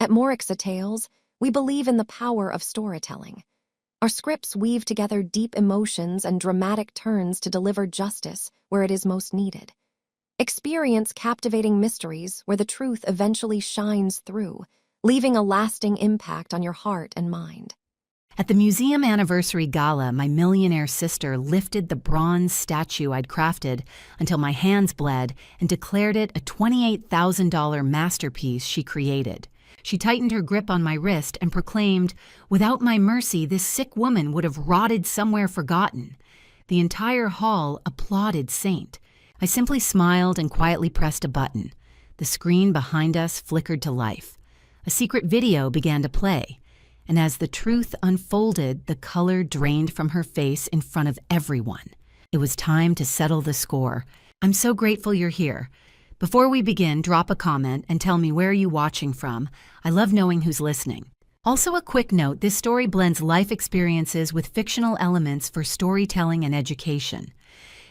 At Morixa Tales, we believe in the power of storytelling. Our scripts weave together deep emotions and dramatic turns to deliver justice where it is most needed. Experience captivating mysteries where the truth eventually shines through, leaving a lasting impact on your heart and mind. At the museum anniversary gala, my millionaire sister lifted the bronze statue I'd crafted until my hands bled and declared it a $28,000 masterpiece she created. She tightened her grip on my wrist and proclaimed, "Without my mercy, this sick woman would have rotted somewhere forgotten." The entire hall applauded Saint. I simply smiled and quietly pressed a button. The screen behind us flickered to life. A secret video began to play. And as the truth unfolded, the color drained from her face in front of everyone. It was time to settle the score. I'm so grateful you're here. Before we begin, drop a comment and tell me where you're watching from. I love knowing who's listening. Also, a quick note, this story blends life experiences with fictional elements for storytelling and education.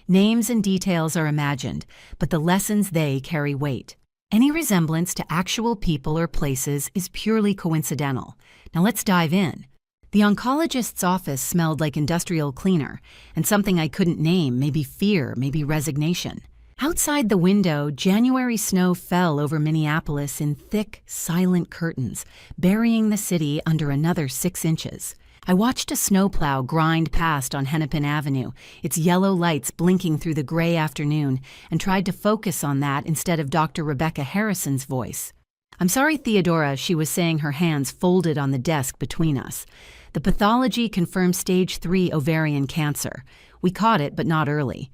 Names and details are imagined, but the lessons they carry weight. Any resemblance to actual people or places is purely coincidental. Now let's dive in. The oncologist's office smelled like industrial cleaner, and something I couldn't name, maybe fear, maybe resignation. Outside the window, January snow fell over Minneapolis in thick, silent curtains, burying the city under another 6 inches. I watched a snowplow grind past on Hennepin Avenue, its yellow lights blinking through the gray afternoon, and tried to focus on that instead of Dr. Rebecca Harrison's voice. "I'm sorry, Theodora," she was saying, her hands folded on the desk between us. "The pathology confirmed stage 3 ovarian cancer. We caught it, but not early."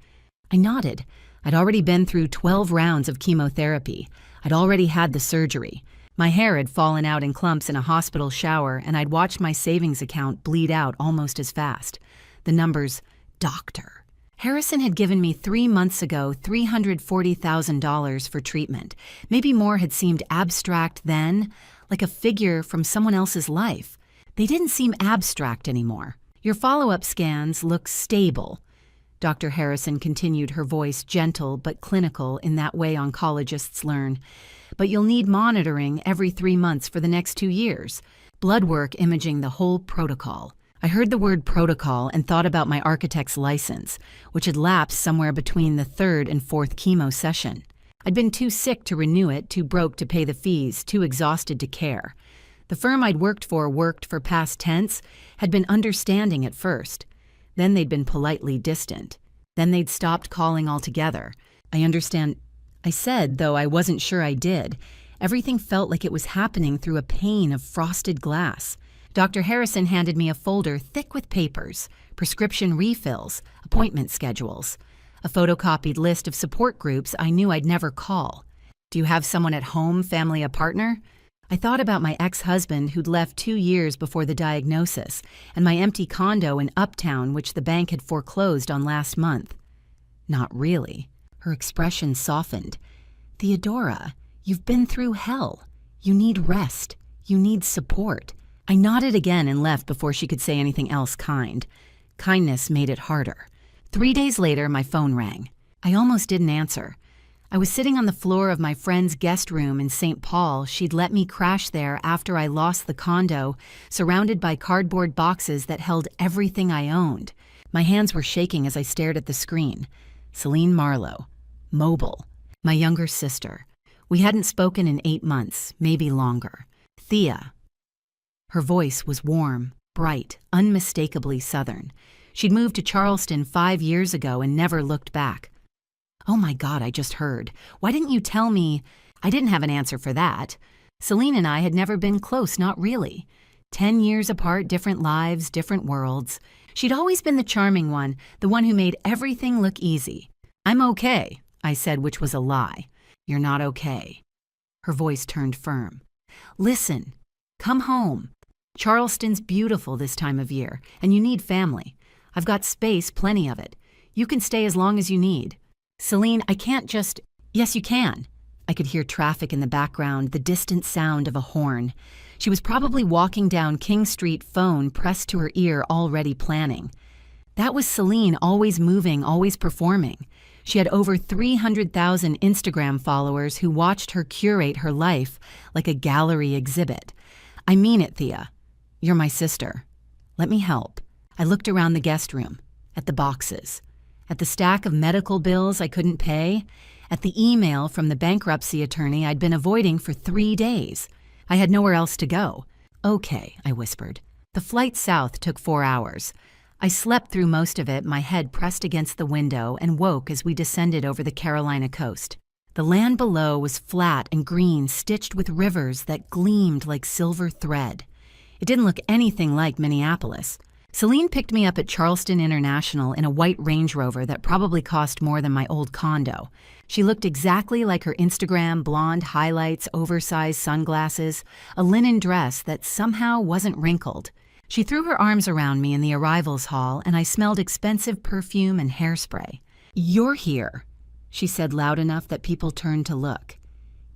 I nodded. I'd already been through 12 rounds of chemotherapy. I'd already had the surgery. My hair had fallen out in clumps in a hospital shower, and I'd watched my savings account bleed out almost as fast. The numbers, doctor. Harrison had given me 3 months ago $340,000 for treatment. Maybe more had seemed abstract then, like a figure from someone else's life. They didn't seem abstract anymore. "Your follow-up scans look stable." Dr. Harrison continued, her voice gentle but clinical in that way oncologists learn. "But you'll need monitoring every 3 months for the next 2 years. Blood work, imaging, the whole protocol." I heard the word protocol and thought about my architect's license, which had lapsed somewhere between the 3rd and 4th chemo session. I'd been too sick to renew it, too broke to pay the fees, too exhausted to care. The firm I'd worked for past tense, had been understanding at first. Then they'd been politely distant. Then they'd stopped calling altogether. "I understand," I said, though I wasn't sure I did. Everything felt like it was happening through a pane of frosted glass. Dr. Harrison handed me a folder thick with papers, prescription refills, appointment schedules, a photocopied list of support groups I knew I'd never call. "Do you have someone at home, family, a partner?" I thought about my ex-husband who'd left 2 years before the diagnosis, and my empty condo in Uptown which the bank had foreclosed on last month. "Not really." Her expression softened. "Theodora, you've been through hell. You need rest. You need support." I nodded again and left before she could say anything else kind. Kindness made it harder. 3 days later, my phone rang. I almost didn't answer. I was sitting on the floor of my friend's guest room in St. Paul. She'd let me crash there after I lost the condo, surrounded by cardboard boxes that held everything I owned. My hands were shaking as I stared at the screen. Celine Marlowe. Mobile. My younger sister. We hadn't spoken in 8 months, maybe longer. Thea. Her voice was warm, bright, unmistakably Southern. She'd moved to Charleston 5 years ago and never looked back. "Oh my God, I just heard. Why didn't you tell me?" I didn't have an answer for that. Celine and I had never been close, not really. 10 years apart, different lives, different worlds. She'd always been the charming one, the one who made everything look easy. "I'm okay," I said, which was a lie. "You're not okay." Her voice turned firm. "Listen, come home. Charleston's beautiful this time of year, and you need family. I've got space, plenty of it. You can stay as long as you need." "Celine, I can't just—" "Yes, you can." I could hear traffic in the background, the distant sound of a horn. She was probably walking down King Street, phone pressed to her ear, already planning. That was Celine, always moving, always performing. She had over 300,000 Instagram followers who watched her curate her life like a gallery exhibit. I mean it, Thea. You're my sister. Let me help. I looked around the guest room, at the boxes, at the stack of medical bills I couldn't pay, at the email from the bankruptcy attorney I'd been avoiding for 3 days. I had nowhere else to go. Okay, I whispered. The flight south took 4 hours. I slept through most of it, my head pressed against the window, and woke as we descended over the Carolina coast. The land below was flat and green, stitched with rivers that gleamed like silver thread. It didn't look anything like Minneapolis. Celine picked me up at Charleston International in a white Range Rover that probably cost more than my old condo. She looked exactly like her Instagram blonde highlights, oversized sunglasses, a linen dress that somehow wasn't wrinkled. She threw her arms around me in the arrivals hall, and I smelled expensive perfume and hairspray. "You're here," she said loud enough that people turned to look.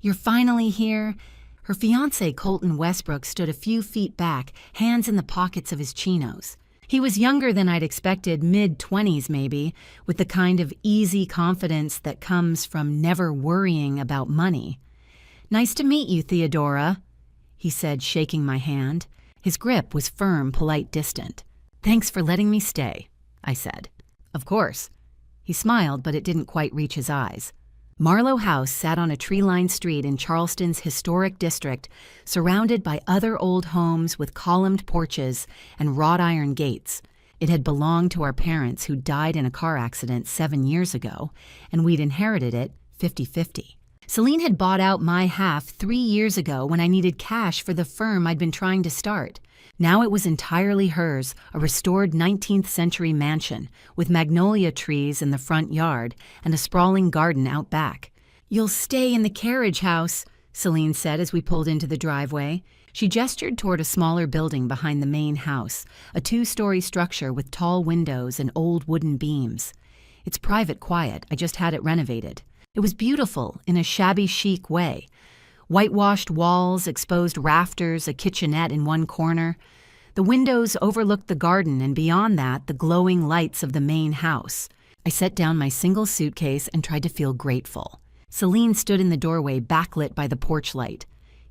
"You're finally here?" Her fiancé, Colton Westbrook, stood a few feet back, hands in the pockets of his chinos. He was younger than I'd expected, mid-20s maybe, with the kind of easy confidence that comes from never worrying about money. "Nice to meet you, Theodora," he said, shaking my hand. His grip was firm, polite, distant. "Thanks for letting me stay," I said. "Of course." He smiled, but it didn't quite reach his eyes. Marlowe House sat on a tree-lined street in Charleston's historic district, surrounded by other old homes with columned porches and wrought iron gates. It had belonged to our parents, who died in a car accident 7 years ago, and we'd inherited it 50-50. Celine had bought out my half 3 years ago when I needed cash for the firm I'd been trying to start. Now it was entirely hers, a restored 19th century mansion with magnolia trees in the front yard and a sprawling garden out back. "You'll stay in the carriage house," Celine said as we pulled into the driveway. She gestured toward a smaller building behind the main house, a 2-story structure with tall windows and old wooden beams. "It's private quiet. I just had it renovated." It was beautiful in a shabby chic way. Whitewashed walls, exposed rafters, a kitchenette in one corner. The windows overlooked the garden, and beyond that, the glowing lights of the main house. I set down my single suitcase and tried to feel grateful. Celine stood in the doorway, backlit by the porch light.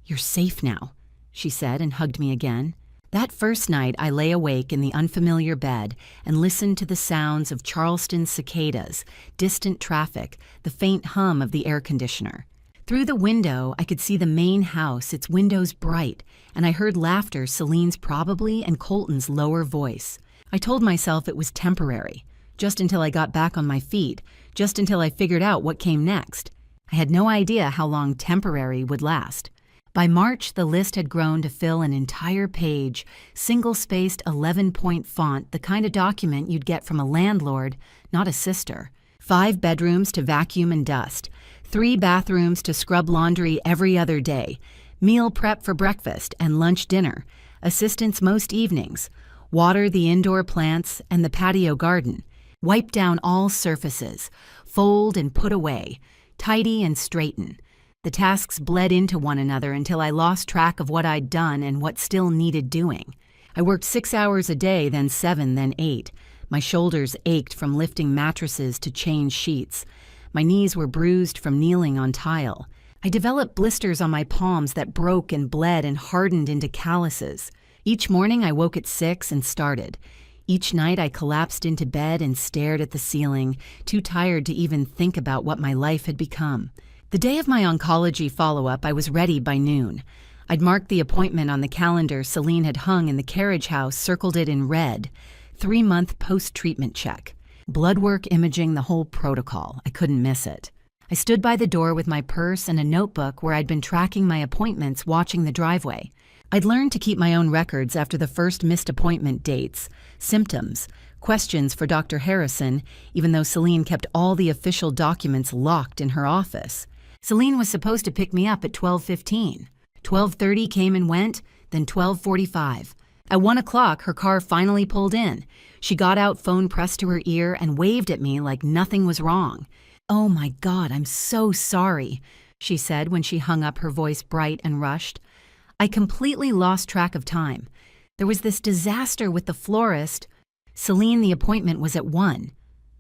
"You're safe now," she said, and hugged me again. That first night, I lay awake in the unfamiliar bed and listened to the sounds of Charleston's cicadas, distant traffic, the faint hum of the air conditioner. Through the window, I could see the main house, its windows bright, and I heard laughter, Celine's probably, and Colton's lower voice. I told myself it was temporary, just until I got back on my feet, just until I figured out what came next. I had no idea how long temporary would last. By March, the list had grown to fill an entire page, single-spaced 11-point font, the kind of document you'd get from a landlord, not a sister. 5 bedrooms to vacuum and dust, 3 bathrooms to scrub laundry every other day, meal prep for breakfast and lunch dinner, assistance most evenings, water the indoor plants and the patio garden, wipe down all surfaces, fold and put away, tidy and straighten. The tasks bled into one another until I lost track of what I'd done and what still needed doing. I worked 6 hours a day, then 7, then 8. My shoulders ached from lifting mattresses to change sheets. My knees were bruised from kneeling on tile. I developed blisters on my palms that broke and bled and hardened into calluses. Each morning I woke at 6 and started. Each night I collapsed into bed and stared at the ceiling, too tired to even think about what my life had become. The day of my oncology follow-up, I was ready by noon. I'd marked the appointment on the calendar Celine had hung in the carriage house, circled it in red. 3-month post-treatment check. Blood work, imaging, the whole protocol. I couldn't miss it. I stood by the door with my purse and a notebook where I'd been tracking my appointments, watching the driveway. I'd learned to keep my own records after the first missed appointment dates, symptoms, questions for Dr. Harrison, even though Celine kept all the official documents locked in her office. Celine was supposed to pick me up at 12:15. 12:30 came and went, then 12:45. At 1 o'clock, her car finally pulled in. She got out, phone pressed to her ear, and waved at me like nothing was wrong. "Oh my God, I'm so sorry," she said when she hung up, her voice bright and rushed. I completely lost track of time. There was this disaster with the florist. "Celine, the appointment was at 1.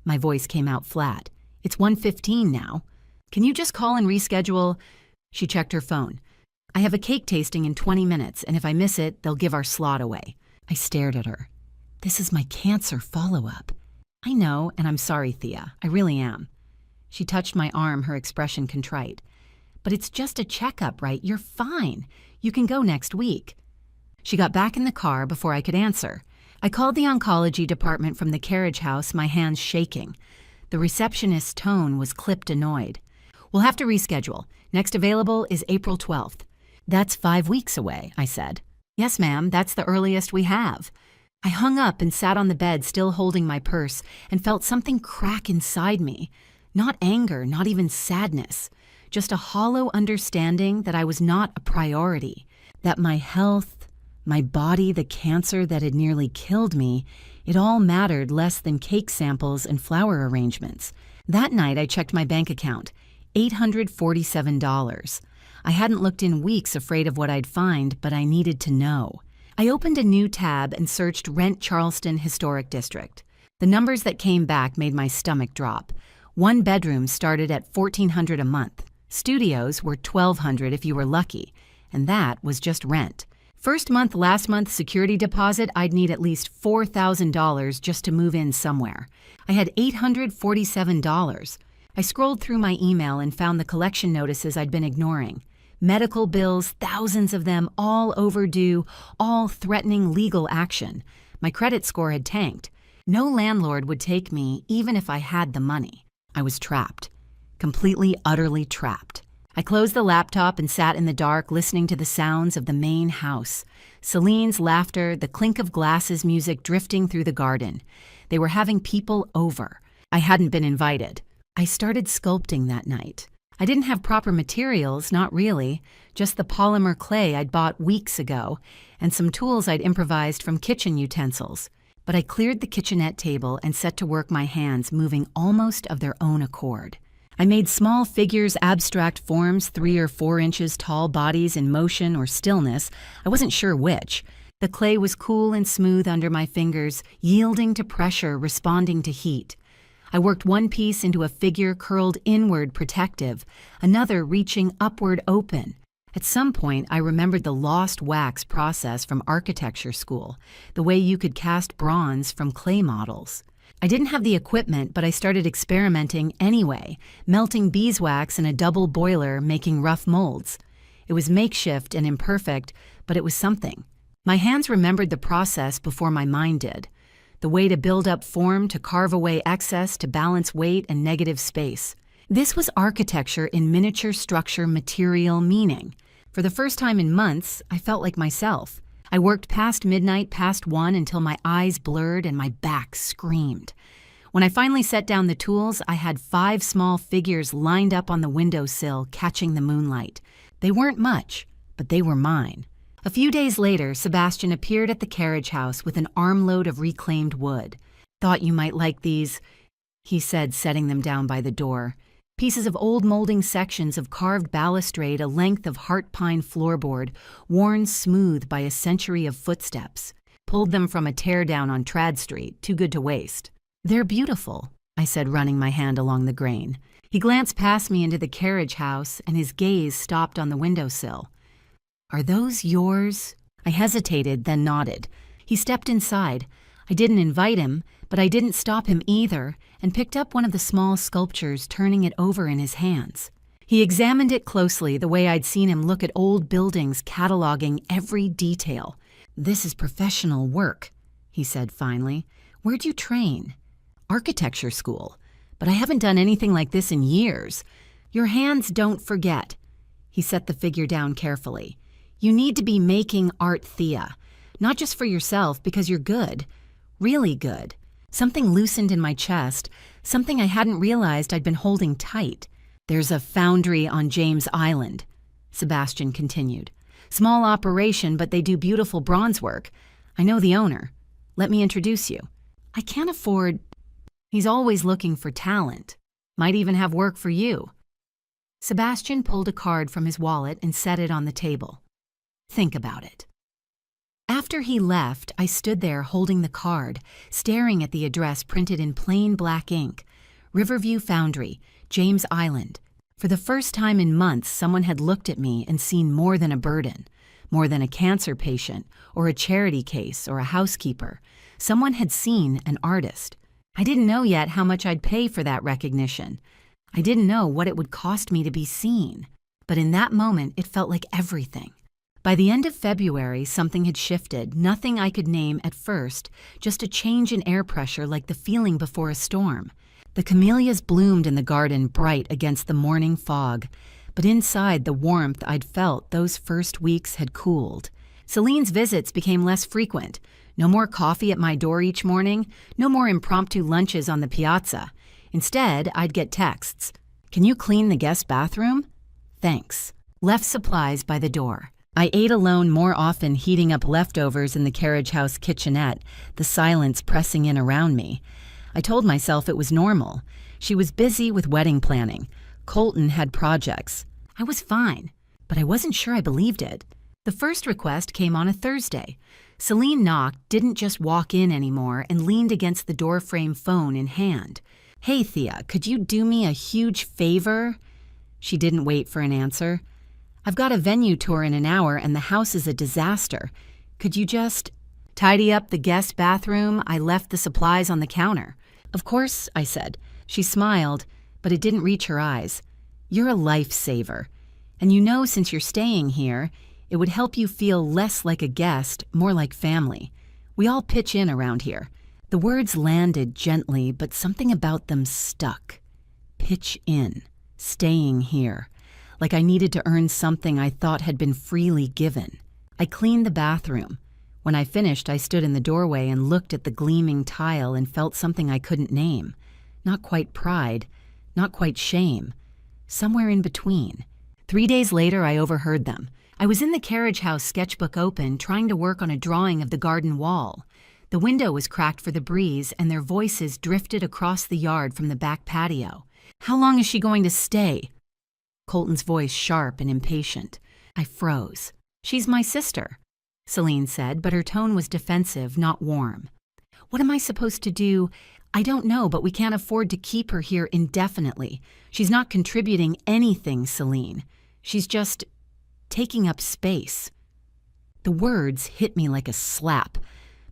My voice came out flat. "It's 1:15 now. Can you just call and reschedule?" She checked her phone. I have a cake tasting in 20 minutes, and if I miss it, they'll give our slot away. I stared at her. This is my cancer follow-up. I know, and I'm sorry, Thea. I really am. She touched my arm, her expression contrite. But it's just a checkup, right? You're fine. You can go next week. She got back in the car before I could answer. I called the oncology department from the carriage house, my hands shaking. The receptionist's tone was clipped annoyed. We'll have to reschedule. Next available is April 12th. That's 5 weeks away, I said. Yes, ma'am, that's the earliest we have. I hung up and sat on the bed, still holding my purse, and felt something crack inside me. Not anger, not even sadness. Just a hollow understanding that I was not a priority. That my health, my body, the cancer that had nearly killed me, it all mattered less than cake samples and flower arrangements. That night I checked my bank account. $847. I hadn't looked in weeks, afraid of what I'd find, but I needed to know. I opened a new tab and searched Rent Charleston Historic District. The numbers that came back made my stomach drop. One bedroom started at $1,400 a month. Studios were $1,200 if you were lucky, and that was just rent. First month, last month security deposit, I'd need at least $4,000 just to move in somewhere. I had $847. I scrolled through my email and found the collection notices I'd been ignoring. Medical bills, thousands of them, all overdue, all threatening legal action. My credit score had tanked. No landlord would take me, even if I had the money. I was trapped. Completely, utterly trapped. I closed the laptop and sat in the dark, listening to the sounds of the main house. Celine's laughter, the clink of glasses music drifting through the garden. They were having people over. I hadn't been invited. I started sculpting that night. I didn't have proper materials, not really, just the polymer clay I'd bought weeks ago, and some tools I'd improvised from kitchen utensils. But I cleared the kitchenette table and set to work, my hands moving almost of their own accord. I made small figures, abstract forms, 3 or 4 inches tall bodies in motion or stillness. I wasn't sure which. The clay was cool and smooth under my fingers, yielding to pressure, responding to heat. I worked one piece into a figure curled inward protective, another reaching upward open. At some point, I remembered the lost wax process from architecture school, the way you could cast bronze from clay models. I didn't have the equipment, but I started experimenting anyway, melting beeswax in a double boiler, making rough molds. It was makeshift and imperfect, but it was something. My hands remembered the process before my mind did. The way to build up form, to carve away excess, to balance weight and negative space. This was architecture in miniature structure, material, meaning. For the first time in months, I felt like myself. I worked past midnight, past 1, until my eyes blurred and my back screamed. When I finally set down the tools, I had 5 small figures lined up on the windowsill, catching the moonlight. They weren't much, but they were mine. A few days later, Sebastian appeared at the carriage house with an armload of reclaimed wood. "Thought you might like these," he said, setting them down by the door. Pieces of old molding sections of carved balustrade, a length of heart pine floorboard, worn smooth by a century of footsteps. Pulled them from a teardown on Trad Street, too good to waste. "They're beautiful," I said, running my hand along the grain. He glanced past me into the carriage house, and his gaze stopped on the windowsill. "Are those yours?" I hesitated, then nodded. He stepped inside. I didn't invite him, but I didn't stop him either, and picked up one of the small sculptures, turning it over in his hands. He examined it closely, the way I'd seen him look at old buildings, cataloging every detail. "This is professional work," he said finally. "Where'd you train?" "Architecture school. But I haven't done anything like this in years." "Your hands don't forget." He set the figure down carefully. "You need to be making art, Thea. Not just for yourself, because you're good. Really good." Something loosened in my chest, something I hadn't realized I'd been holding tight. "There's a foundry on James Island," Sebastian continued. "Small operation, but they do beautiful bronze work. I know the owner. Let me introduce you." "I can't afford—" "He's always looking for talent. Might even have work for you." Sebastian pulled a card from his wallet and set it on the table. "Think about it." After he left, I stood there holding the card, staring at the address printed in plain black ink. Riverview Foundry, James Island. For the first time in months, someone had looked at me and seen more than a burden, more than a cancer patient or a charity case or a housekeeper. Someone had seen an artist. I didn't know yet how much I'd pay for that recognition. I didn't know what it would cost me to be seen. But in that moment, it felt like everything. By the end of February, something had shifted, nothing I could name at first, just a change in air pressure like the feeling before a storm. The camellias bloomed in the garden bright against the morning fog, but inside the warmth I'd felt those first weeks had cooled. Celine's visits became less frequent. No more coffee at my door each morning, no more impromptu lunches on the piazza. Instead, I'd get texts. "Can you clean the guest bathroom? Thanks." Left supplies by the door. I ate alone more often, heating up leftovers in the carriage house kitchenette, the silence pressing in around me. I told myself it was normal. She was busy with wedding planning. Colton had projects. I was fine, but I wasn't sure I believed it. The first request came on a Thursday. Celine knocked, didn't just walk in anymore, and leaned against the doorframe, phone in hand. "Hey, Thea, could you do me a huge favor?" She didn't wait for an answer. "I've got a venue tour in an hour and the house is a disaster. Could you just tidy up the guest bathroom? I left the supplies on the counter." "Of course," I said. She smiled, but it didn't reach her eyes. "You're a lifesaver. And you know, since you're staying here, it would help you feel less like a guest, more like family. We all pitch in around here." The words landed gently, but something about them stuck. Pitch in. Staying here. Like I needed to earn something I thought had been freely given. I cleaned the bathroom. When I finished, I stood in the doorway and looked at the gleaming tile and felt something I couldn't name. Not quite pride, not quite shame. Somewhere in between. 3 days later, I overheard them. I was in the carriage house sketchbook open, trying to work on a drawing of the garden wall. The window was cracked for the breeze, and their voices drifted across the yard from the back patio. "How long is she going to stay?" Colton's voice sharp and impatient. I froze. "She's my sister," Celine said, but her tone was defensive, not warm. "What am I supposed to do?" "I don't know, but we can't afford to keep her here indefinitely. She's not contributing anything, Celine. She's just taking up space." The words hit me like a slap.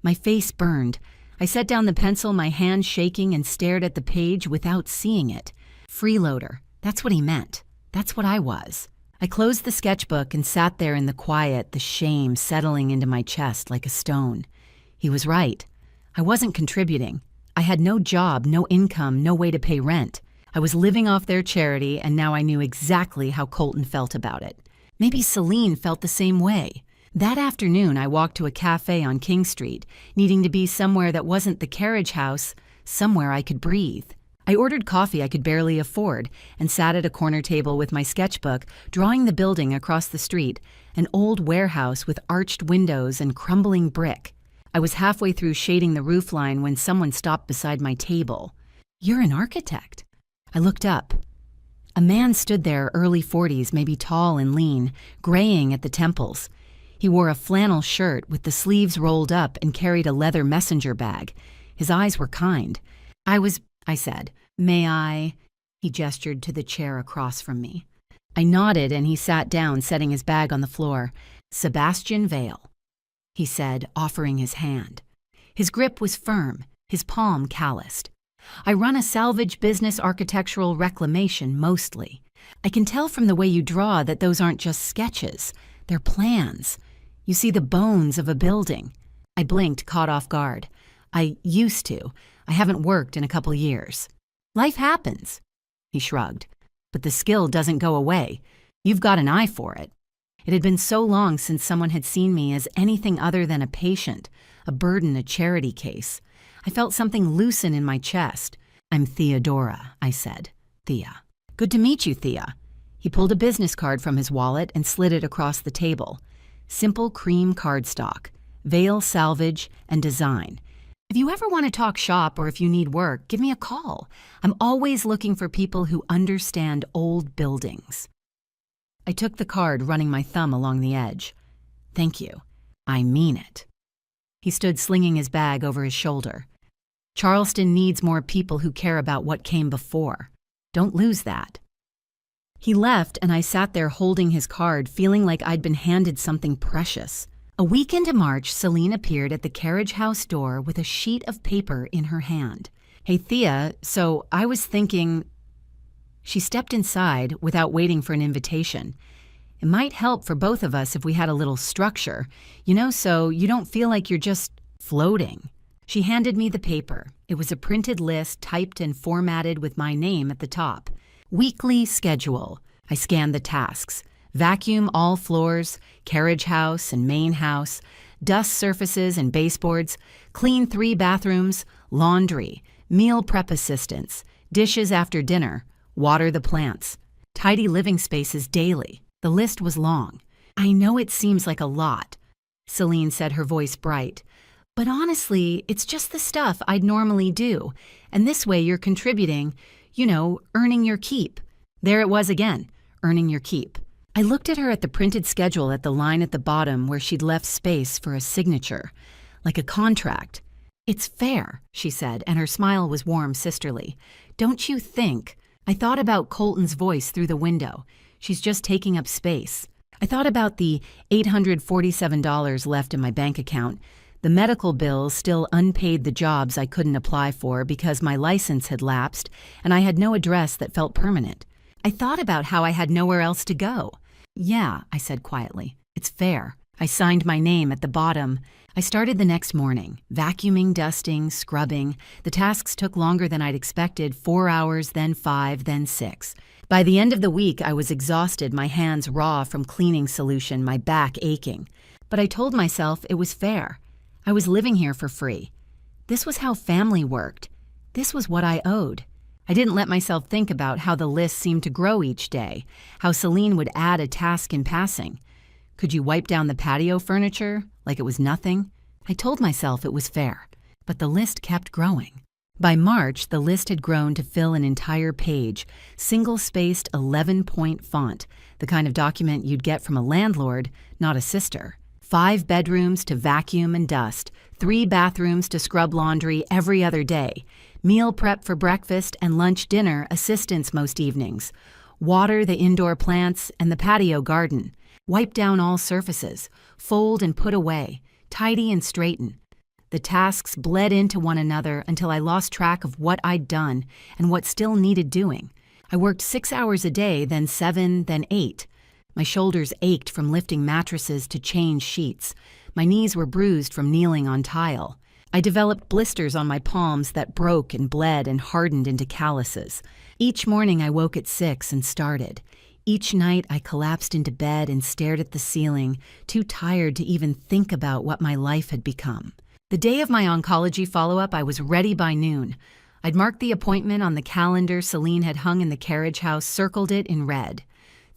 My face burned. I set down the pencil, my hand shaking, and stared at the page without seeing it. Freeloader. That's what he meant. That's what I was. I closed the sketchbook and sat there in the quiet, the shame settling into my chest like a stone. He was right. I wasn't contributing. I had no job, no income, no way to pay rent. I was living off their charity, and now I knew exactly how Colton felt about it. Maybe Celine felt the same way. That afternoon, I walked to a cafe on King Street, needing to be somewhere that wasn't the carriage house, somewhere I could breathe. I ordered coffee I could barely afford and sat at a corner table with my sketchbook, drawing the building across the street, an old warehouse with arched windows and crumbling brick. I was halfway through shading the roofline when someone stopped beside my table. "You're an architect." I looked up. A man stood there, early 40s, maybe tall and lean, graying at the temples. He wore a flannel shirt with the sleeves rolled up and carried a leather messenger bag. His eyes were kind. I said. "May I?" He gestured to the chair across from me. I nodded and he sat down, setting his bag on the floor. "Sebastian Vale," he said, offering his hand. His grip was firm, his palm calloused. "I run a salvage business, architectural reclamation mostly. I can tell from the way you draw that those aren't just sketches. They're plans. You see the bones of a building." I blinked, caught off guard. "I used to. I haven't worked in a couple years." "Life happens," he shrugged. "But the skill doesn't go away. You've got an eye for it." It had been so long since someone had seen me as anything other than a patient, a burden, a charity case. I felt something loosen in my chest. "I'm Theodora," I said. "Thea." "Good to meet you, Thea." He pulled a business card from his wallet and slid it across the table. Simple cream cardstock, Vale Salvage and Design. "If you ever want to talk shop or if you need work, give me a call. I'm always looking for people who understand old buildings." I took the card, running my thumb along the edge. "Thank you. I mean it." He stood slinging his bag over his shoulder. "Charleston needs more people who care about what came before. Don't lose that." He left, and I sat there holding his card, feeling like I'd been handed something precious. A week into March, Celine appeared at the carriage house door with a sheet of paper in her hand. "Hey, Thea, so I was thinking—" She stepped inside without waiting for an invitation. "It might help for both of us if we had a little structure, so you don't feel like you're just floating." She handed me the paper. It was a printed list typed and formatted with my name at the top. Weekly schedule. I scanned the tasks. Vacuum all floors, carriage house and main house, dust surfaces and baseboards, clean 3 bathrooms, laundry, meal prep assistance, dishes after dinner, water the plants, tidy living spaces daily. The list was long. "I know it seems like a lot," Celine said, her voice bright. "But honestly, it's just the stuff I'd normally do. And this way you're contributing, earning your keep." There it was again, earning your keep. I looked at her at the printed schedule at the line at the bottom where she'd left space for a signature, like a contract. "It's fair," she said, and her smile was warm, sisterly. "Don't you think?" I thought about Colton's voice through the window. "She's just taking up space." I thought about the $847 left in my bank account, the medical bills still unpaid, the jobs I couldn't apply for because my license had lapsed and I had no address that felt permanent. I thought about how I had nowhere else to go. "Yeah," I said quietly, "it's fair." I signed my name at the bottom. I started the next morning, vacuuming, dusting, scrubbing. The tasks took longer than I'd expected, 4 hours, then 5, then 6. By the end of the week, I was exhausted, my hands raw from cleaning solution, my back aching. But I told myself it was fair. I was living here for free. This was how family worked. This was what I owed. I didn't let myself think about how the list seemed to grow each day, how Celine would add a task in passing. Could you wipe down the patio furniture like it was nothing? I told myself it was fair, but the list kept growing. By March, the list had grown to fill an entire page, single-spaced 11-point font, the kind of document you'd get from a landlord, not a sister. 5 bedrooms to vacuum and dust, 3 bathrooms to scrub laundry every other day, meal prep for breakfast and lunch dinner assistance most evenings, water the indoor plants and the patio garden, wipe down all surfaces, fold and put away, tidy and straighten. The tasks bled into one another until I lost track of what I'd done and what still needed doing. I worked 6 hours a day, then 7, then 8. My shoulders ached from lifting mattresses to change sheets. My knees were bruised from kneeling on tile. I developed blisters on my palms that broke and bled and hardened into calluses. Each morning I woke at 6 and started. Each night I collapsed into bed and stared at the ceiling, too tired to even think about what my life had become. The day of my oncology follow-up, I was ready by noon. I'd marked the appointment on the calendar Celine had hung in the carriage house, circled it in red.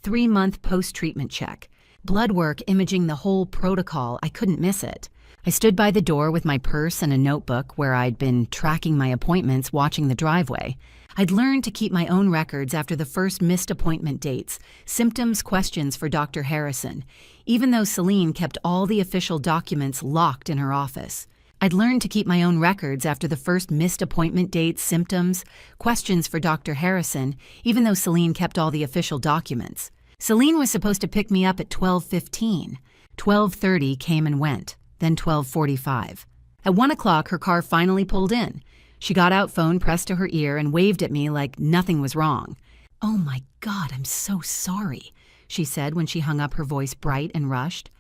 3-month post-treatment check. Blood work imaging the whole protocol. I couldn't miss it. I stood by the door with my purse and a notebook where I'd been tracking my appointments, watching the driveway. I'd learned to keep my own records after the first missed appointment dates, symptoms, questions for Dr. Harrison, even though Celine kept all the official documents locked in her office. I'd learned to keep my own records after the first missed appointment dates, symptoms, questions for Dr. Harrison, even though Celine kept all the official documents. Celine was supposed to pick me up at 12:15. 12:30 came and went, then 12:45. At 1 o'clock, her car finally pulled in. She got out, phone pressed to her ear, and waved at me like nothing was wrong. "Oh my God, I'm so sorry," she said when she hung up, her voice bright and rushed.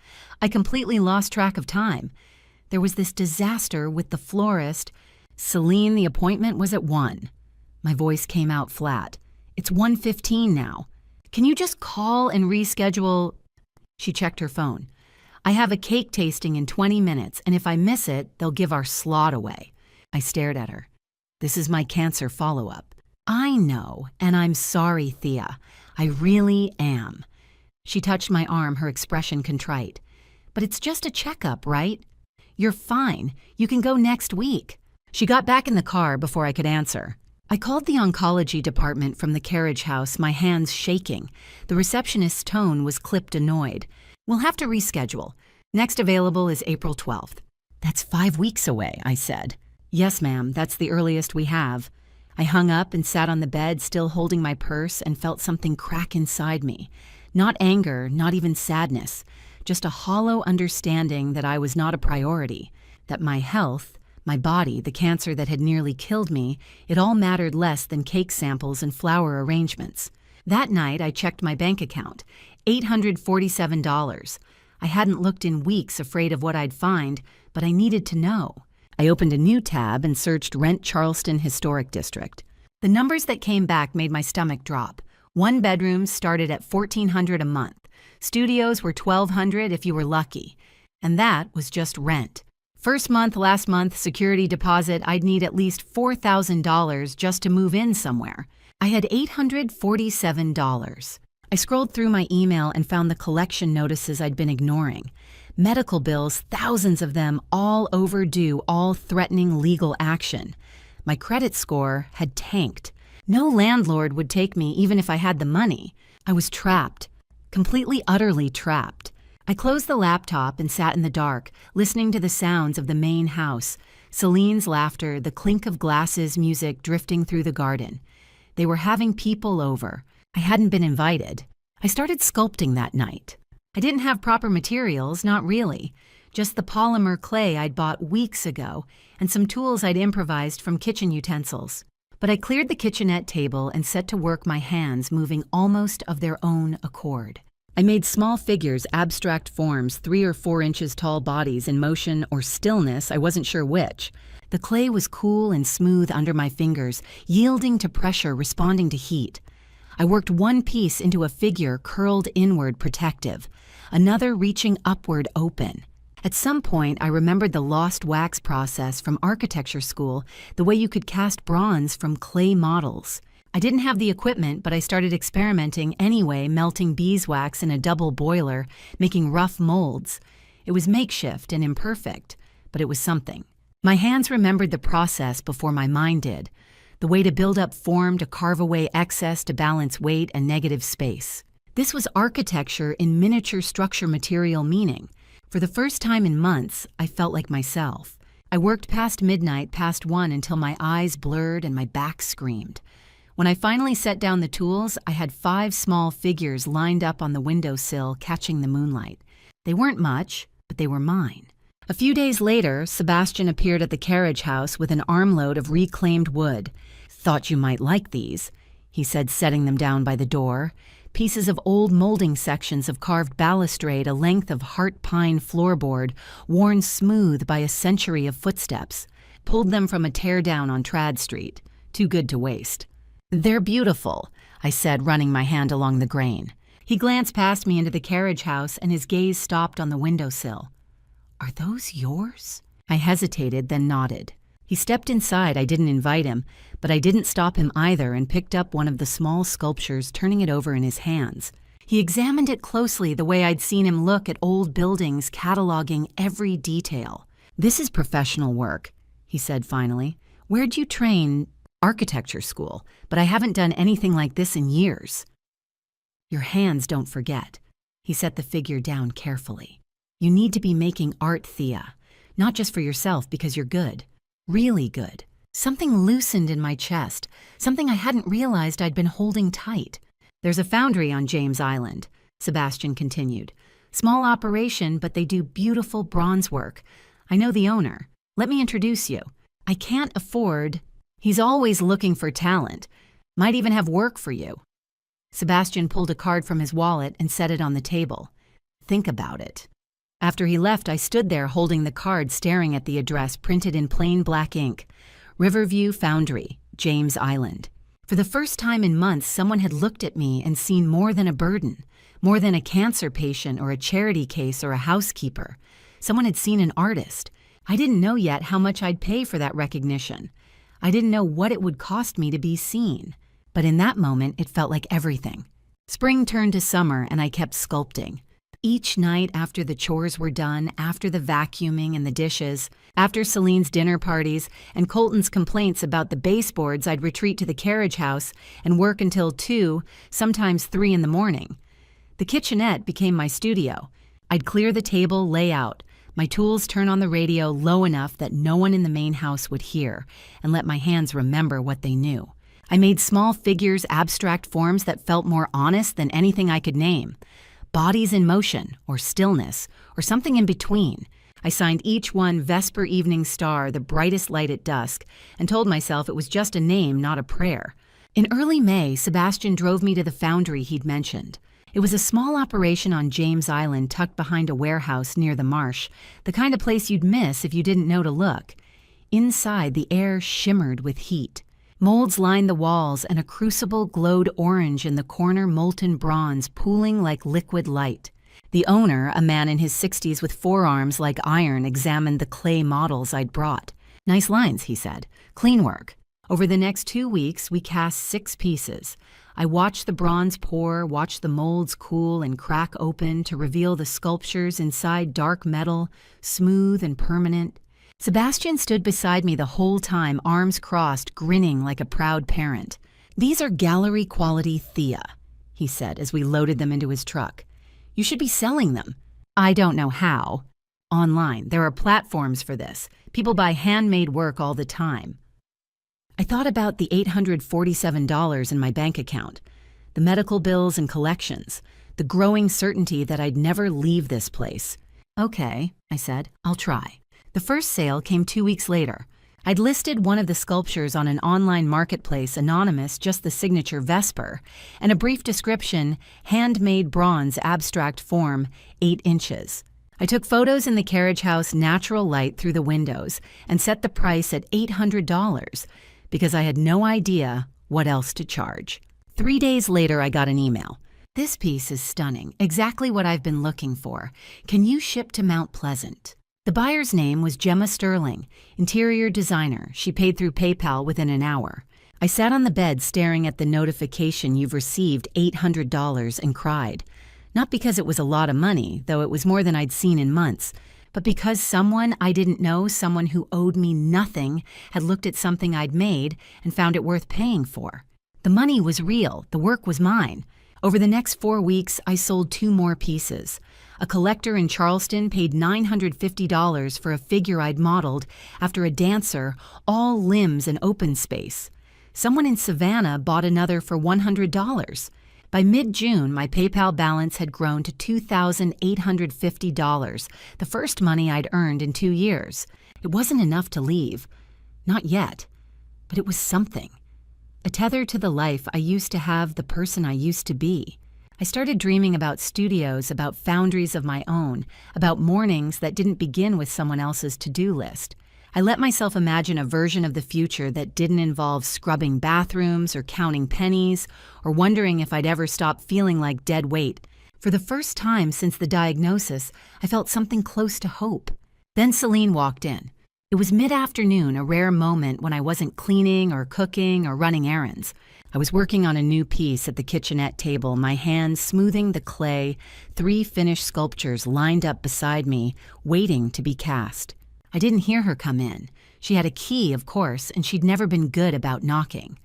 I completely lost track of time. There was this disaster with the florist. "Celine, the appointment was at 1. My voice came out flat. "It's 1:15 now. Can you just call and reschedule?" She checked her phone. "I have a cake tasting in 20 minutes, and if I miss it, they'll give our slot away." I stared at her. "This is my cancer follow-up." "I know, and I'm sorry, Thea. I really am." She touched my arm, her expression contrite. "But it's just a checkup, right? You're fine. You can go next week." She got back in the car before I could answer. I called the oncology department from the carriage house, my hands shaking. The receptionist's tone was clipped annoyed. "We'll have to reschedule. Next available is April 12th. "That's 5 weeks away," I said. "Yes, ma'am, that's the earliest we have." I hung up and sat on the bed, still holding my purse, and felt something crack inside me. Not anger, not even sadness, just a hollow understanding that I was not a priority, that my health, my body, the cancer that had nearly killed me, it all mattered less than cake samples and flower arrangements. That night, I checked my bank account. $847. I hadn't looked in weeks, afraid of what I'd find, but I needed to know. I opened a new tab and searched Rent Charleston Historic District. The numbers that came back made my stomach drop. One bedroom started at $1,400 a month. Studios were $1,200 if you were lucky. And that was just rent. First month, last month, security deposit, I'd need at least $4,000 just to move in somewhere. I had $847. I scrolled through my email and found the collection notices I'd been ignoring. Medical bills, thousands of them, all overdue, all threatening legal action. My credit score had tanked. No landlord would take me even if I had the money. I was trapped, completely, utterly trapped. I closed the laptop and sat in the dark, listening to the sounds of the main house, Celine's laughter, the clink of glasses, music drifting through the garden. They were having people over. I hadn't been invited. I started sculpting that night. I didn't have proper materials, not really. Just the polymer clay I'd bought weeks ago and some tools I'd improvised from kitchen utensils. But I cleared the kitchenette table and set to work, my hands moving almost of their own accord. I made small figures, abstract forms, 3 or 4 inches tall bodies in motion or stillness, I wasn't sure which. The clay was cool and smooth under my fingers, yielding to pressure, responding to heat. I worked one piece into a figure curled inward, protective, another reaching upward, open. At some point, I remembered the lost wax process from architecture school, the way you could cast bronze from clay models. I didn't have the equipment, but I started experimenting anyway, melting beeswax in a double boiler, making rough molds. It was makeshift and imperfect, but it was something. My hands remembered the process before my mind did, the way to build up form, to carve away excess, to balance weight and negative space. This was architecture in miniature structure material meaning. For the first time in months, I felt like myself. I worked past midnight, past 1, until my eyes blurred and my back screamed. When I finally set down the tools, I had 5 small figures lined up on the windowsill, catching the moonlight. They weren't much, but they were mine. A few days later, Sebastian appeared at the carriage house with an armload of reclaimed wood. "Thought you might like these," he said, setting them down by the door. Pieces of old molding sections of carved balustrade, a length of heart pine floorboard, worn smooth by a century of footsteps. Pulled them from a tear-down on Trad Street. Too good to waste. "They're beautiful," I said, running my hand along the grain. He glanced past me into the carriage house, and his gaze stopped on the windowsill. "Are those yours?" I hesitated, then nodded. He stepped inside. I didn't invite him, but I didn't stop him either, and picked up one of the small sculptures, turning it over in his hands. He examined it closely, the way I'd seen him look at old buildings, cataloging every detail. "This is professional work," he said finally. "Where'd you train?" "Architecture school, but I haven't done anything like this in years." "Your hands don't forget." He set the figure down carefully. "You need to be making art, Thea. Not just for yourself, because you're good. Really good." Something loosened in my chest, something I hadn't realized I'd been holding tight. "There's a foundry on James Island," Sebastian continued. "Small operation, but they do beautiful bronze work. I know the owner. Let me introduce you. I can't afford... He's always looking for talent. Might even have work for you." Sebastian pulled a card from his wallet and set it on the table. "Think about it." After he left, I stood there holding the card, staring at the address printed in plain black ink. Riverview Foundry, James Island. For the first time in months, someone had looked at me and seen more than a burden, more than a cancer patient or a charity case or a housekeeper. Someone had seen an artist. I didn't know yet how much I'd pay for that recognition. I didn't know what it would cost me to be seen. But in that moment, it felt like everything. Spring turned to summer, and I kept sculpting. Each night after the chores were done, after the vacuuming and the dishes, after Celine's dinner parties and Colton's complaints about the baseboards, I'd retreat to the carriage house and work until 2, sometimes 3 in the morning. The kitchenette became my studio. I'd clear the table, lay out. My tools turn on the radio low enough that no one in the main house would hear, and let my hands remember what they knew. I made small figures, abstract forms that felt more honest than anything I could name. Bodies in motion, or stillness, or something in between. I signed each one Vesper Evening Star, the brightest light at dusk, and told myself it was just a name, not a prayer. In early May, Sebastian drove me to the foundry he'd mentioned. It was a small operation on James Island tucked behind a warehouse near the marsh, the kind of place you'd miss if you didn't know to look. Inside, the air shimmered with heat. Molds lined the walls, and a crucible glowed orange in the corner, molten bronze pooling like liquid light. The owner, a man in his 60s with forearms like iron, examined the clay models I'd brought. "Nice lines," he said. "Clean work." Over the next 2 weeks, we cast 6 pieces. I watched the bronze pour, watched the molds cool and crack open to reveal the sculptures inside dark metal, smooth and permanent. Sebastian stood beside me the whole time, arms crossed, grinning like a proud parent. "These are gallery-quality Thea," he said as we loaded them into his truck. "You should be selling them." "I don't know how." "Online. There are platforms for this. People buy handmade work all the time." I thought about the $847 in my bank account, the medical bills and collections, the growing certainty that I'd never leave this place. "Okay," I said, "I'll try." The first sale came 2 weeks later. I'd listed one of the sculptures on an online marketplace, anonymous, just the signature Vesper, and a brief description, handmade bronze abstract form, 8 inches. I took photos in the carriage house, natural light through the windows, and set the price at $800 because I had no idea what else to charge. 3 days later, I got an email. "This piece is stunning, exactly what I've been looking for. Can you ship to Mount Pleasant?" The buyer's name was Gemma Sterling, interior designer. She paid through PayPal within an hour. I sat on the bed staring at the notification, "You've received $800, and cried. Not because it was a lot of money, though it was more than I'd seen in months, but because someone I didn't know, someone who owed me nothing, had looked at something I'd made and found it worth paying for. The money was real. The work was mine. Over the next 4 weeks, I sold 2 more pieces. A collector in Charleston paid $950 for a figure I'd modeled after a dancer, all limbs and open space. Someone in Savannah bought another for $100. By mid-June, my PayPal balance had grown to $2,850, the first money I'd earned in 2 years. It wasn't enough to leave. Not yet. But it was something. A tether to the life I used to have, the person I used to be. I started dreaming about studios, about foundries of my own, about mornings that didn't begin with someone else's to-do list. I let myself imagine a version of the future that didn't involve scrubbing bathrooms or counting pennies or wondering if I'd ever stop feeling like dead weight. For the first time since the diagnosis, I felt something close to hope. Then Celine walked in. It was mid-afternoon, a rare moment when I wasn't cleaning or cooking or running errands. I was working on a new piece at the kitchenette table, my hands smoothing the clay, 3 finished sculptures lined up beside me, waiting to be cast. I didn't hear her come in. She had a key, of course, and she'd never been good about knocking.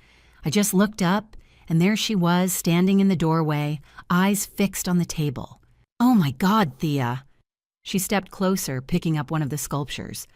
I just looked up, and there she was, standing in the doorway, eyes fixed on the table. "Oh my God, Thea!" She stepped closer, picking up one of the sculptures.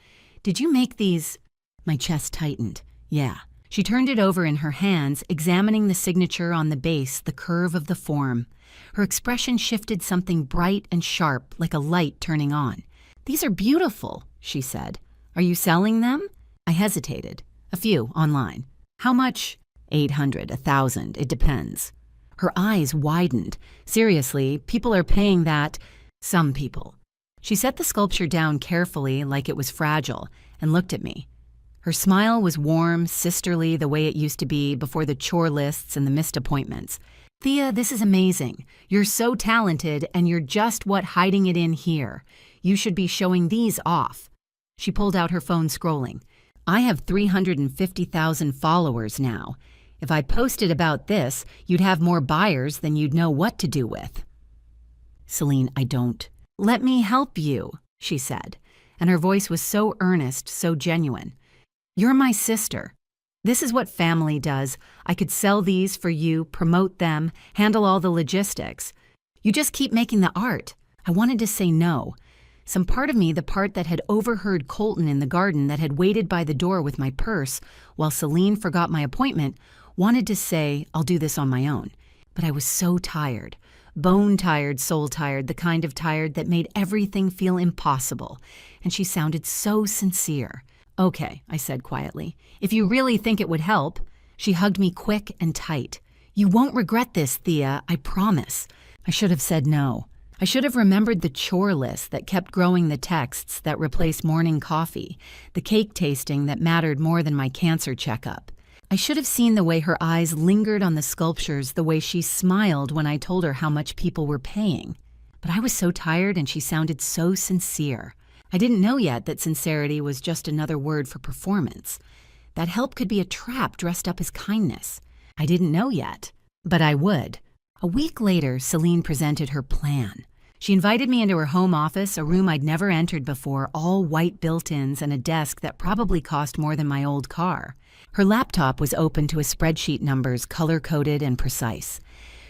"Did you make these?" My chest tightened. "Yeah." She turned it over in her hands, examining the signature on the base, the curve of the form. Her expression shifted something bright and sharp, like a light turning on. "These are beautiful," she said. "Are you selling them?" I hesitated. "A few, online." "How much?" $800, $1,000, it depends. Her eyes widened. "Seriously, people are paying that." "Some people." She set the sculpture down carefully, like it was fragile, and looked at me. Her smile was warm, sisterly, the way it used to be before the chore lists and the missed appointments. "Thea, this is amazing. You're so talented, and you're just what hiding it in here. You should be showing these off." She pulled out her phone, scrolling. "I have 350,000 followers now. If I posted about this, you'd have more buyers than you'd know what to do with." "Celine, I don't." "Let me help you," she said, and her voice was so earnest, so genuine. "You're my sister. This is what family does. I could sell these for you, promote them, handle all the logistics. You just keep making the art." I wanted to say no. Some part of me, the part that had overheard Colton in the garden, that had waited by the door with my purse while Celine forgot my appointment, wanted to say, I'll do this on my own. But I was so tired. Bone tired, soul tired, the kind of tired that made everything feel impossible. And she sounded so sincere. Okay, I said quietly. If you really think it would help. She hugged me quick and tight. You won't regret this, Thea, I promise. I should have said no. I should have remembered the chore list that kept growing, the texts that replaced morning coffee, the cake tasting that mattered more than my cancer checkup. I should have seen the way her eyes lingered on the sculptures, the way she smiled when I told her how much people were paying. But I was so tired and she sounded so sincere. I didn't know yet that sincerity was just another word for performance. That help could be a trap dressed up as kindness. I didn't know yet, but I would. A week later, Celine presented her plan. She invited me into her home office, a room I'd never entered before, all white built-ins and a desk that probably cost more than my old car. Her laptop was open to a spreadsheet, numbers color-coded and precise.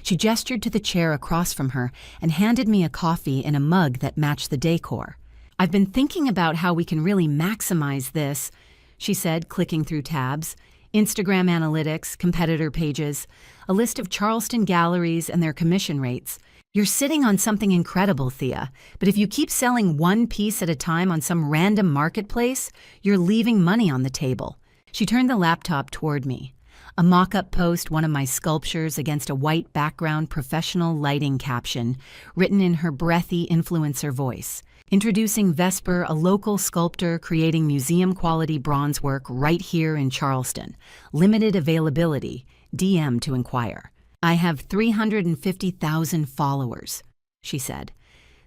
She gestured to the chair across from her and handed me a coffee in a mug that matched the decor. I've been thinking about how we can really maximize this, she said, clicking through tabs. Instagram analytics, competitor pages, a list of Charleston galleries and their commission rates. You're sitting on something incredible, Thea, but if you keep selling one piece at a time on some random marketplace, you're leaving money on the table. She turned the laptop toward me. A mock-up post, one of my sculptures against a white background, professional lighting caption, written in her breathy influencer voice. Introducing Vesper, a local sculptor creating museum-quality bronze work right here in Charleston. Limited availability. DM to inquire. I have 350,000 followers, she said.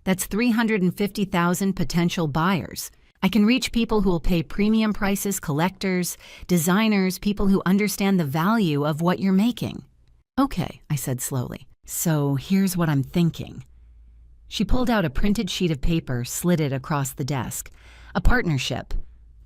That's 350,000 potential buyers. I can reach people who will pay premium prices, collectors, designers, people who understand the value of what you're making. Okay, I said slowly. So here's what I'm thinking. She pulled out a printed sheet of paper, slid it across the desk. A partnership.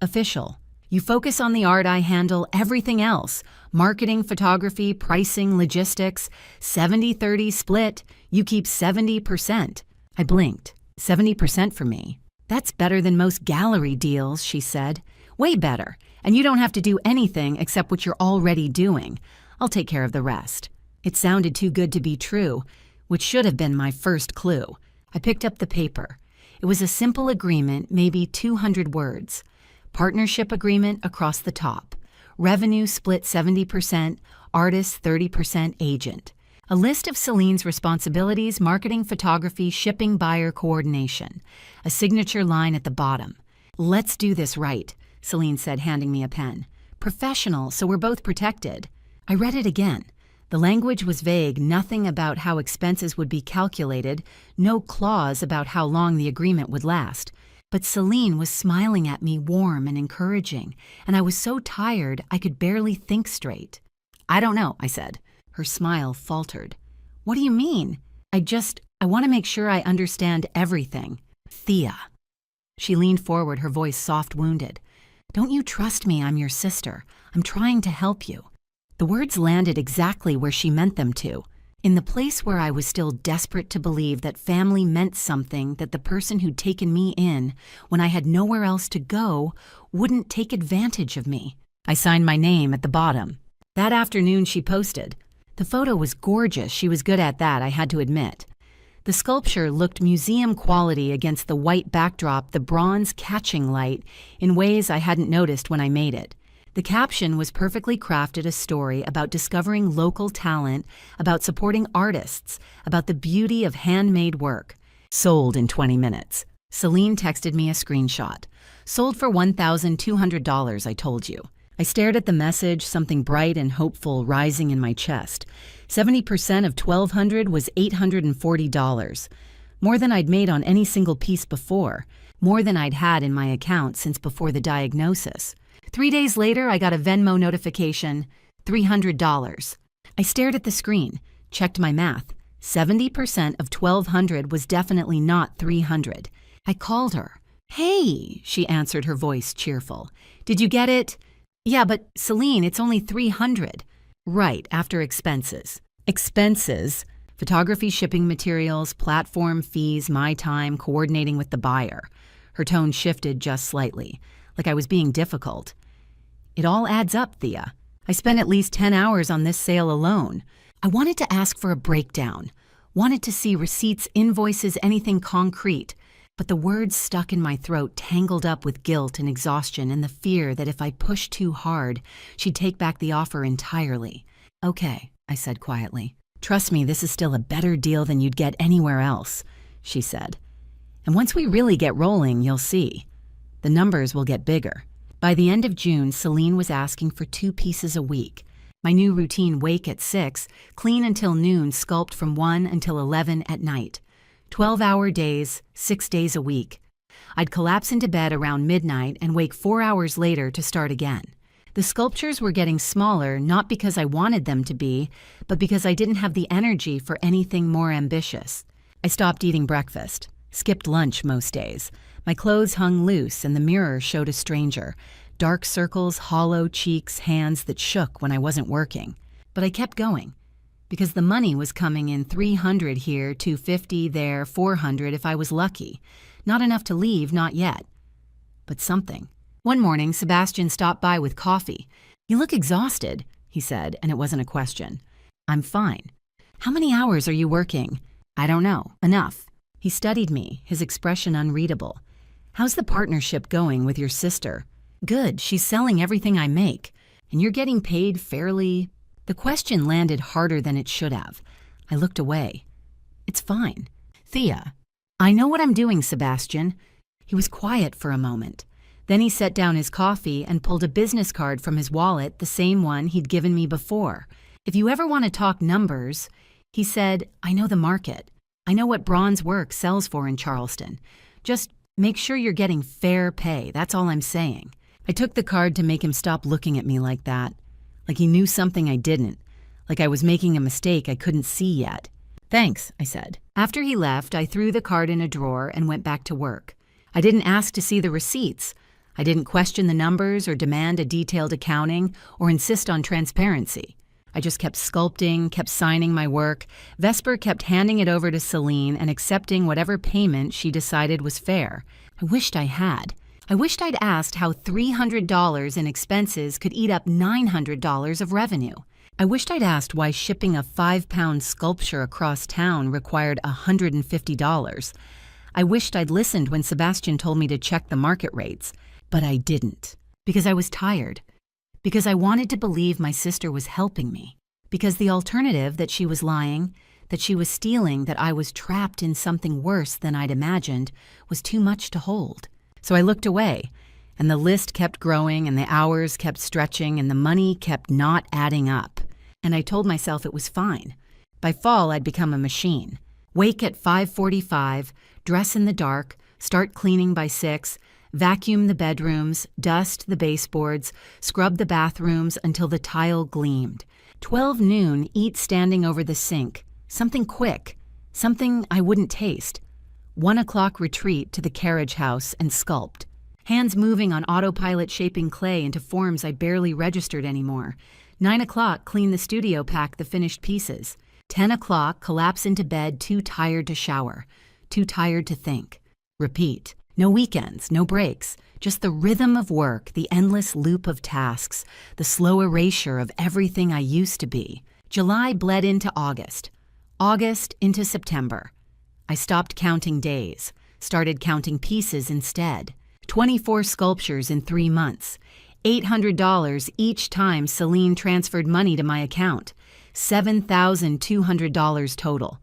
Official. You focus on the art, I handle everything else. Marketing, photography, pricing, logistics. 70-30 split. You keep 70%. I blinked. 70% for me. That's better than most gallery deals, she said. Way better. And you don't have to do anything except what you're already doing. I'll take care of the rest. It sounded too good to be true, which should have been my first clue. I picked up the paper. It was a simple agreement, maybe 200 words. Partnership agreement across the top. Revenue split 70%, artist 30%, agent. A list of Celine's responsibilities, marketing, photography, shipping, buyer coordination. A signature line at the bottom. Let's do this right, Celine said, handing me a pen. Professional, so we're both protected. I read it again. The language was vague, nothing about how expenses would be calculated, no clause about how long the agreement would last. But Celine was smiling at me, warm and encouraging, and I was so tired I could barely think straight. I don't know, I said. Her smile faltered. What do you mean? I want to make sure I understand everything. Thea. She leaned forward, her voice soft, wounded. Don't you trust me? I'm your sister. I'm trying to help you. The words landed exactly where she meant them to, in the place where I was still desperate to believe that family meant something, that the person who'd taken me in, when I had nowhere else to go, wouldn't take advantage of me. I signed my name at the bottom. That afternoon she posted. The photo was gorgeous, she was good at that, I had to admit. The sculpture looked museum quality against the white backdrop, the bronze catching light, in ways I hadn't noticed when I made it. The caption was perfectly crafted, a story about discovering local talent, about supporting artists, about the beauty of handmade work. Sold in 20 minutes. Celine texted me a screenshot. Sold for $1,200, I told you. I stared at the message, something bright and hopeful rising in my chest. 70% of $1,200 was $840. More than I'd made on any single piece before. More than I'd had in my account since before the diagnosis. 3 days later, I got a Venmo notification, $300. I stared at the screen, checked my math. 70% of $1,200 was definitely not $300. I called her. Hey, she answered, her voice cheerful. Did you get it? Yeah, but Celine, it's only $300. Right, after expenses. Expenses? Photography, shipping materials, platform fees, my time, coordinating with the buyer. Her tone shifted just slightly, like I was being difficult. It all adds up, Thea. I spent at least 10 hours on this sale alone. I wanted to ask for a breakdown, wanted to see receipts, invoices, anything concrete, but the words stuck in my throat, tangled up with guilt and exhaustion and the fear that if I pushed too hard, she'd take back the offer entirely. Okay, I said quietly. Trust me, this is still a better deal than you'd get anywhere else, she said. And once we really get rolling, you'll see. The numbers will get bigger. By the end of June, Celine was asking for 2 pieces a week. My new routine: wake at 6, clean until noon, sculpt from 1 until 11 at night. 12-hour days, 6 days a week. I'd collapse into bed around midnight and wake 4 hours later to start again. The sculptures were getting smaller, not because I wanted them to be, but because I didn't have the energy for anything more ambitious. I stopped eating breakfast, skipped lunch most days. My clothes hung loose and the mirror showed a stranger. Dark circles, hollow cheeks, hands that shook when I wasn't working. But I kept going, because the money was coming in $300 here, $250 there, $400 if I was lucky. Not enough to leave, not yet. But something. One morning, Sebastian stopped by with coffee. "You look exhausted," he said, and it wasn't a question. "I'm fine." "How many hours are you working?" "I don't know. Enough." He studied me, his expression unreadable. "How's the partnership going with your sister?" "Good. She's selling everything I make. And you're getting paid fairly?" The question landed harder than it should have. I looked away. "It's fine." "Thea." "I know what I'm doing, Sebastian." He was quiet for a moment. Then he set down his coffee and pulled a business card from his wallet, the same one he'd given me before. "If you ever want to talk numbers," he said, "I know the market. I know what bronze work sells for in Charleston. Just make sure you're getting fair pay, that's all I'm saying." I took the card to make him stop looking at me like that, like he knew something I didn't, like I was making a mistake I couldn't see yet. "Thanks," I said. After he left, I threw the card in a drawer and went back to work. I didn't ask to see the receipts. I didn't question the numbers or demand a detailed accounting or insist on transparency. I just kept sculpting, kept signing my work. Vesper kept handing it over to Celine and accepting whatever payment she decided was fair. I wished I had. I wished I'd asked how $300 in expenses could eat up $900 of revenue. I wished I'd asked why shipping a 5-pound sculpture across town required $150. I wished I'd listened when Sebastian told me to check the market rates, but I didn't. Because I was tired. Because I wanted to believe my sister was helping me. Because the alternative, that she was lying, that she was stealing, that I was trapped in something worse than I'd imagined, was too much to hold. So I looked away, and the list kept growing, and the hours kept stretching, and the money kept not adding up. And I told myself it was fine. By fall, I'd become a machine. Wake at 5:45, dress in the dark, start cleaning by 6, vacuum the bedrooms, dust the baseboards, scrub the bathrooms until the tile gleamed. 12 noon, eat standing over the sink. Something quick, something I wouldn't taste. 1 o'clock retreat to the carriage house and sculpt. Hands moving on autopilot, shaping clay into forms I barely registered anymore. 9 o'clock, clean the studio, pack the finished pieces. 10 o'clock, collapse into bed, too tired to shower, too tired to think. Repeat. No weekends, no breaks, just the rhythm of work, the endless loop of tasks, the slow erasure of everything I used to be. July bled into August. August into September. I stopped counting days, started counting pieces instead. 24 sculptures in 3 months. $800 each time Celine transferred money to my account. $7,200 total.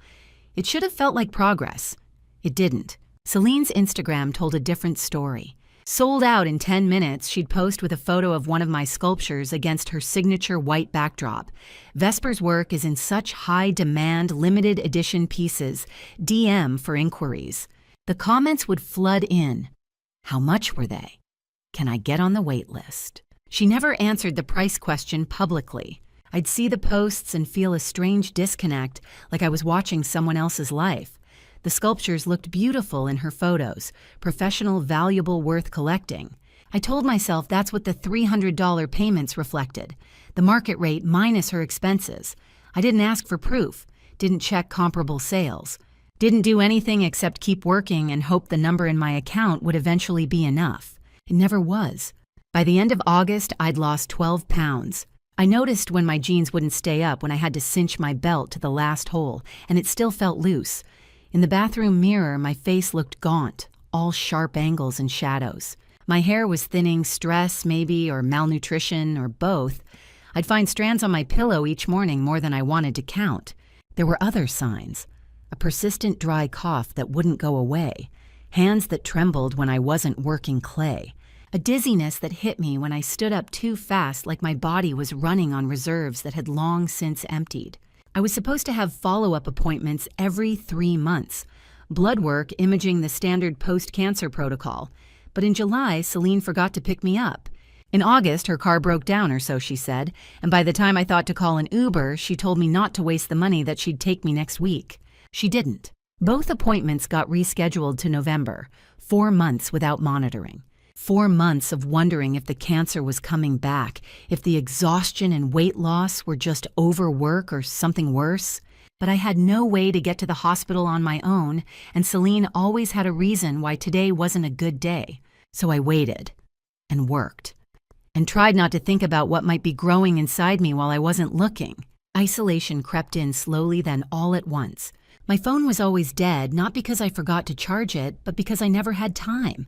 It should have felt like progress. It didn't. Celine's Instagram told a different story. Sold out in 10 minutes, she'd post with a photo of one of my sculptures against her signature white backdrop. Vesper's work is in such high demand, limited edition pieces. DM for inquiries. The comments would flood in. How much were they? Can I get on the wait list? She never answered the price question publicly. I'd see the posts and feel a strange disconnect, like I was watching someone else's life. The sculptures looked beautiful in her photos, professional, valuable, worth collecting. I told myself that's what the $300 payments reflected, the market rate minus her expenses. I didn't ask for proof, didn't check comparable sales. Didn't do anything except keep working and hope the number in my account would eventually be enough. It never was. By the end of August, I'd lost 12 pounds. I noticed when my jeans wouldn't stay up when I had to cinch my belt to the last hole, and it still felt loose. In the bathroom mirror, my face looked gaunt, all sharp angles and shadows. My hair was thinning, stress maybe, or malnutrition, or both. I'd find strands on my pillow each morning more than I wanted to count. There were other signs. A persistent dry cough that wouldn't go away. Hands that trembled when I wasn't working clay. A dizziness that hit me when I stood up too fast, like my body was running on reserves that had long since emptied. I was supposed to have follow-up appointments every 3 months. Blood work imaging the standard post-cancer protocol. But in July, Celine forgot to pick me up. In August, her car broke down, or so she said, and by the time I thought to call an Uber, she told me not to waste the money, that she'd take me next week. She didn't. Both appointments got rescheduled to November, 4 months without monitoring. 4 months of wondering if the cancer was coming back, if the exhaustion and weight loss were just overwork or something worse. But I had no way to get to the hospital on my own, and Celine always had a reason why today wasn't a good day. So I waited and worked and tried not to think about what might be growing inside me while I wasn't looking. Isolation crept in slowly, then all at once. My phone was always dead, not because I forgot to charge it, but because I never had time.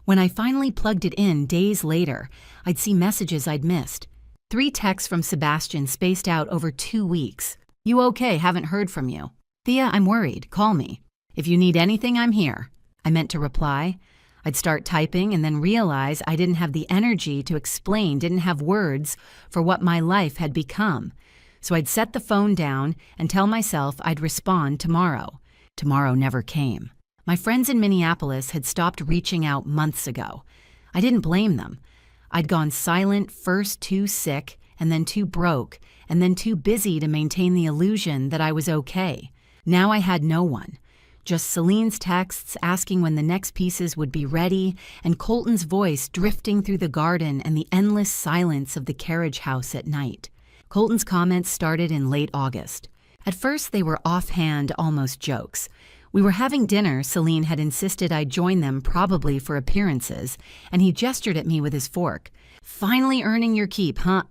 When I finally plugged it in days later, I'd see messages I'd missed. 3 texts from Sebastian spaced out over 2 weeks. "You okay? Haven't heard from you." "Thea, I'm worried. Call me." "If you need anything, I'm here." I meant to reply. I'd start typing and then realize I didn't have the energy to explain, didn't have words for what my life had become. So I'd set the phone down and tell myself I'd respond tomorrow. Tomorrow never came. My friends in Minneapolis had stopped reaching out months ago. I didn't blame them. I'd gone silent, first too sick, and then too broke, and then too busy to maintain the illusion that I was okay. Now I had no one. Just Celine's texts asking when the next pieces would be ready, and Colton's voice drifting through the garden and the endless silence of the carriage house at night. Colton's comments started in late August. At first they were offhand, almost jokes. We were having dinner. Celine had insisted I join them, probably for appearances, and he gestured at me with his fork. "Finally earning your keep, huh?"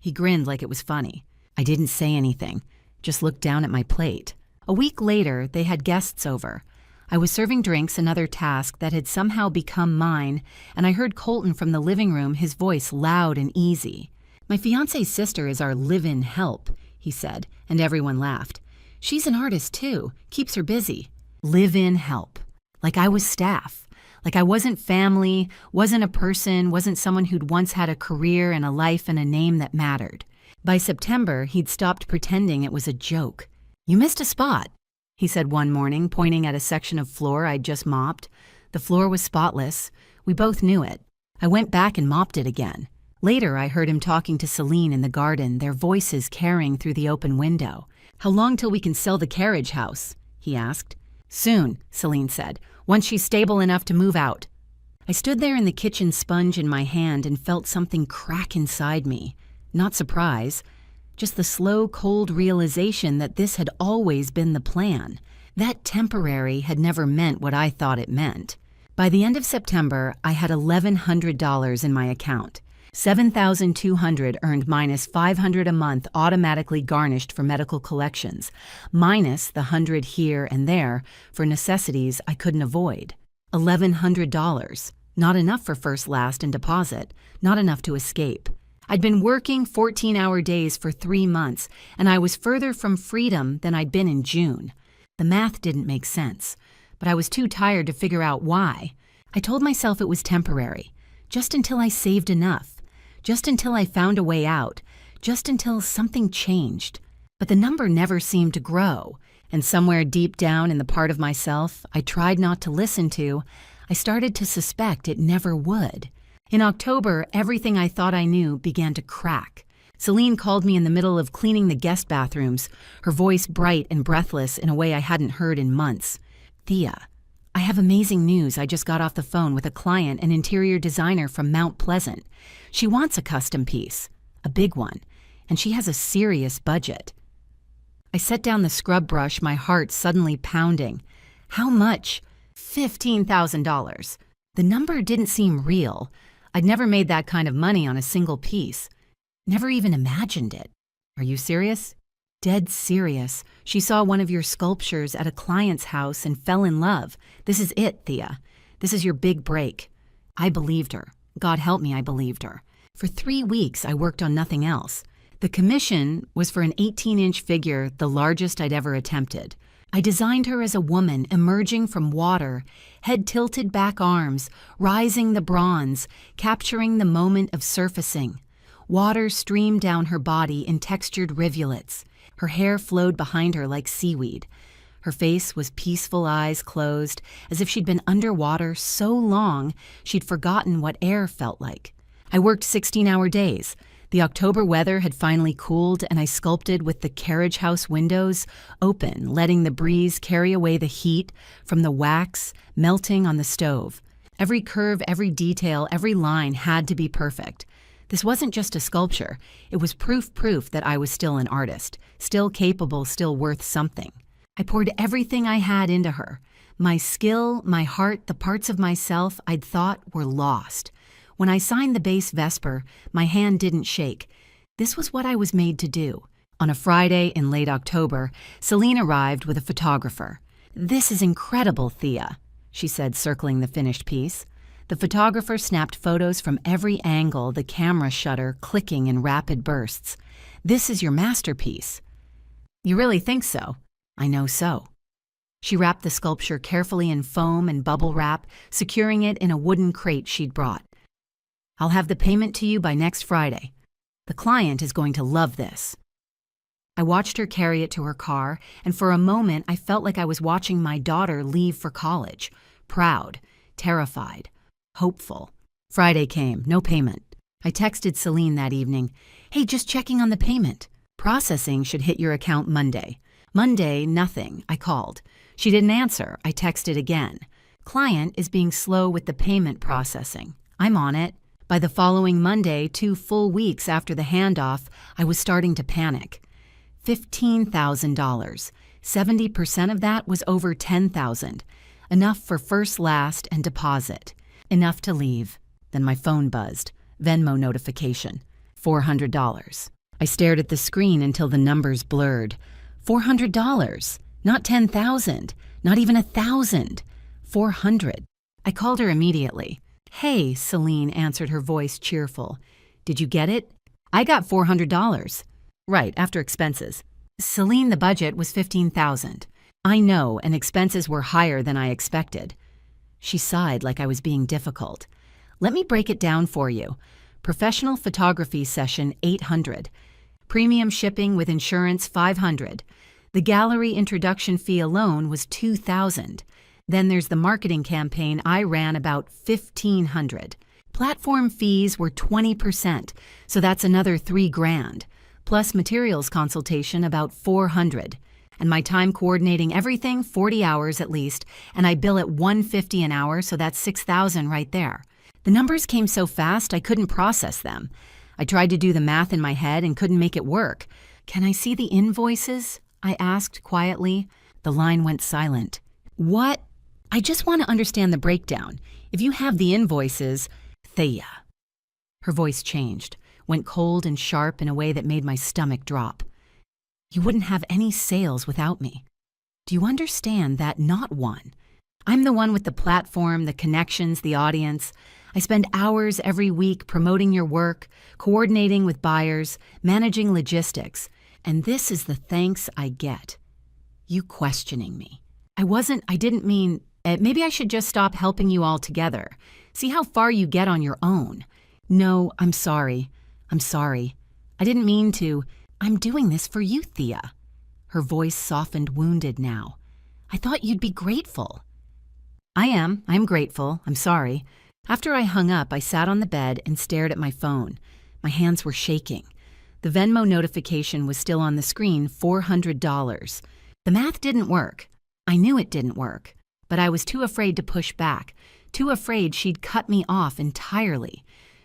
He grinned like it was funny. I didn't say anything, just looked down at my plate. A week later, they had guests over. I was serving drinks, another task that had somehow become mine, and I heard Colton from the living room, his voice loud and easy. "My fiancé's sister is our live-in help," he said, and everyone laughed. "She's an artist too, keeps her busy." Live-in help. Like I was staff. Like I wasn't family, wasn't a person, wasn't someone who'd once had a career and a life and a name that mattered. By September, he'd stopped pretending it was a joke. "You missed a spot," he said one morning, pointing at a section of floor I'd just mopped. The floor was spotless. We both knew it. I went back and mopped it again. Later, I heard him talking to Celine in the garden, their voices carrying through the open window. "How long till we can sell the carriage house?" he asked. "Soon," Celine said, "once she's stable enough to move out." I stood there in the kitchen sponge in my hand and felt something crack inside me. Not surprise, just the slow, cold realization that this had always been the plan. That temporary had never meant what I thought it meant. By the end of September, I had $1,100 in my account. $7,200 earned minus $500 a month automatically garnished for medical collections, minus the $100 here and there for necessities I couldn't avoid. $1,100. Not enough for first, last, and deposit. Not enough to escape. I'd been working 14-hour days for 3 months, and I was further from freedom than I'd been in June. The math didn't make sense, but I was too tired to figure out why. I told myself it was temporary, just until I saved enough. Just until I found a way out, just until something changed. But the number never seemed to grow, and somewhere deep down in the part of myself I tried not to listen to, I started to suspect it never would. In October, everything I thought I knew began to crack. Celine called me in the middle of cleaning the guest bathrooms, her voice bright and breathless in a way I hadn't heard in months. "Thea, I have amazing news. I just got off the phone with a client, an interior designer from Mount Pleasant. She wants a custom piece, a big one, and she has a serious budget." I set down the scrub brush, my heart suddenly pounding. How much? $15,000. The number didn't seem real. I'd never made that kind of money on a single piece. Never even imagined it. Are you serious? Dead serious. She saw one of your sculptures at a client's house and fell in love. This is it, Thea. This is your big break. I believed her. God help me, I believed her. For 3 weeks, I worked on nothing else. The commission was for an 18-inch figure, the largest I'd ever attempted. I designed her as a woman emerging from water, head tilted back arms, rising the bronze, capturing the moment of surfacing. Water streamed down her body in textured rivulets. Her hair flowed behind her like seaweed. Her face was peaceful, eyes closed, as if she'd been underwater so long she'd forgotten what air felt like. I worked 16-hour days. The October weather had finally cooled, and I sculpted with the carriage house windows open, letting the breeze carry away the heat from the wax melting on the stove. Every curve, every detail, every line had to be perfect. This wasn't just a sculpture. It was proof that I was still an artist, still capable, still worth something. I poured everything I had into her. My skill, my heart, the parts of myself I'd thought were lost. When I signed the base Vesper, my hand didn't shake. This was what I was made to do. On a Friday in late October, Celine arrived with a photographer. "This is incredible, Thea," she said, circling the finished piece. The photographer snapped photos from every angle, the camera shutter clicking in rapid bursts. "This is your masterpiece." "You really think so?" "I know so." She wrapped the sculpture carefully in foam and bubble wrap, securing it in a wooden crate she'd brought. "I'll have the payment to you by next Friday. The client is going to love this." I watched her carry it to her car, and for a moment I felt like I was watching my daughter leave for college. Proud, terrified, hopeful. Friday came, no payment. I texted Celine that evening, "Hey, just checking on the payment. Processing should hit your account Monday." Monday, nothing. I called. She didn't answer. I texted again. "Client is being slow with the payment processing. I'm on it." By the following Monday, 2 full weeks after the handoff, I was starting to panic. $15,000. 70% of that was over $10,000. Enough for first, last, and deposit. Enough to leave. Then my phone buzzed. Venmo notification. $400. I stared at the screen until the numbers blurred. $400. Not $10,000. Not even $1,000. $400. I called her immediately. "Hey," Celine answered, her voice cheerful. "Did you get it?" "I got $400. "Right, after expenses." "Celine, the budget was $15,000. "I know, and expenses were higher than I expected." She sighed like I was being difficult. "Let me break it down for you. Professional photography session, $800. Premium shipping with insurance, $500. The gallery introduction fee alone was $2,000. Then there's the marketing campaign I ran, about $1,500. Platform fees were 20%, so that's another $3,000. Plus materials consultation, about $400. And my time coordinating everything, 40 hours at least, and I bill at $150 an hour, so that's $6,000 right there. The numbers came so fast I couldn't process them. I tried to do the math in my head and couldn't make it work. "Can I see the invoices?" I asked quietly. The line went silent. "What?" "I just want to understand the breakdown. If you have the invoices..." "Thea." Her voice changed, went cold and sharp in a way that made my stomach drop. "You wouldn't have any sales without me. Do you understand that? Not one. I'm the one with the platform, the connections, the audience. I spend hours every week promoting your work, coordinating with buyers, managing logistics. And this is the thanks I get. You questioning me. I didn't mean, maybe I should just stop helping you all together. See how far you get on your own. No, I'm sorry. I didn't mean to. I'm doing this for you, Thea." Her voice softened, wounded now. "I thought you'd be grateful." I'm grateful. I'm sorry." After I hung up, I sat on the bed and stared at my phone. My hands were shaking. The Venmo notification was still on the screen, $400. The math didn't work. I knew it didn't work, but I was too afraid to push back, too afraid she'd cut me off entirely,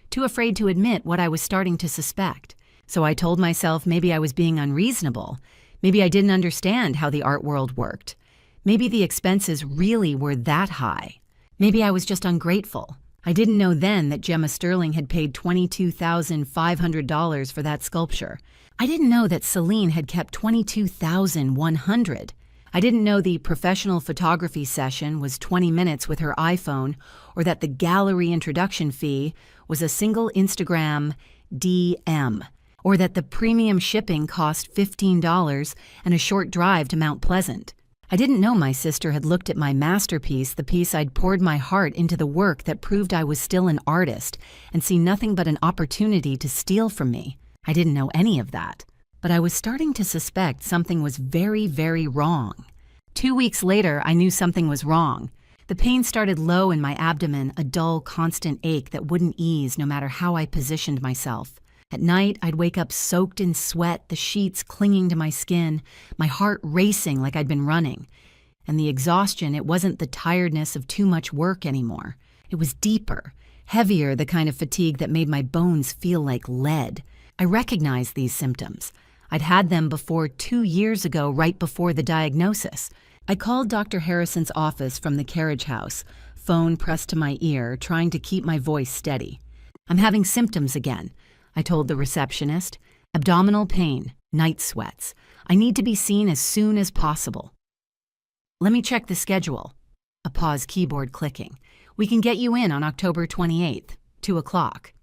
too afraid to admit what I was starting to suspect. So I told myself maybe I was being unreasonable, Maybe I didn't understand how the art world worked. Maybe the expenses really were that high. Maybe I was just ungrateful. I didn't know then that Gemma Sterling had paid $22,500 for that sculpture. I didn't know that Celine had kept $22,100. I didn't know the professional photography session was 20 minutes with her iPhone, or that the gallery introduction fee was a single Instagram DM, or that the premium shipping cost $15 and a short drive to Mount Pleasant. I didn't know my sister had looked at my masterpiece, the piece I'd poured my heart into the work that proved I was still an artist, and seen nothing but an opportunity to steal from me. I didn't know any of that. But I was starting to suspect something was very, very wrong. 2 weeks later, I knew something was wrong. The pain started low in my abdomen, a dull, constant ache that wouldn't ease no matter how I positioned myself. At night, I'd wake up soaked in sweat, the sheets clinging to my skin, my heart racing like I'd been running. And the exhaustion, it wasn't the tiredness of too much work anymore. It was deeper, heavier, the kind of fatigue that made my bones feel like lead. I recognized these symptoms. I'd had them before 2 years ago, right before the diagnosis. I called Dr. Harrison's office from the carriage house, phone pressed to my ear, trying to keep my voice steady. "I'm having symptoms again," I told the receptionist. "Abdominal pain, night sweats. I need to be seen as soon as possible." "Let me check the schedule." A pause, keyboard clicking. "We can get you in on October 28th, 2 o'clock.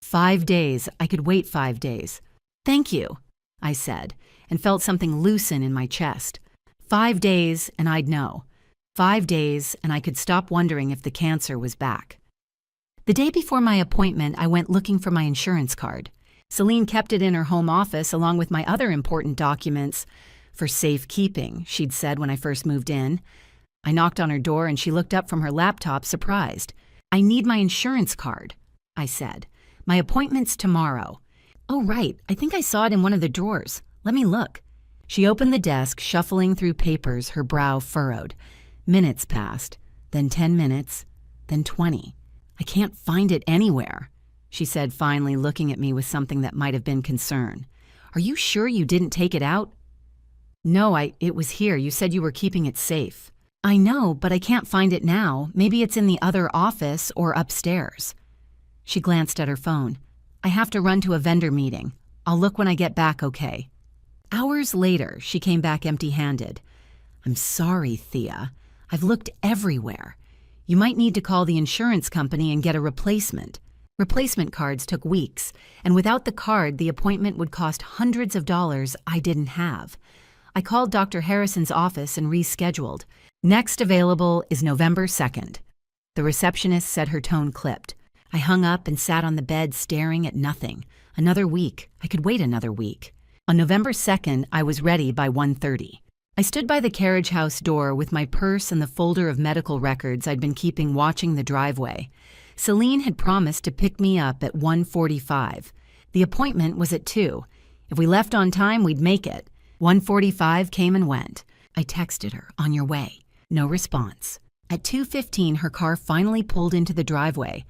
5 days. I could wait 5 days. "Thank you," I said, and felt something loosen in my chest. 5 days, and I'd know. 5 days, and I could stop wondering if the cancer was back. The day before my appointment, I went looking for my insurance card. Celine kept it in her home office along with my other important documents for safekeeping, she'd said when I first moved in. I knocked on her door and she looked up from her laptop, surprised. "I need my insurance card," I said. "My appointment's tomorrow." "Oh, right. I think I saw it in one of the drawers. Let me look." She opened the desk, shuffling through papers, her brow furrowed. Minutes passed, then 10 minutes, then 20. "I can't find it anywhere," she said, finally looking at me with something that might have been concern. "Are you sure you didn't take it out?" "No, it was here. You said you were keeping it safe." "I know, but I can't find it now. Maybe it's in the other office or upstairs." She glanced at her phone. "I have to run to a vendor meeting. I'll look when I get back, okay?" Hours later, she came back empty-handed. "I'm sorry, Thea. I've looked everywhere. You might need to call the insurance company and get a replacement." Replacement cards took weeks, and without the card, the appointment would cost hundreds of dollars I didn't have. I called Dr. Harrison's office and rescheduled. "Next available is November 2nd. The receptionist said, her tone clipped. I hung up and sat on the bed staring at nothing. Another week. I could wait another week. On November 2nd, I was ready by 1:30. I stood by the carriage house door with my purse and the folder of medical records I'd been keeping watching the driveway. Celine had promised to pick me up at 1:45. The appointment was at 2. If we left on time, we'd make it. 1:45 came and went. I texted her, "On your way." No response. At 2:15, her car finally pulled into the driveway.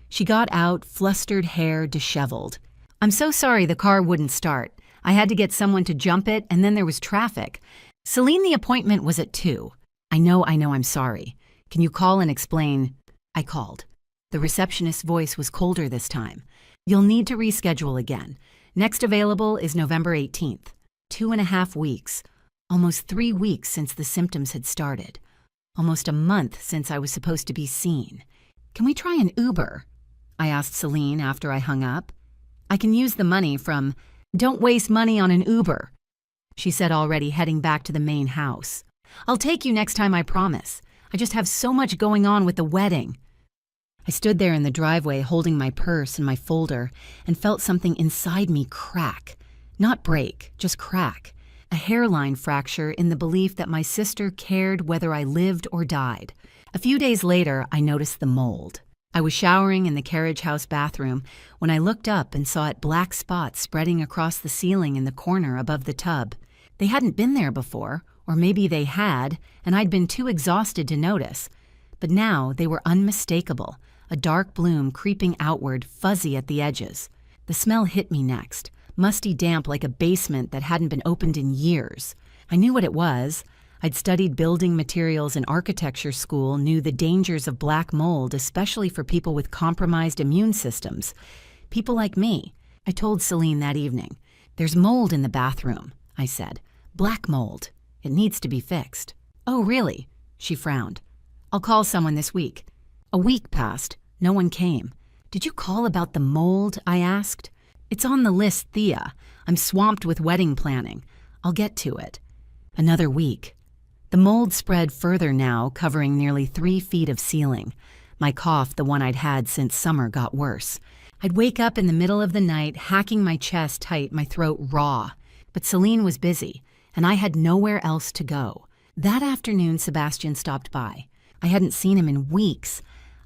She got out, flustered hair disheveled. "I'm so sorry the car wouldn't start. I had to get someone to jump it, and then there was traffic. Celine, the appointment was at 2. I know, I'm sorry. Can you call and explain?" I called. The receptionist's voice was colder this time. "You'll need to reschedule again. Next available is November 18th. 2.5 weeks. Almost 3 weeks since the symptoms had started. Almost a month since I was supposed to be seen. Can we try an Uber?" I asked Celine after I hung up. "I can use the money from—" "Don't waste money on an Uber," she said, already heading back to the main house. "I'll take you next time, I promise. I just have so much going on with the wedding." I stood there in the driveway holding my purse and my folder and felt something inside me crack. Not break, just crack. A hairline fracture in the belief that my sister cared whether I lived or died. A few days later, I noticed the mold. I was showering in the carriage house bathroom when I looked up and saw black spots spreading across the ceiling in the corner above the tub. They hadn't been there before, or maybe they had, and I'd been too exhausted to notice. But now they were unmistakable, a dark bloom creeping outward, fuzzy at the edges. The smell hit me next. musty damp like a basement that hadn't been opened in years. I knew what it was. I'd studied building materials in architecture school, knew the dangers of black mold, especially for people with compromised immune systems. People like me. I told Celine that evening. "There's mold in the bathroom," I said. "Black mold. It needs to be fixed." "Oh, really?" She frowned. "I'll call someone this week." A week passed. No one came. "Did you call about the mold?" I asked. "It's on the list, Thea. I'm swamped with wedding planning. I'll get to it." Another week. The mold spread further now, covering nearly 3 feet of ceiling. My cough, the one I'd had since summer, got worse. I'd wake up in the middle of the night, hacking my chest tight, my throat raw. But Celine was busy, and I had nowhere else to go. That afternoon, Sebastian stopped by. I hadn't seen him in weeks.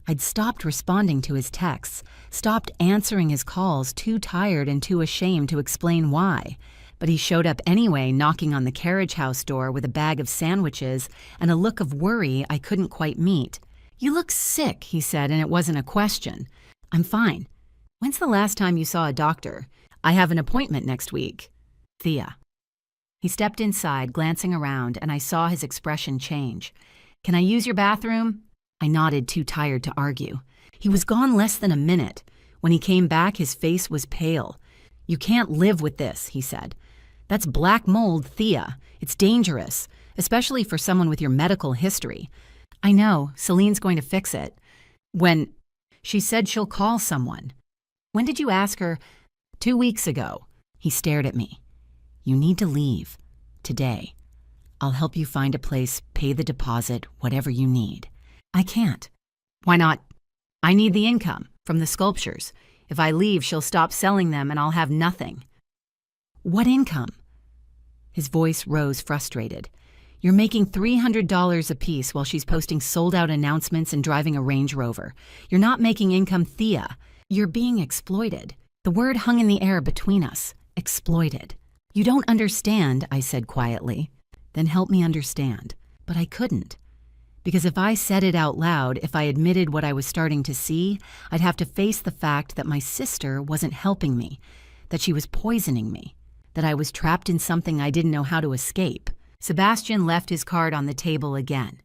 I'd stopped responding to his texts, stopped answering his calls, too tired and too ashamed to explain why. But he showed up anyway, knocking on the carriage house door with a bag of sandwiches and a look of worry I couldn't quite meet. "You look sick," he said, and it wasn't a question. "I'm fine." "When's the last time you saw a doctor?" "I have an appointment next week." "Thea." He stepped inside, glancing around, and I saw his expression change. "Can I use your bathroom?" I nodded, too tired to argue. He was gone less than a minute. When he came back, his face was pale. "You can't live with this," he said. "That's black mold, Thea. It's dangerous, especially for someone with your medical history." "I know. Celine's going to fix it." "When?" "She said she'll call someone." "When did you ask her?" 2 weeks ago." He stared at me. "You need to leave. Today. I'll help you find a place, pay the deposit, whatever you need." "I can't." "Why not?" "I need the income from the sculptures. If I leave, she'll stop selling them and I'll have nothing." "What income?" His voice rose, frustrated. "You're making $300 apiece while she's posting sold-out announcements and driving a Range Rover. You're not making income, Thea. You're being exploited." The word hung in the air between us. Exploited. "You don't understand," I said quietly. "Then help me understand." But I couldn't. Because if I said it out loud, if I admitted what I was starting to see, I'd have to face the fact that my sister wasn't helping me, that she was poisoning me, that I was trapped in something I didn't know how to escape. Sebastian left his card on the table again.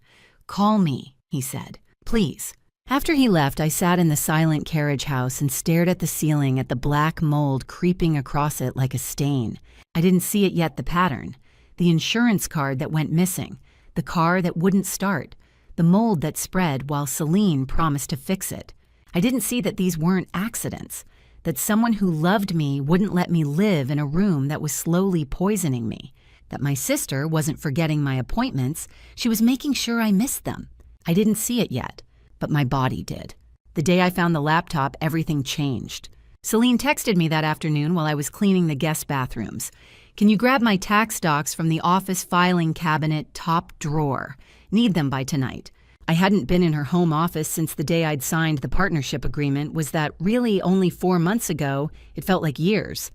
"Call me," he said. "Please." After he left, I sat in the silent carriage house and stared at the ceiling, at the black mold creeping across it like a stain. I didn't see it yet, the pattern. The insurance card that went missing. The car that wouldn't start. The mold that spread while Celine promised to fix it. I didn't see that these weren't accidents. That someone who loved me wouldn't let me live in a room that was slowly poisoning me. That my sister wasn't forgetting my appointments. She was making sure I missed them. I didn't see it yet. But my body did. The day I found the laptop, everything changed. Celine texted me that afternoon while I was cleaning the guest bathrooms. "Can you grab my tax docs from the office filing cabinet top drawer? Need them by tonight." I hadn't been in her home office since the day I'd signed the partnership agreement. Was that really only 4 months ago? It felt like years.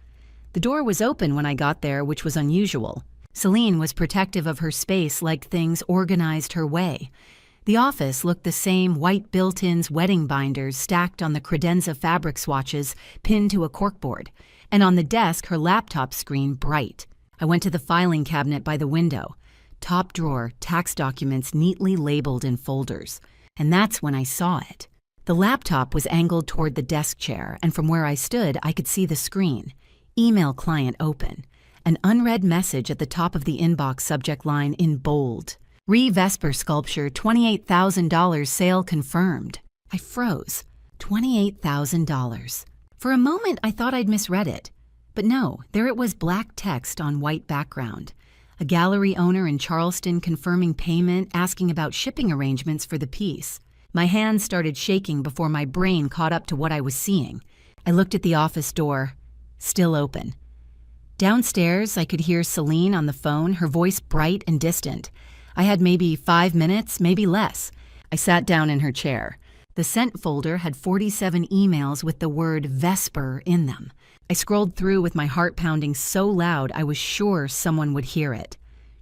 The door was open when I got there, which was unusual. Celine was protective of her space, like things organized her way. The office looked the same, white built-ins, wedding binders stacked on the credenza fabric swatches pinned to a corkboard, and on the desk her laptop screen bright. I went to the filing cabinet by the window. Top drawer, tax documents neatly labeled in folders. And that's when I saw it. The laptop was angled toward the desk chair, and from where I stood I could see the screen. Email client open. An unread message at the top of the inbox subject line in bold. Re-Vesper sculpture, $28,000 sale confirmed. I froze. $28,000. For a moment, I thought I'd misread it. But no, there it was, black text on white background. A gallery owner in Charleston confirming payment, asking about shipping arrangements for the piece. My hands started shaking before my brain caught up to what I was seeing. I looked at the office door. Still open. Downstairs, I could hear Celine on the phone, her voice bright and distant. I had maybe 5 minutes, maybe less. I sat down in her chair. The sent folder had 47 emails with the word Vesper in them. I scrolled through with my heart pounding so loud I was sure someone would hear it.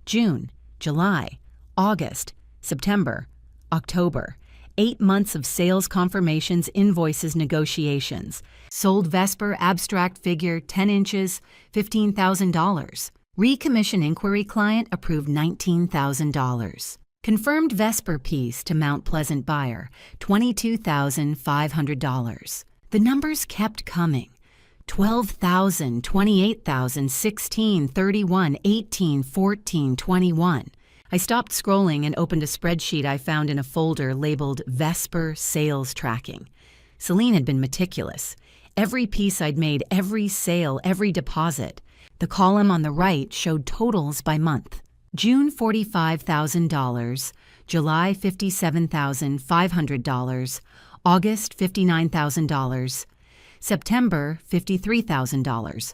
June, July, August, September, October. 8 months of sales confirmations, invoices, negotiations. Sold Vesper abstract figure 10 inches, $15,000. Recommission inquiry client approved $19,000. Confirmed Vesper piece to Mount Pleasant buyer, $22,500. The numbers kept coming. 12,000, 28,000, 16, 31, 18, 14, 21. I stopped scrolling and opened a spreadsheet I found in a folder labeled Vesper Sales Tracking. Celine had been meticulous. Every piece I'd made, every sale, every deposit. The column on the right showed totals by month. June $45,000, July $57,500, August $59,000, September $53,000,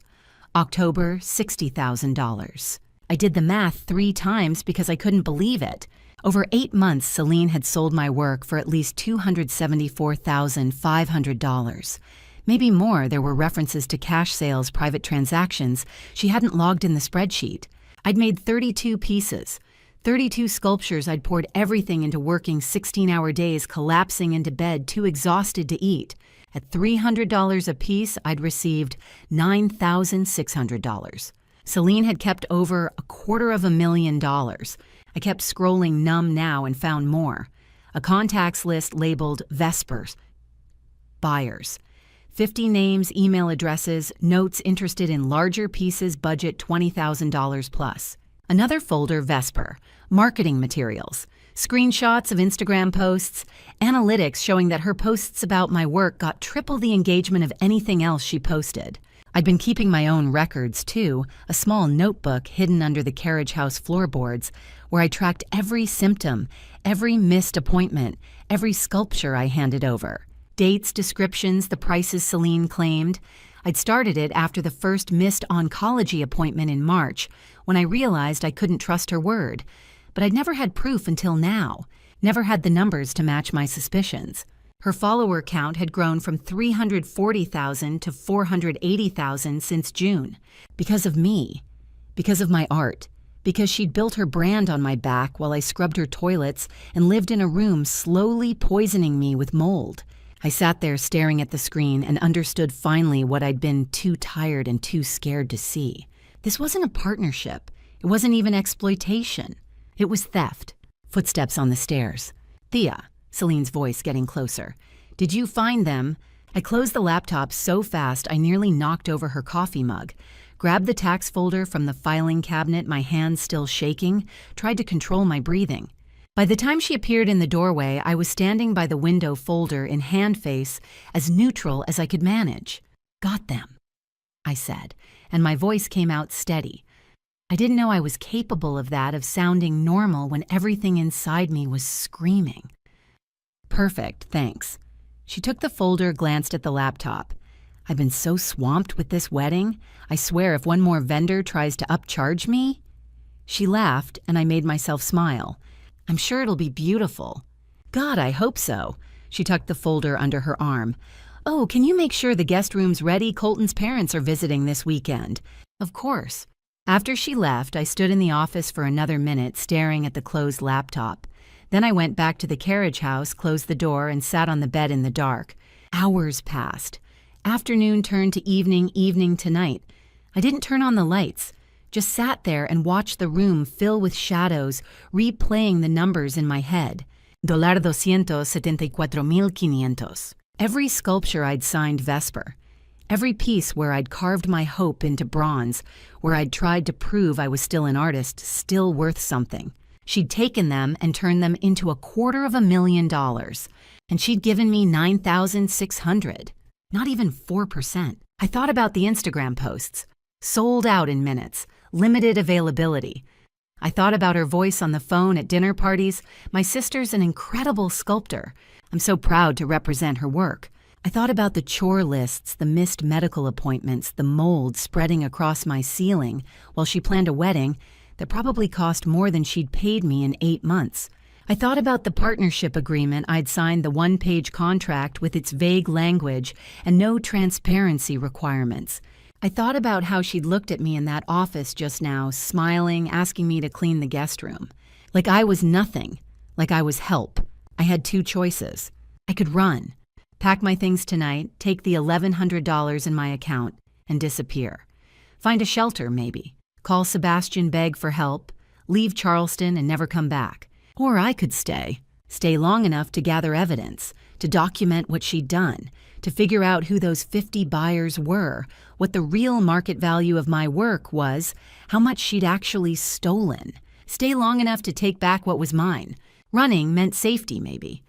October $60,000. I did the math 3 times because I couldn't believe it. Over 8 months, Celine had sold my work for at least $274,500. Maybe more. There were references to cash sales, private transactions she hadn't logged in the spreadsheet. I'd made 32 pieces, 32 sculptures. I'd poured everything into working 16-hour days, collapsing into bed, too exhausted to eat. At $300 a piece, I'd received $9,600. Celine had kept over $250,000. I kept scrolling numb now and found more. A contacts list labeled Vespers. Buyers. 50 names, email addresses, notes interested in larger pieces, budget $20,000 plus. Another folder, Vesper, marketing materials, screenshots of Instagram posts, analytics showing that her posts about my work got triple the engagement of anything else she posted. I'd been keeping my own records too, a small notebook hidden under the carriage house floorboards where I tracked every symptom, every missed appointment, every sculpture I handed over. Dates, descriptions, the prices Celine claimed. I'd started it after the first missed oncology appointment in March, when I realized I couldn't trust her word. But I'd never had proof until now, never had the numbers to match my suspicions. Her follower count had grown from 340,000 to 480,000 since June. Because of me. Because of my art. Because she'd built her brand on my back while I scrubbed her toilets and lived in a room slowly poisoning me with mold. I sat there staring at the screen and understood finally what I'd been too tired and too scared to see. This wasn't a partnership. It wasn't even exploitation. It was theft. Footsteps on the stairs. Thea, Celine's voice getting closer. Did you find them? I closed the laptop so fast I nearly knocked over her coffee mug. Grabbed the tax folder from the filing cabinet, my hands still shaking, tried to control my breathing. By the time she appeared in the doorway, I was standing by the window folder in hand face, as neutral as I could manage. Got them, I said, and my voice came out steady. I didn't know I was capable of that, of sounding normal when everything inside me was screaming. Perfect, thanks. She took the folder, glanced at the laptop. I've been so swamped with this wedding. I swear if one more vendor tries to upcharge me. She laughed, and I made myself smile. I'm sure it'll be beautiful. God, I hope so. She tucked the folder under her arm. Oh, can you make sure the guest room's ready? Colton's parents are visiting this weekend. Of course. After she left, I stood in the office for another minute, staring at the closed laptop. Then I went back to the carriage house, closed the door, and sat on the bed in the dark. Hours passed. Afternoon turned to evening, evening to night. I didn't turn on the lights. Just sat there and watched the room fill with shadows, replaying the numbers in my head. $274,500. Every sculpture I'd signed Vesper. Every piece where I'd carved my hope into bronze, where I'd tried to prove I was still an artist, still worth something. She'd taken them and turned them into $250,000. And she'd given me $9,600. Not even 4%. I thought about the Instagram posts. Sold out in minutes. Limited availability. I thought about her voice on the phone at dinner parties. My sister's an incredible sculptor. I'm so proud to represent her work. I thought about the chore lists, the missed medical appointments, the mold spreading across my ceiling while she planned a wedding that probably cost more than she'd paid me in 8 months. I thought about the partnership agreement I'd signed, the one-page contract with its vague language and no transparency requirements. I thought about how she'd looked at me in that office just now, smiling, asking me to clean the guest room. Like I was nothing. Like I was help. I had two choices. I could run, pack my things tonight, take the $1,100 in my account, and disappear. Find a shelter, maybe. Call Sebastian, beg for help, leave Charleston and never come back. Or I could stay long enough to gather evidence, to document what she'd done, to figure out who those 50 buyers were, what the real market value of my work was, how much she'd actually stolen. Stay long enough to take back what was mine. Running meant safety, maybe.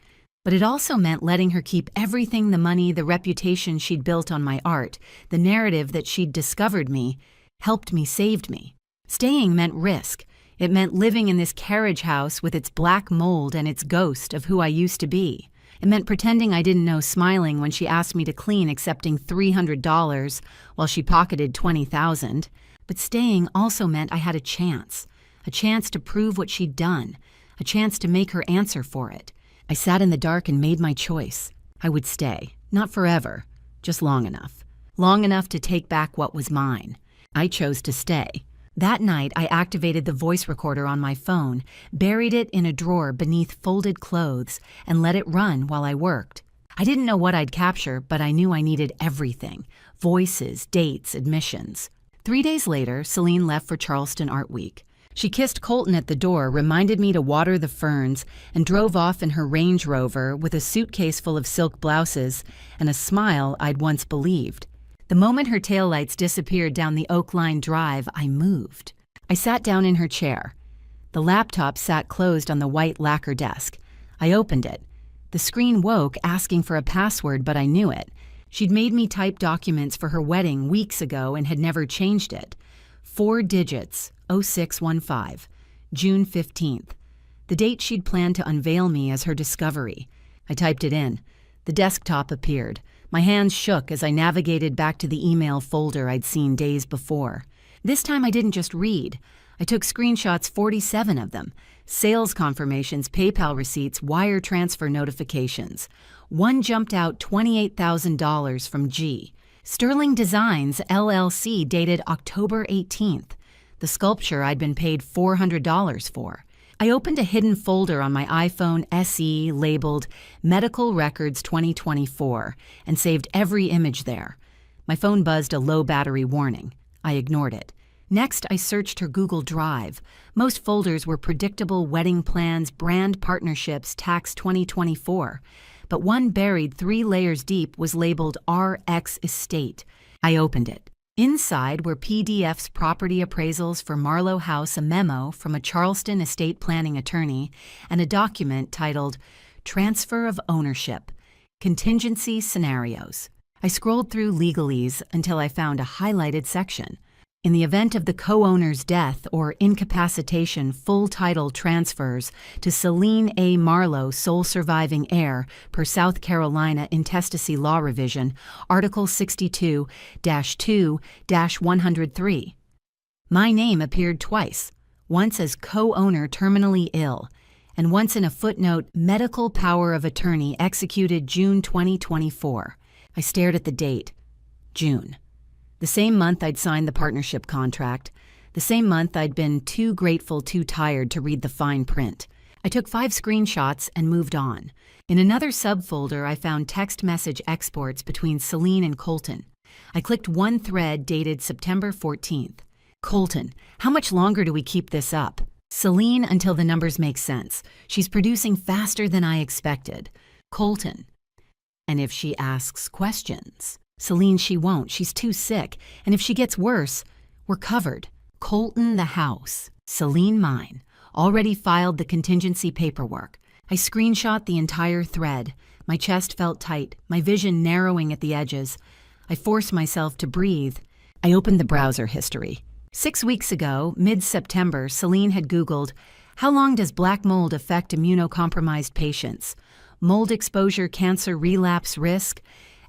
But it also meant letting her keep everything, the money, the reputation she'd built on my art, the narrative that she'd discovered me, helped me, saved me. Staying meant risk. It meant living in this carriage house with its black mold and its ghost of who I used to be. It meant pretending I didn't know, smiling when she asked me to clean, accepting $300 while she pocketed $20,000. But staying also meant I had a chance to prove what she'd done, a chance to make her answer for it. I sat in the dark and made my choice. I would stay, not forever, just long enough to take back what was mine. I chose to stay. That night, I activated the voice recorder on my phone, buried it in a drawer beneath folded clothes, and let it run while I worked. I didn't know what I'd capture, but I knew I needed everything: voices, dates, admissions. 3 days later, Celine left for Charleston Art Week. She kissed Colton at the door, reminded me to water the ferns, and drove off in her Range Rover with a suitcase full of silk blouses and a smile I'd once believed. The moment her taillights disappeared down the Oak Line Drive, I moved. I sat down in her chair. The laptop sat closed on the white lacquer desk. I opened it. The screen woke, asking for a password, but I knew it. She'd made me type documents for her wedding weeks ago and had never changed it. 4 digits, 0615, June 15th. The date she'd planned to unveil me as her discovery. I typed it in. The desktop appeared. My hands shook as I navigated back to the email folder I'd seen days before. This time I didn't just read. I took screenshots, 47 of them. Sales confirmations, PayPal receipts, wire transfer notifications. One jumped out, $28,000 from G. Sterling Designs, LLC, dated October 18th. The sculpture I'd been paid $400 for. I opened a hidden folder on my iPhone SE labeled Medical Records 2024 and saved every image there. My phone buzzed a low battery warning. I ignored it. Next, I searched her Google Drive. Most folders were predictable: wedding plans, brand partnerships, tax 2024. But one buried 3 layers deep was labeled RX Estate. I opened it. Inside were PDFs, property appraisals for Marlowe House, a memo from a Charleston estate planning attorney, and a document titled Transfer of Ownership, Contingency Scenarios. I scrolled through legalese until I found a highlighted section. In the event of the co-owner's death or incapacitation, full title transfers to Celine A. Marlowe, sole surviving heir, per South Carolina Intestacy Law Revision, Article 62-2-103. My name appeared twice, once as co-owner terminally ill, and once in a footnote, medical power of attorney executed June 2024. I stared at the date. June. The same month I'd signed the partnership contract. The same month I'd been too grateful, too tired to read the fine print. I took 5 screenshots and moved on. In another subfolder, I found text message exports between Celine and Colton. I clicked one thread dated September 14th. Colton, how much longer do we keep this up? Celine, until the numbers make sense. She's producing faster than I expected. Colton, and if she asks questions? Celine, she won't. She's too sick. And if she gets worse, we're covered. Colton, the house. Celine, mine. Already filed the contingency paperwork. I screenshot the entire thread. My chest felt tight, my vision narrowing at the edges. I forced myself to breathe. I opened the browser history. 6 weeks ago, mid-September, Celine had Googled, "How long does black mold affect immunocompromised patients? Mold exposure, cancer relapse risk,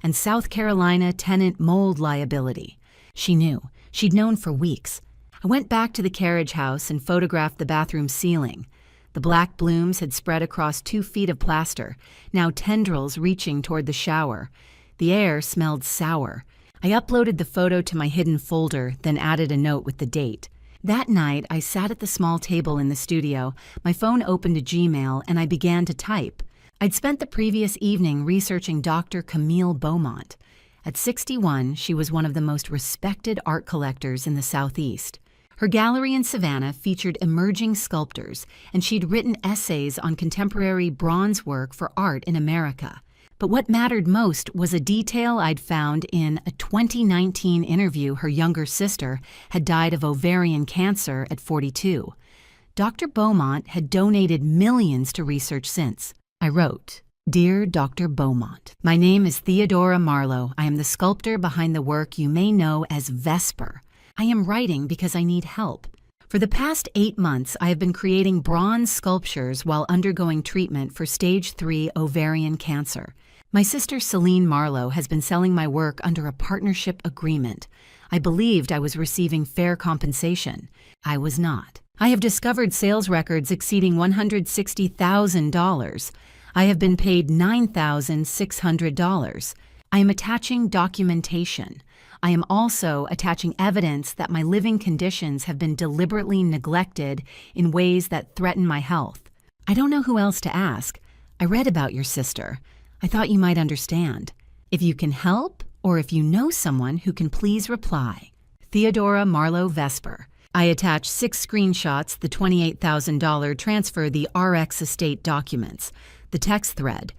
and South Carolina tenant mold liability." She knew. She'd known for weeks. I went back to the carriage house and photographed the bathroom ceiling. The black blooms had spread across 2 feet of plaster, now tendrils reaching toward the shower. The air smelled sour. I uploaded the photo to my hidden folder, then added a note with the date. That night, I sat at the small table in the studio. My phone opened to Gmail, and I began to type. I'd spent the previous evening researching Dr. Camille Beaumont. At 61, she was one of the most respected art collectors in the Southeast. Her gallery in Savannah featured emerging sculptors, and she'd written essays on contemporary bronze work for art in America. But what mattered most was a detail I'd found in a 2019 interview. Her younger sister had died of ovarian cancer at 42. Dr. Beaumont had donated millions to research since. I wrote, "Dear Dr. Beaumont, my name is Theodora Marlowe. I am the sculptor behind the work you may know as Vesper. I am writing because I need help. For the past 8 months, I have been creating bronze sculptures while undergoing treatment for stage 3 ovarian cancer. My sister Celine Marlowe has been selling my work under a partnership agreement. I believed I was receiving fair compensation. I was not. I have discovered sales records exceeding $160,000. I have been paid $9,600. I am attaching documentation. I am also attaching evidence that my living conditions have been deliberately neglected in ways that threaten my health. I don't know who else to ask. I read about your sister. I thought you might understand. If you can help, or if you know someone who can please reply. Theodora Marlowe Vesper." I attach 6 screenshots, the $28,000 transfer, the RX estate documents, the text thread,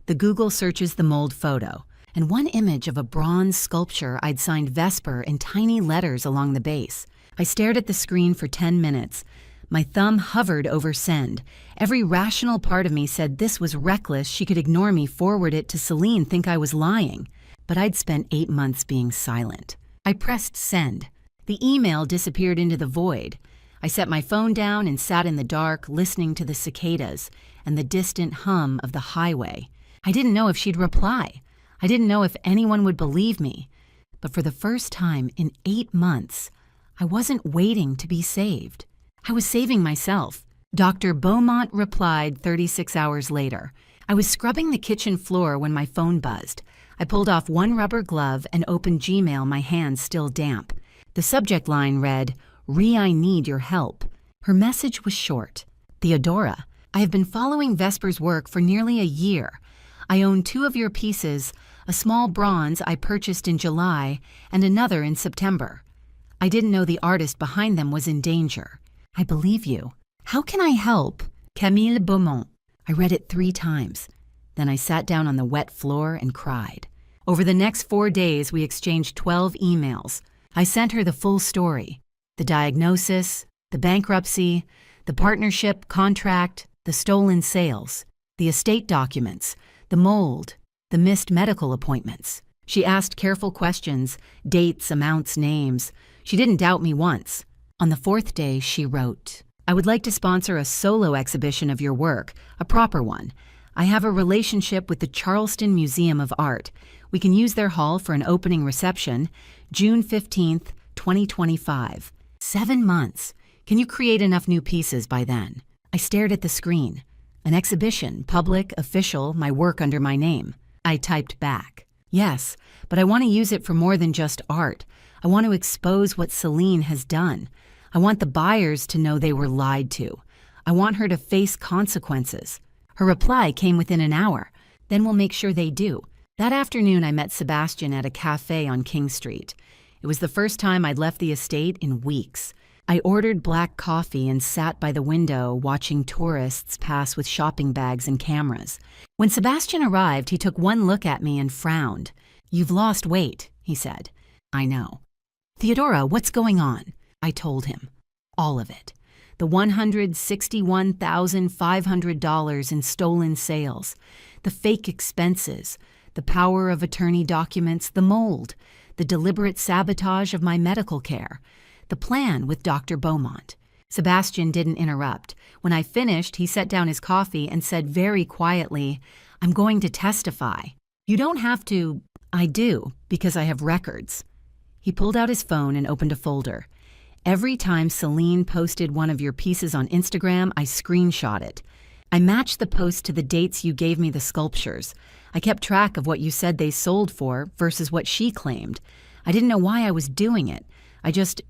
the Google searches, the mold photo, and one image of a bronze sculpture I'd signed Vesper in tiny letters along the base. I stared at the screen for 10 minutes. My thumb hovered over send. Every rational part of me said this was reckless. She could ignore me, forward it to Celine, think I was lying. But I'd spent 8 months being silent. I pressed send. The email disappeared into the void. I set my phone down and sat in the dark, listening to the cicadas and the distant hum of the highway. I didn't know if she'd reply. I didn't know if anyone would believe me. But for the first time in 8 months, I wasn't waiting to be saved. I was saving myself. Dr. Beaumont replied 36 hours later. I was scrubbing the kitchen floor when my phone buzzed. I pulled off one rubber glove and opened Gmail, my hands still damp. The subject line read, I need your help." Her message was short. "Theodora, I have been following Vesper's work for nearly a year. I own 2 of your pieces, a small bronze I purchased in July and another in September. I didn't know the artist behind them was in danger. I believe you. How can I help? Camille Beaumont." I read it 3 times. Then I sat down on the wet floor and cried. Over the next 4 days, we exchanged 12 emails. I sent her the full story, the diagnosis, the bankruptcy, the partnership contract, the stolen sales, the estate documents, the mold, the missed medical appointments. She asked careful questions, dates, amounts, names. She didn't doubt me once. On the 4th day, she wrote, "I would like to sponsor a solo exhibition of your work, a proper one. I have a relationship with the Charleston Museum of Art. We can use their hall for an opening reception, June 15th, 2025. 7 months. Can you create enough new pieces by then?" I stared at the screen. An exhibition, public, official, my work under my name. I typed back, "Yes, but I want to use it for more than just art. I want to expose what Celine has done. I want the buyers to know they were lied to. I want her to face consequences." Her reply came within an hour. "Then we'll make sure they do." That afternoon, I met Sebastian at a cafe on King Street. It was the first time I'd left the estate in weeks. I ordered black coffee and sat by the window watching tourists pass with shopping bags and cameras. When Sebastian arrived, he took one look at me and frowned. "You've lost weight," he said. "I know." "Theodora, what's going on?" I told him. All of it. The $161,500 in stolen sales, the fake expenses, the power of attorney documents, the mold, the deliberate sabotage of my medical care, the plan with Dr. Beaumont. Sebastian didn't interrupt. When I finished, he set down his coffee and said very quietly, "I'm going to testify." "You don't have to." "I do, because I have records." He pulled out his phone and opened a folder. "Every time Celine posted one of your pieces on Instagram, I screenshot it. I matched the post to the dates you gave me the sculptures. I kept track of what you said they sold for versus what she claimed. I didn't know why I was doing it. I just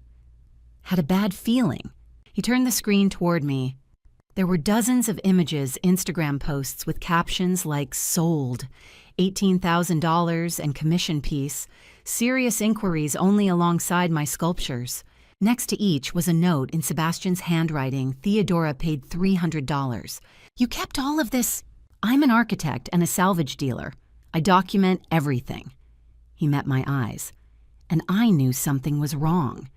had a bad feeling." He turned the screen toward me. There were dozens of images, Instagram posts with captions like sold, $18,000 and commission piece, serious inquiries only alongside my sculptures. Next to each was a note in Sebastian's handwriting. Theodora paid $300. You kept all of this? I'm an architect and a salvage dealer. I document everything. He met my eyes, and I knew something was wrong.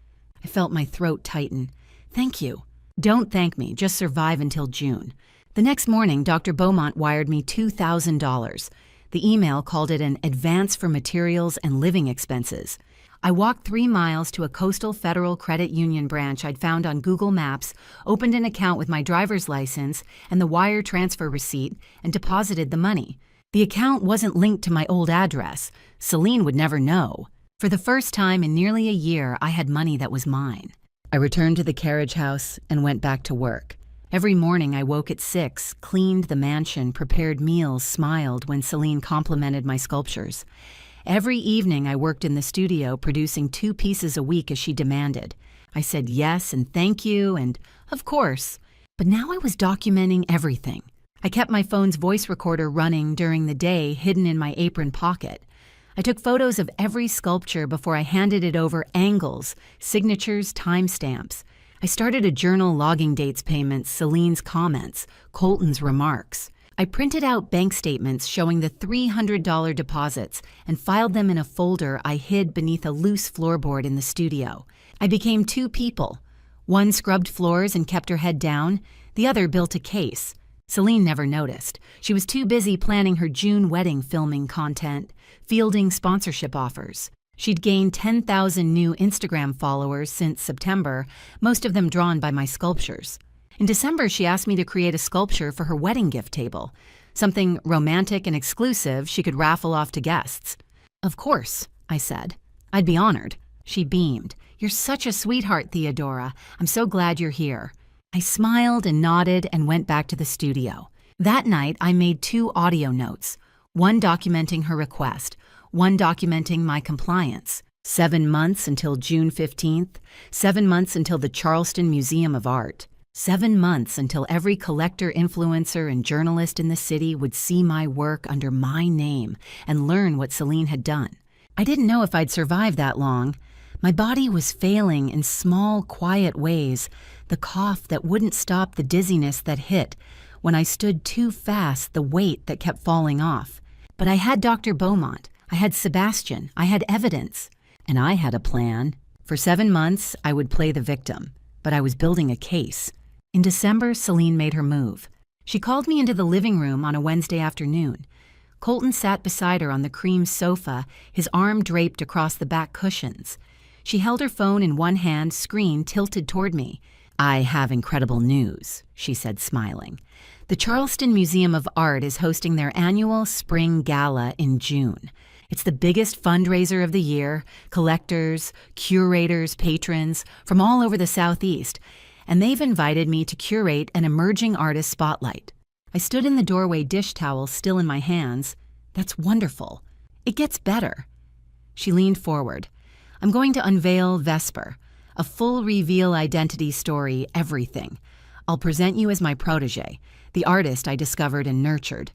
I felt my throat tighten. Thank you. Don't thank me, just survive until June. The next morning, Dr. Beaumont wired me $2,000. The email called it an advance for materials and living expenses. I walked 3 miles to a coastal Federal Credit Union branch I'd found on Google Maps, opened an account with my driver's license and the wire transfer receipt, and deposited the money. The account wasn't linked to my old address. Celine would never know. For the first time in nearly a year, I had money that was mine. I returned to the carriage house and went back to work. Every morning I woke at 6, cleaned the mansion, prepared meals, smiled when Celine complimented my sculptures. Every evening I worked in the studio, producing 2 pieces a week as she demanded. I said yes and thank you and, of course. But now I was documenting everything. I kept my phone's voice recorder running during the day, hidden in my apron pocket. I took photos of every sculpture before I handed it over, angles, signatures, timestamps. I started a journal logging dates, payments, Celine's comments, Colton's remarks. I printed out bank statements showing the $300 deposits and filed them in a folder I hid beneath a loose floorboard in the studio. I became 2 people. One scrubbed floors and kept her head down. The other built a case. Celine never noticed. She was too busy planning her June wedding filming content, fielding sponsorship offers. She'd gained 10,000 new Instagram followers since September, most of them drawn by my sculptures. In December, she asked me to create a sculpture for her wedding gift table, something romantic and exclusive she could raffle off to guests. Of course, I said. I'd be honored. She beamed. You're such a sweetheart, Theodora. I'm so glad you're here. I smiled and nodded and went back to the studio. That night, I made 2 audio notes, one documenting her request, one documenting my compliance. 7 months until June 15th, 7 months until the Charleston Museum of Art. 7 months until every collector, influencer, and journalist in the city would see my work under my name and learn what Celine had done. I didn't know if I'd survive that long. My body was failing in small, quiet ways, the cough that wouldn't stop the dizziness that hit when I stood too fast, the weight that kept falling off. But I had Dr. Beaumont, I had Sebastian, I had evidence, and I had a plan. For 7 months, I would play the victim, but I was building a case. In December, Celine made her move. She called me into the living room on a Wednesday afternoon. Colton sat beside her on the cream sofa, his arm draped across the back cushions. She held her phone in one hand, screen tilted toward me. I have incredible news, she said, smiling. The Charleston Museum of Art is hosting their annual spring gala in June. It's the biggest fundraiser of the year, collectors, curators, patrons from all over the Southeast, and they've invited me to curate an emerging artist spotlight. I stood in the doorway, dish towel still in my hands. That's wonderful. It gets better. She leaned forward. I'm going to unveil Vesper, a full reveal identity story, everything. I'll present you as my protege, the artist I discovered and nurtured.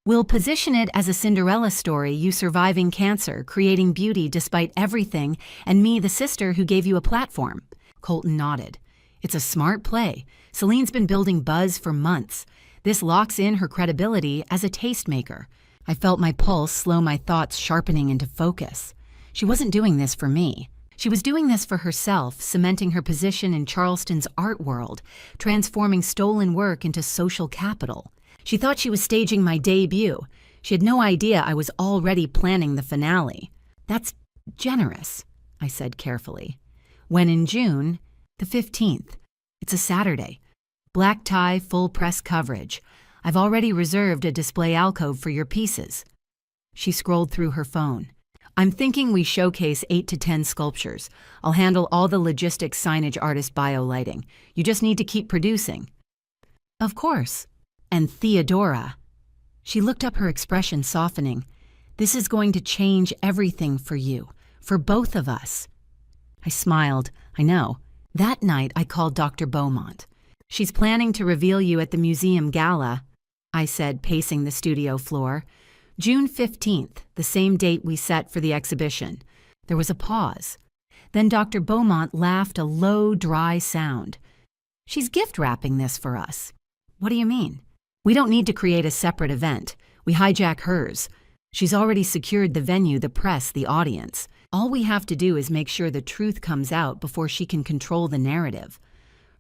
We'll position it as a Cinderella story, you surviving cancer, creating beauty despite everything, and me, the sister who gave you a platform. Colton nodded. It's a smart play. Celine's been building buzz for months. This locks in her credibility as a tastemaker. I felt my pulse slow, my thoughts sharpening into focus. She wasn't doing this for me. She was doing this for herself, cementing her position in Charleston's art world, transforming stolen work into social capital. She thought she was staging my debut. She had no idea I was already planning the finale. That's generous, I said carefully. When in June, the 15th. It's a Saturday. Black tie, full press coverage. I've already reserved a display alcove for your pieces. She scrolled through her phone. I'm thinking we showcase 8 to 10 sculptures. I'll handle all the logistics, signage, artist bio, lighting. You just need to keep producing. Of course. And Theodora. She looked up, her expression softening. This is going to change everything for you, for both of us. I smiled. I know. That night, I called Dr. Beaumont. She's planning to reveal you at the museum gala, I said, pacing the studio floor. June 15th, the same date we set for the exhibition. There was a pause. Then Dr. Beaumont laughed a low, dry sound. She's gift wrapping this for us. What do you mean? We don't need to create a separate event. We hijack hers. She's already secured the venue, the press, the audience. All we have to do is make sure the truth comes out before she can control the narrative.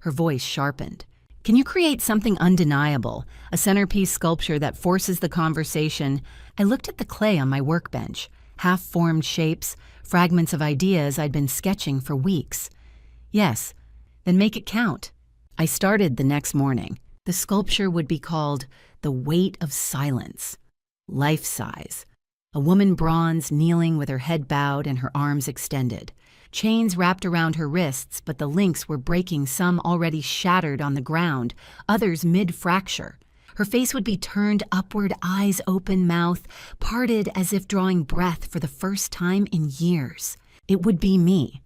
Her voice sharpened. Can you create something undeniable, a centerpiece sculpture that forces the conversation? I looked at the clay on my workbench, half-formed shapes, fragments of ideas I'd been sketching for weeks. Yes, then make it count. I started the next morning. The sculpture would be called The Weight of Silence, life-size. A woman bronze kneeling with her head bowed and her arms extended. Chains wrapped around her wrists, but the links were breaking, some already shattered on the ground, others mid-fracture. Her face would be turned upward, eyes open, mouth parted as if drawing breath for the first time in years. It would be me,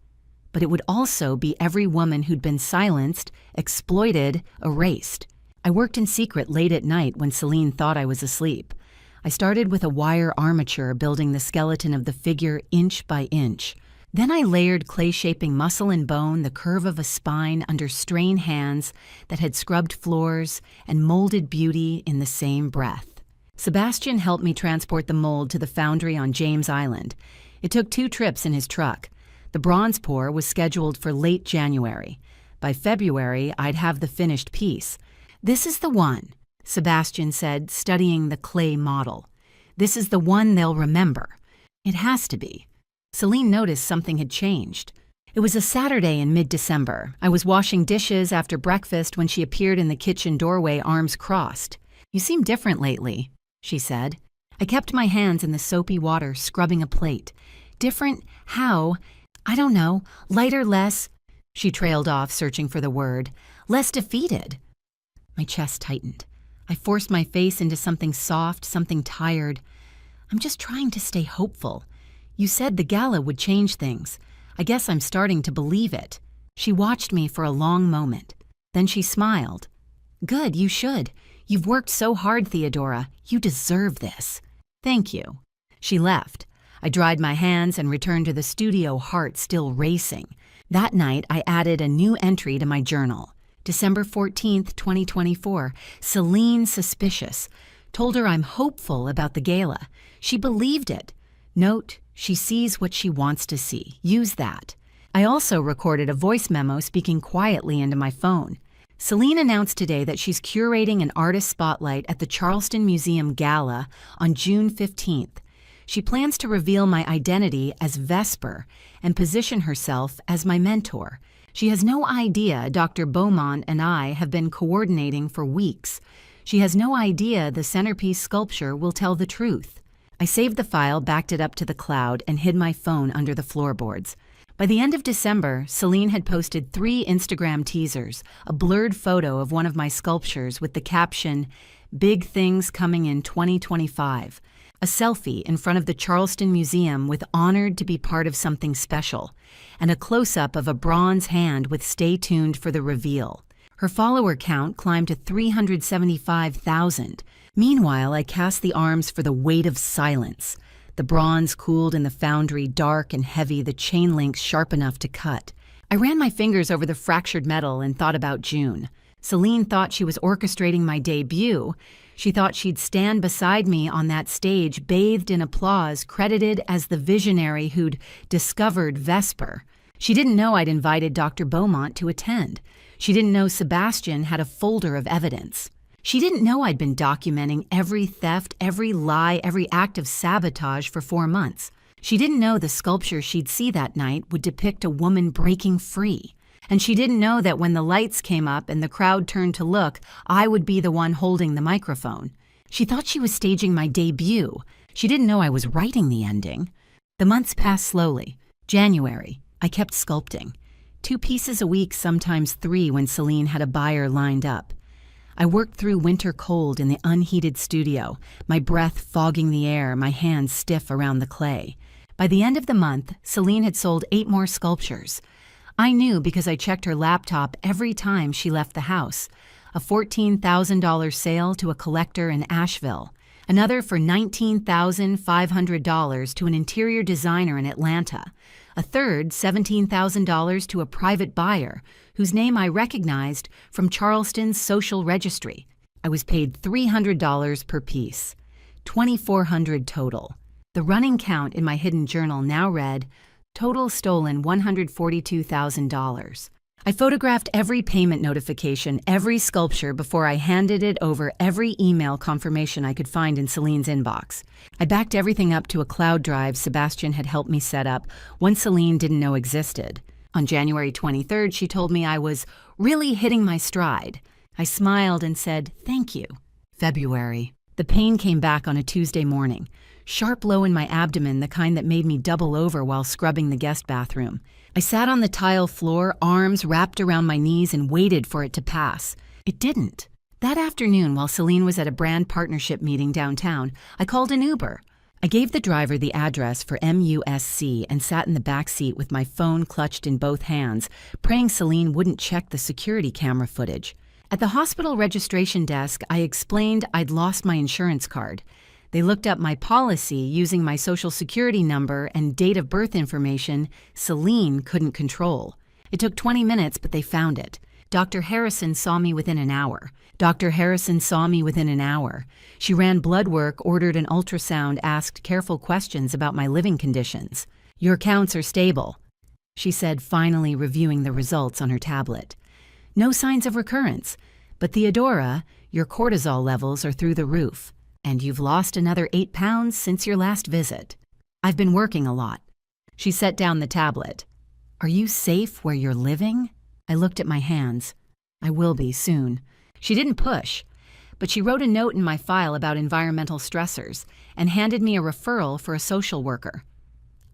but it would also be every woman who'd been silenced, exploited, erased. I worked in secret late at night when Celine thought I was asleep. I started with a wire armature building the skeleton of the figure inch by inch. Then I layered clay-shaping muscle and bone, the curve of a spine under strained hands that had scrubbed floors and molded beauty in the same breath. Sebastian helped me transport the mold to the foundry on James Island. It took 2 trips in his truck. The bronze pour was scheduled for late January. By February, I'd have the finished piece. This is the one, Sebastian said, studying the clay model. This is the one they'll remember. It has to be. Celine noticed something had changed. It was a Saturday in mid-December. I was washing dishes after breakfast when she appeared in the kitchen doorway, arms crossed. You seem different lately, she said. I kept my hands in the soapy water, scrubbing a plate. Different? How? I don't know. Lighter, less... She trailed off, searching for the word. Less defeated. My chest tightened. I forced my face into something soft, something tired. I'm just trying to stay hopeful. You said the gala would change things. I guess I'm starting to believe it. She watched me for a long moment. Then she smiled. Good, you should. You've worked so hard, Theodora. You deserve this. Thank you. She left. I dried my hands and returned to the studio, heart still racing. That night, I added a new entry to my journal. December 14th, 2024. Celine suspicious. Told her I'm hopeful about the gala. She believed it. Note, she sees what she wants to see. Use that. I also recorded a voice memo speaking quietly into my phone. Celine announced today that she's curating an artist spotlight at the Charleston Museum Gala on June 15th. She plans to reveal my identity as Vesper and position herself as my mentor. She has no idea Dr. Beaumont and I have been coordinating for weeks. She has no idea the centerpiece sculpture will tell the truth. I saved the file, backed it up to the cloud, and hid my phone under the floorboards. By the end of December, Celine had posted 3 Instagram teasers, a blurred photo of one of my sculptures with the caption, "Big Things Coming in 2025, a selfie in front of the Charleston Museum with "Honored to be part of something special," and a close-up of a bronze hand with "Stay tuned for the reveal." Her follower count climbed to 375,000. Meanwhile, I cast the arms for the weight of silence. The bronze cooled in the foundry, dark and heavy, the chain links sharp enough to cut. I ran my fingers over the fractured metal and thought about June. Celine thought she was orchestrating my debut. She thought she'd stand beside me on that stage, bathed in applause, credited as the visionary who'd discovered Vesper. She didn't know I'd invited Dr. Beaumont to attend. She didn't know Sebastian had a folder of evidence. She didn't know I'd been documenting every theft, every lie, every act of sabotage for 4 months. She didn't know the sculpture she'd see that night would depict a woman breaking free. And she didn't know that when the lights came up and the crowd turned to look, I would be the one holding the microphone. She thought she was staging my debut. She didn't know I was writing the ending. The months passed slowly. January, I kept sculpting. 2 pieces a week, sometimes 3 when Celine had a buyer lined up. I worked through winter cold in the unheated studio, my breath fogging the air, my hands stiff around the clay. By the end of the month, Celine had sold 8 more sculptures. I knew because I checked her laptop every time she left the house. A $14,000 sale to a collector in Asheville. Another for $19,500 to an interior designer in Atlanta. A third, $17,000 to a private buyer, whose name I recognized from Charleston's social registry. I was paid $300 per piece. $2,400 total. The running count in my hidden journal now read, total stolen $142,000. I photographed every payment notification, every sculpture before I handed it over every email confirmation I could find in Celine's inbox. I backed everything up to a cloud drive Sebastian had helped me set up, one Celine didn't know existed. On January 23rd, she told me I was really hitting my stride. I smiled and said, thank you. February. The pain came back on a Tuesday morning. Sharp low in my abdomen, the kind that made me double over while scrubbing the guest bathroom. I sat on the tile floor, arms wrapped around my knees, and waited for it to pass. It didn't. That afternoon, while Celine was at a brand partnership meeting downtown, I called an Uber. I gave the driver the address for MUSC and sat in the back seat with my phone clutched in both hands, praying Celine wouldn't check the security camera footage. At the hospital registration desk, I explained I'd lost my insurance card. They looked up my policy using my social security number and date of birth information Celine couldn't control. It took 20 minutes, but they found it. Dr. Harrison saw me within an hour. She ran blood work, ordered an ultrasound, asked careful questions about my living conditions. Your counts are stable, she said, finally reviewing the results on her tablet. No signs of recurrence. But Theodora, your cortisol levels are through the roof. And you've lost another 8 pounds since your last visit. I've been working a lot. She set down the tablet. Are you safe where you're living? I looked at my hands. I will be soon. She didn't push, but she wrote a note in my file about environmental stressors and handed me a referral for a social worker.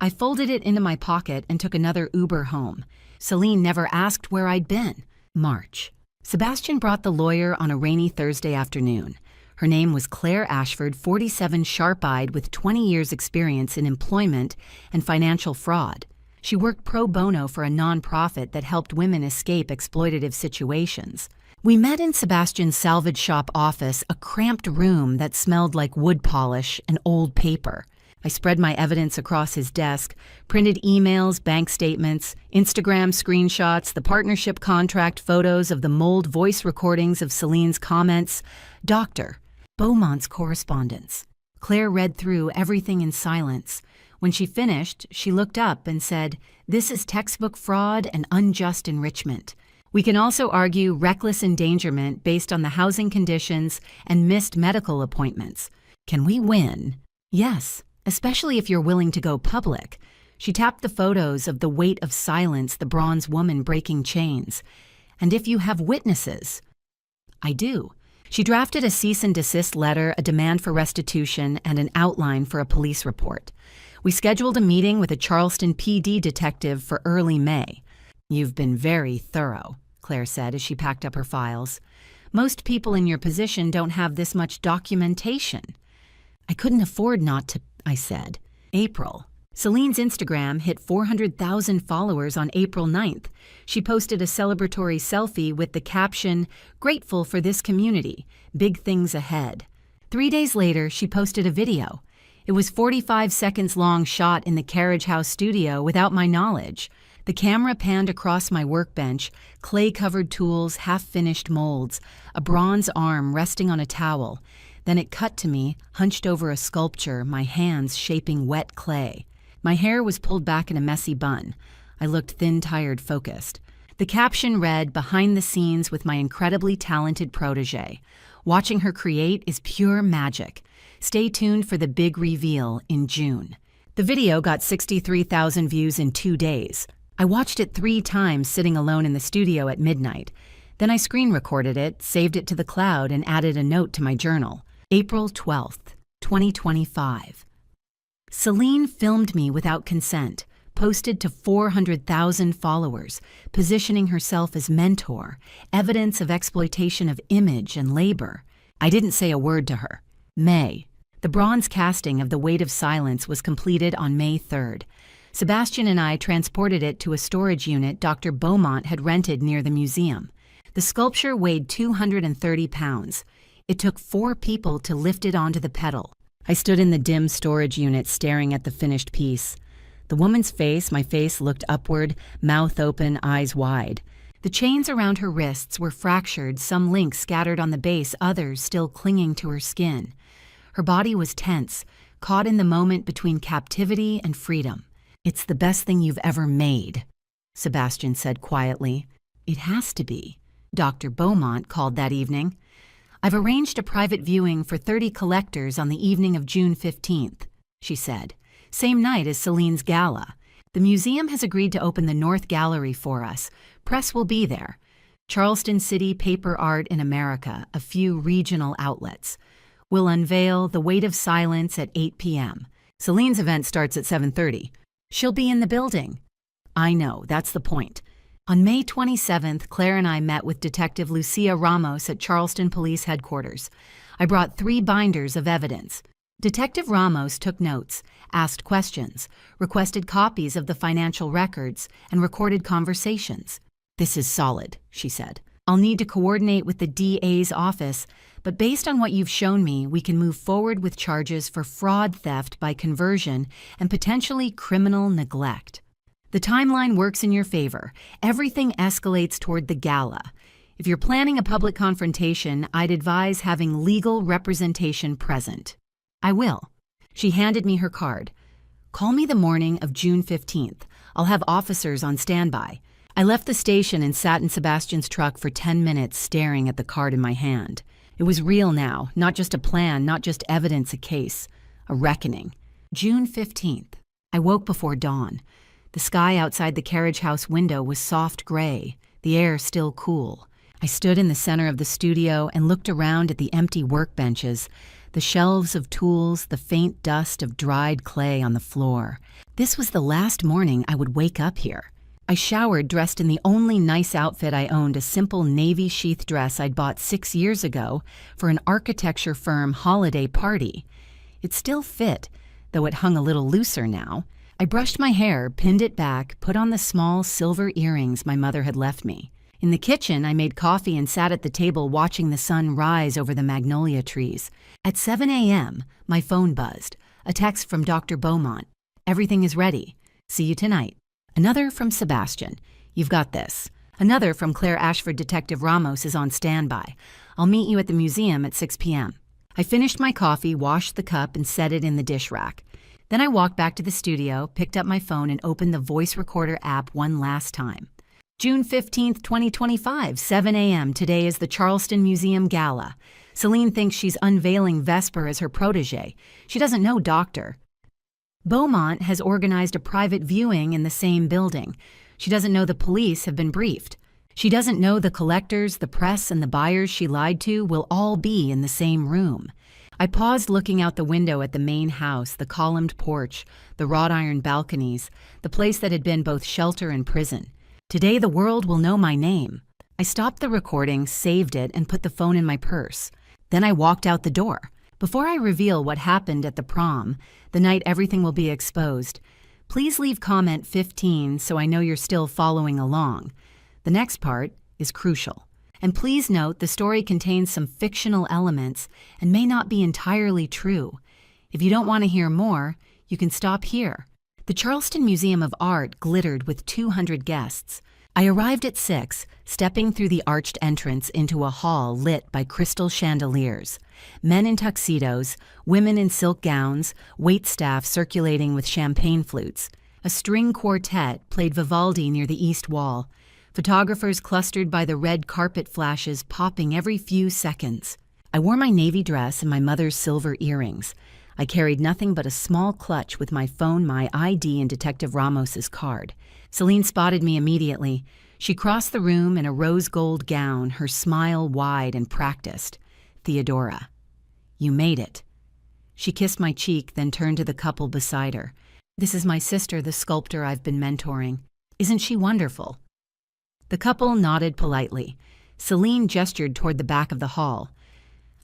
I folded it into my pocket and took another Uber home. Celine never asked where I'd been. March. Sebastian brought the lawyer on a rainy Thursday afternoon. Her name was Claire Ashford, 47, sharp-eyed with 20 years' experience in employment and financial fraud. She worked pro bono for a nonprofit that helped women escape exploitative situations. We met in Sebastian's salvage shop office, a cramped room that smelled like wood polish and old paper. I spread my evidence across his desk, printed emails, bank statements, Instagram screenshots, the partnership contract photos of the mold voice recordings of Celine's comments. Dr. Beaumont's correspondence. Claire read through everything in silence. When she finished, she looked up and said, "This is textbook fraud and unjust enrichment. We can also argue reckless endangerment based on the housing conditions and missed medical appointments. Can we win?" "Yes, especially if you're willing to go public." She tapped the photos of the weight of silence, the bronze woman breaking chains. "And if you have witnesses?" "I do." She drafted a cease and desist letter, a demand for restitution, and an outline for a police report. We scheduled a meeting with a Charleston PD detective for early May. "You've been very thorough," Claire said as she packed up her files. "Most people in your position don't have this much documentation." "I couldn't afford not to," I said. April. Celine's Instagram hit 400,000 followers on April 9th. She posted a celebratory selfie with the caption, "Grateful for this community. Big things ahead." 3 days later, she posted a video. It was 45 seconds long, shot in the Carriage House studio without my knowledge. The camera panned across my workbench, clay-covered tools, half-finished molds, a bronze arm resting on a towel. Then it cut to me, hunched over a sculpture, my hands shaping wet clay. My hair was pulled back in a messy bun. I looked thin, tired, focused. The caption read, "Behind the scenes with my incredibly talented protege. Watching her create is pure magic. Stay tuned for the big reveal in June." The video got 63,000 views in 2 days. I watched it 3 times sitting alone in the studio at midnight. Then I screen recorded it, saved it to the cloud, and added a note to my journal. April 12th, 2025. Celine filmed me without consent, posted to 400,000 followers, positioning herself as mentor, evidence of exploitation of image and labor. I didn't say a word to her. May. The bronze casting of The Weight of Silence was completed on May 3rd. Sebastian and I transported it to a storage unit Dr. Beaumont had rented near the museum. The sculpture weighed 230 pounds. It took 4 people to lift it onto the pedal. I stood in the dim storage unit staring at the finished piece. The woman's face, my face, looked upward, mouth open, eyes wide. The chains around her wrists were fractured, some links scattered on the base, others still clinging to her skin. Her body was tense, caught in the moment between captivity and freedom. "It's the best thing you've ever made," Sebastian said quietly. "It has to be," Dr. Beaumont called that evening. "I've arranged a private viewing for 30 collectors on the evening of June 15th, she said, same night as Celine's gala. "The museum has agreed to open the North Gallery for us. Press will be there. Charleston City Paper Art in America, a few regional outlets. We'll unveil The Weight of Silence at 8 p.m. Celine's event starts at 7:30. She'll be in the building." "I know, that's the point." On May 27th, Claire and I met with Detective Lucia Ramos at Charleston Police Headquarters. I brought 3 binders of evidence. Detective Ramos took notes, asked questions, requested copies of the financial records, and recorded conversations. "This is solid," she said. "I'll need to coordinate with the DA's office, but based on what you've shown me, we can move forward with charges for fraud, theft by conversion, and potentially criminal neglect. The timeline works in your favor. Everything escalates toward the gala. If you're planning a public confrontation, I'd advise having legal representation present." "I will." She handed me her card. "Call me the morning of June 15th. I'll have officers on standby." I left the station and sat in Sebastian's truck for 10 minutes staring at the card in my hand. It was real now, not just a plan, not just evidence, a case, a reckoning. June 15th. I woke before dawn. The sky outside the carriage house window was soft gray, the air still cool. I stood in the center of the studio and looked around at the empty workbenches, the shelves of tools, the faint dust of dried clay on the floor. This was the last morning I would wake up here. I showered dressed in the only nice outfit I owned, a simple navy sheath dress I'd bought 6 years ago for an architecture firm holiday party. It still fit, though it hung a little looser now. I brushed my hair, pinned it back, put on the small silver earrings my mother had left me. In the kitchen, I made coffee and sat at the table watching the sun rise over the magnolia trees. At 7 a.m., my phone buzzed. A text from Dr. Beaumont. "Everything is ready. See you tonight." Another from Sebastian. "You've got this." Another from Claire Ashford. "Detective Ramos is on standby. I'll meet you at the museum at 6 p.m. I finished my coffee, washed the cup, and set it in the dish rack. Then I walked back to the studio, picked up my phone, and opened the voice recorder app one last time. June 15th, 2025, 7 a.m. Today is the Charleston Museum Gala. Celine thinks she's unveiling Vesper as her protege. She doesn't know Doctor. Beaumont has organized a private viewing in the same building. She doesn't know the police have been briefed. She doesn't know the collectors, the press, and the buyers she lied to will all be in the same room. I paused looking out the window at the main house, the columned porch, the wrought iron balconies, the place that had been both shelter and prison. Today the world will know my name. I stopped the recording, saved it, and put the phone in my purse. Then I walked out the door. Before I reveal what happened at the prom, the night everything will be exposed, please leave comment 15 so I know you're still following along. The next part is crucial. And please note the story contains some fictional elements and may not be entirely true. If you don't want to hear more, you can stop here. The Charleston Museum of Art glittered with 200 guests. I arrived at 6, stepping through the arched entrance into a hall lit by crystal chandeliers. Men in tuxedos, women in silk gowns, waitstaff circulating with champagne flutes. A string quartet played Vivaldi near the east wall. Photographers clustered by the red carpet flashes popping every few seconds. I wore my navy dress and my mother's silver earrings. I carried nothing but a small clutch with my phone, my ID, and Detective Ramos's card. Celine spotted me immediately. She crossed the room in a rose gold gown, her smile wide and practiced. "Theodora, you made it." She kissed my cheek, then turned to the couple beside her. "This is my sister, the sculptor I've been mentoring. Isn't she wonderful?" The couple nodded politely. Celine gestured toward the back of the hall.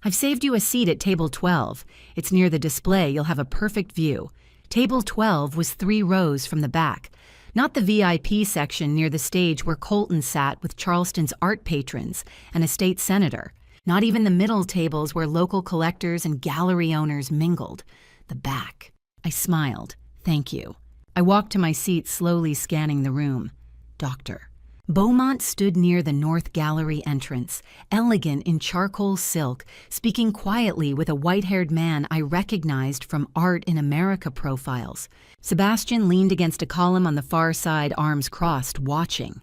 "I've saved you a seat at table 12. It's near the display. You'll have a perfect view. Table 12 was 3 rows from the back, not the VIP section near the stage where Colton sat with Charleston's art patrons and a state senator, not even the middle tables where local collectors and gallery owners mingled. The back. I smiled. Thank you. I walked to my seat, slowly scanning the room. Doctor. Beaumont stood near the north gallery entrance, elegant in charcoal silk, speaking quietly with a white-haired man I recognized from Art in America profiles. Sebastian leaned against a column on the far side, arms crossed, watching.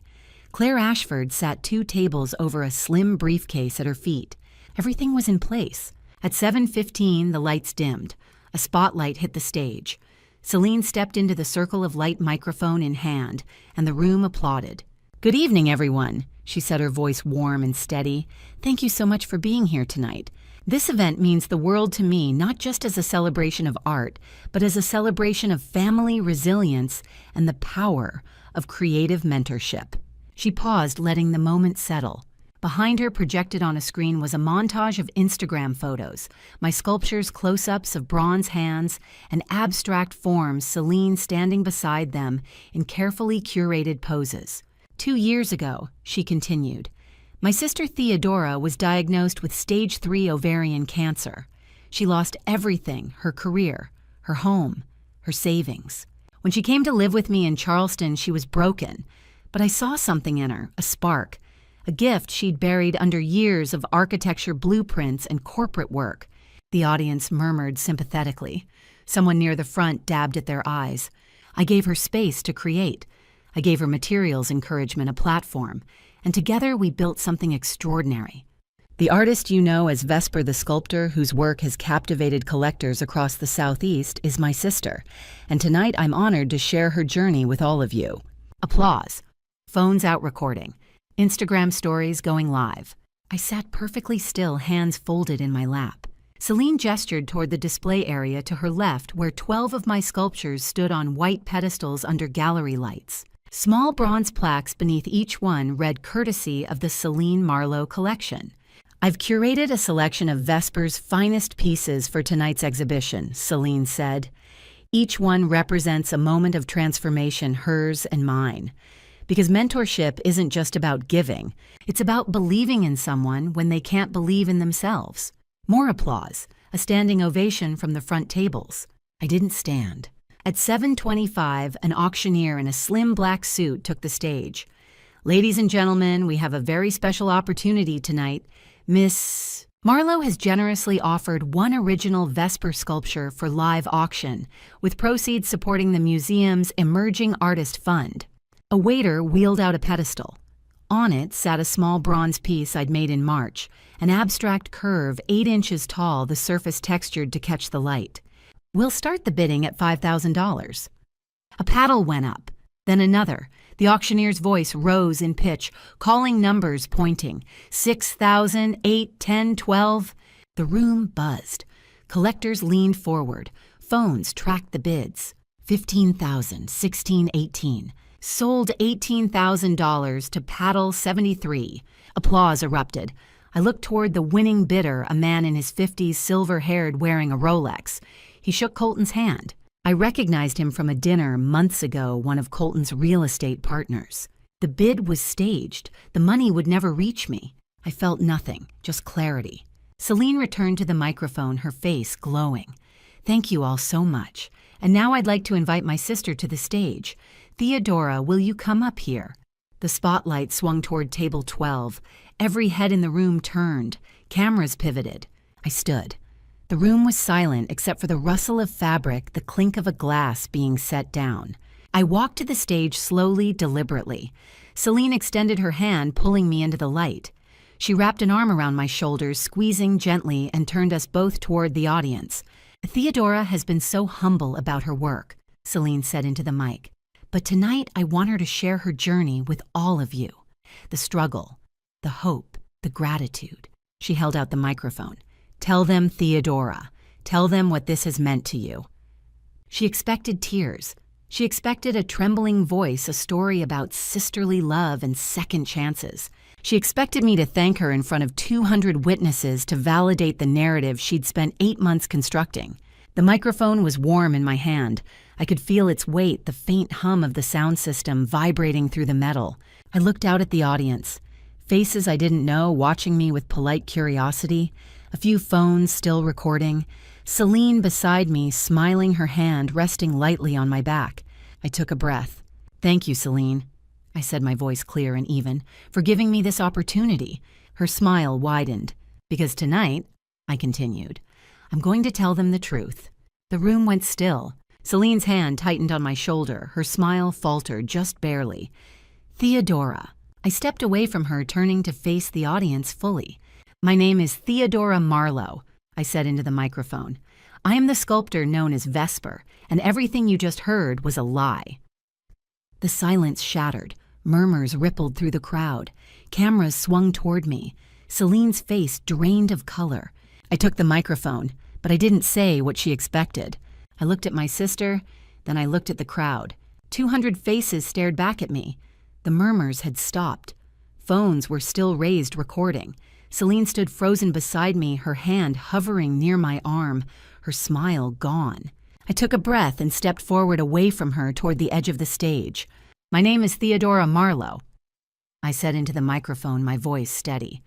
Claire Ashford sat 2 tables over a slim briefcase at her feet. Everything was in place. At 7:15, the lights dimmed. A spotlight hit the stage. Celine stepped into the circle of light, microphone in hand, and the room applauded. "Good evening, everyone," she said, her voice warm and steady. "Thank you so much for being here tonight. This event means the world to me, not just as a celebration of art, but as a celebration of family resilience and the power of creative mentorship." She paused, letting the moment settle. Behind her, projected on a screen, was a montage of Instagram photos, my sculptures, close-ups of bronze hands, and abstract forms, Celine standing beside them in carefully curated poses. 2 years ago, she continued, my sister Theodora was diagnosed with stage 3 ovarian cancer. She lost everything, her career, her home, her savings. When she came to live with me in Charleston, she was broken, but I saw something in her, a spark, a gift she'd buried under years of architecture blueprints and corporate work. The audience murmured sympathetically. Someone near the front dabbed at their eyes. I gave her space to create. I gave her materials, encouragement, a platform, and together we built something extraordinary. The artist you know as Vesper the sculptor, whose work has captivated collectors across the Southeast, is my sister, and tonight I'm honored to share her journey with all of you. Applause. Phones out recording. Instagram stories going live. I sat perfectly still, hands folded in my lap. Celine gestured toward the display area to her left, where 12 of my sculptures stood on white pedestals under gallery lights. Small bronze plaques beneath each one read courtesy of the Celine Marlowe collection. I've curated a selection of Vesper's finest pieces for tonight's exhibition, Celine said. Each one represents a moment of transformation, hers and mine. Because mentorship isn't just about giving, it's about believing in someone when they can't believe in themselves. More applause, a standing ovation from the front tables. I didn't stand. At 7:25, an auctioneer in a slim black suit took the stage. Ladies and gentlemen, we have a very special opportunity tonight. Miss Marlowe has generously offered one original Vesper sculpture for live auction, with proceeds supporting the museum's Emerging Artist Fund. A waiter wheeled out a pedestal. On it sat a small bronze piece I'd made in March, an abstract curve 8 inches tall, the surface textured to catch the light. We'll start the bidding at $5,000. A paddle went up, then another. The auctioneer's voice rose in pitch, calling numbers, pointing. 6,000, 8, 10, 12. The room buzzed. Collectors leaned forward. Phones tracked the bids. 15,000, 16, 18. Sold $18,000 to Paddle 73. Applause erupted. I looked toward the winning bidder, a man in his 50s, silver-haired, wearing a Rolex. He shook Colton's hand. I recognized him from a dinner months ago, one of Colton's real estate partners. The bid was staged. The money would never reach me. I felt nothing, just clarity. Celine returned to the microphone, her face glowing. Thank you all so much. And now I'd like to invite my sister to the stage. Theodora, will you come up here? The spotlight swung toward table 12. Every head in the room turned. Cameras pivoted. I stood. The room was silent except for the rustle of fabric, the clink of a glass being set down. I walked to the stage slowly, deliberately. Celine extended her hand, pulling me into the light. She wrapped an arm around my shoulders, squeezing gently, and turned us both toward the audience. Theodora has been so humble about her work, Celine said into the mic. But tonight I want her to share her journey with all of you. The struggle, the hope, the gratitude. She held out the microphone. Tell them, Theodora. Tell them what this has meant to you. She expected tears. She expected a trembling voice, a story about sisterly love and second chances. She expected me to thank her in front of 200 witnesses to validate the narrative she'd spent 8 months constructing. The microphone was warm in my hand. I could feel its weight, the faint hum of the sound system vibrating through the metal. I looked out at the audience. Faces I didn't know watching me with polite curiosity. A few phones still recording. Celine beside me, smiling, her hand resting lightly on my back. I took a breath. "Thank you, Celine," I said, my voice clear and even, "for giving me this opportunity." Her smile widened. "Because tonight," I continued, "I'm going to tell them the truth." The room went still. Celine's hand tightened on my shoulder. Her smile faltered just barely. "Theodora." I stepped away from her, turning to face the audience fully. "My name is Theodora Marlowe," I said into the microphone. "I am the sculptor known as Vesper, and everything you just heard was a lie." The silence shattered. Murmurs rippled through the crowd. Cameras swung toward me. Celine's face drained of color. I took the microphone, but I didn't say what she expected. I looked at my sister, then I looked at the crowd. 200 faces stared back at me. The murmurs had stopped. Phones were still raised, recording. Celine stood frozen beside me, her hand hovering near my arm, her smile gone. I took a breath and stepped forward away from her toward the edge of the stage. "My name is Theodora Marlowe," I said into the microphone, my voice steady.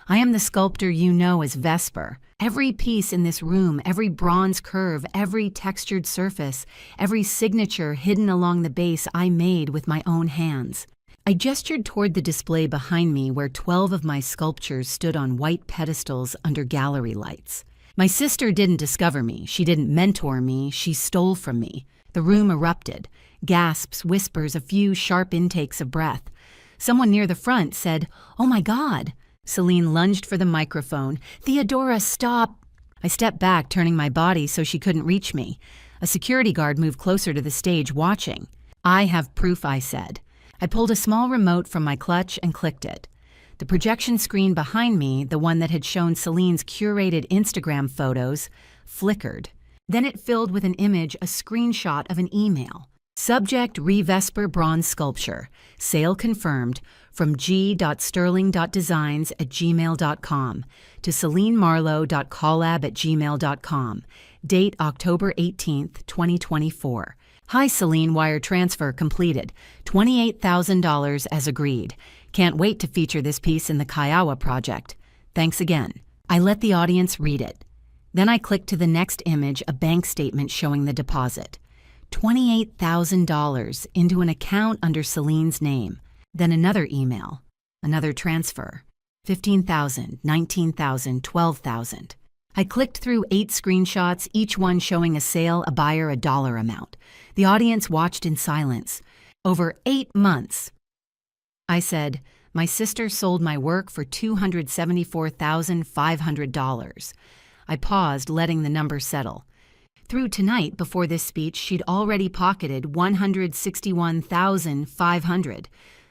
"I am the sculptor you know as Vesper. Every piece in this room, every bronze curve, every textured surface, every signature hidden along the base I made with my own hands." I gestured toward the display behind me where 12 of my sculptures stood on white pedestals under gallery lights. My sister didn't discover me. She didn't mentor me. She stole from me. The room erupted. Gasps, whispers, a few sharp intakes of breath. Someone near the front said, "Oh my God." Celine lunged for the microphone. "Theodora, stop." I stepped back, turning my body so she couldn't reach me. A security guard moved closer to the stage, watching. "I have proof," I said. I pulled a small remote from my clutch and clicked it. The projection screen behind me, the one that had shown Celine's curated Instagram photos, flickered. Then it filled with an image, a screenshot of an email. "Subject Vesper bronze sculpture. Sale confirmed from g.sterling.designs@gmail.com to celinemarlowe.collab@gmail.com. Date October 18th, 2024. Hi Celine, wire transfer completed. $28,000 as agreed. Can't wait to feature this piece in the Kiowa project. Thanks again." I let the audience read it. Then I clicked to the next image, a bank statement showing the deposit. $28,000 into an account under Celine's name. Then another email, another transfer. 15,000, 19,000, 12,000. I clicked through 8 screenshots, each one showing a sale, a buyer, a dollar amount. The audience watched in silence. "Over 8 months." I said, "My sister sold my work for $274,500. I paused, letting the number settle. Through tonight, before this speech, she'd already pocketed $161,500.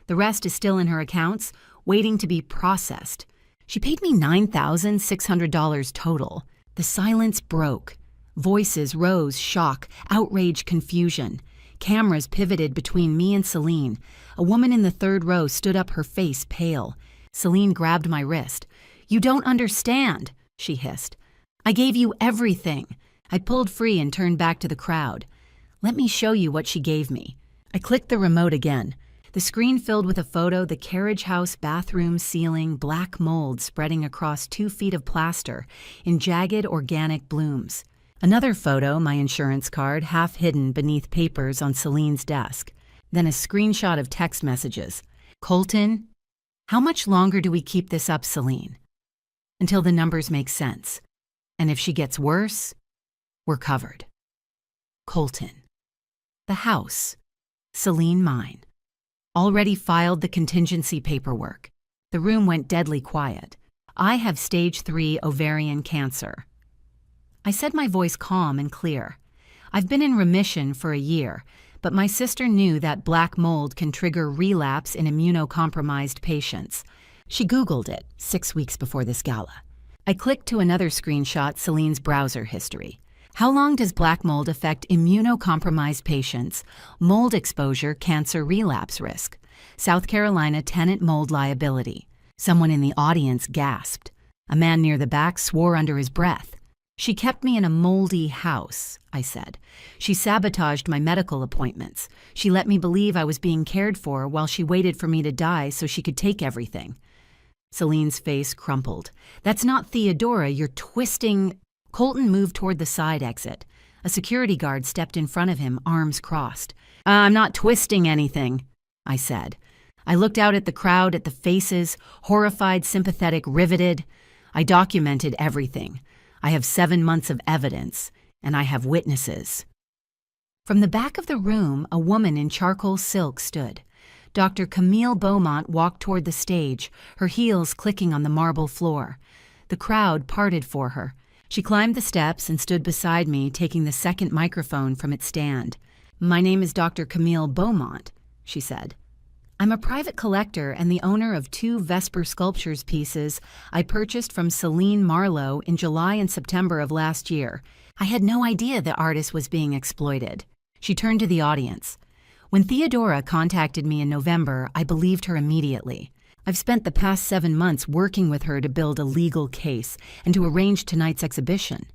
The rest is still in her accounts, waiting to be processed. She paid me $9,600 total. The silence broke. Voices rose, shock, outrage, confusion. Cameras pivoted between me and Celine. A woman in the third row stood up, her face pale. Celine grabbed my wrist. "You don't understand," she hissed. "I gave you everything." I pulled free and turned back to the crowd. "Let me show you what she gave me." I clicked the remote again. The screen filled with a photo, the carriage house bathroom ceiling, black mold spreading across 2 feet of plaster in jagged organic blooms. Another photo, my insurance card, half hidden beneath papers on Celine's desk. Then a screenshot of text messages. "Colton, how much longer do we keep this up, Celine? Until the numbers make sense. And if she gets worse, we're covered. Colton." The house. Celine mine. Already filed the contingency paperwork. The room went deadly quiet. "I have stage 3 ovarian cancer." I said, my voice calm and clear. "I've been in remission for a year, but my sister knew that black mold can trigger relapse in immunocompromised patients. She Googled it 6 weeks before this gala." I clicked to another screenshot, Celine's browser history. "How long does black mold affect immunocompromised patients? Mold exposure, cancer relapse risk. South Carolina tenant mold liability." Someone in the audience gasped. A man near the back swore under his breath. She kept me in a moldy house, I said. She sabotaged my medical appointments. She let me believe I was being cared for while she waited for me to die so she could take everything. Celine's face crumpled. That's not Theodora, you're twisting. Colton moved toward the side exit. A security guard stepped in front of him, arms crossed. I'm not twisting anything, I said. I looked out at the crowd, at the faces, horrified, sympathetic, riveted. I documented everything. I have 7 months of evidence, and I have witnesses. From the back of the room, a woman in charcoal silk stood. Dr. Camille Beaumont walked toward the stage, her heels clicking on the marble floor. The crowd parted for her. She climbed the steps and stood beside me, taking the second microphone from its stand. My name is Dr. Camille Beaumont, she said. I'm a private collector and the owner of 2 Vesper Sculptures pieces I purchased from Celine Marlowe in July and September of last year. I had no idea the artist was being exploited. She turned to the audience. When Theodora contacted me in November, I believed her immediately. I've spent the past 7 months working with her to build a legal case and to arrange tonight's exhibition.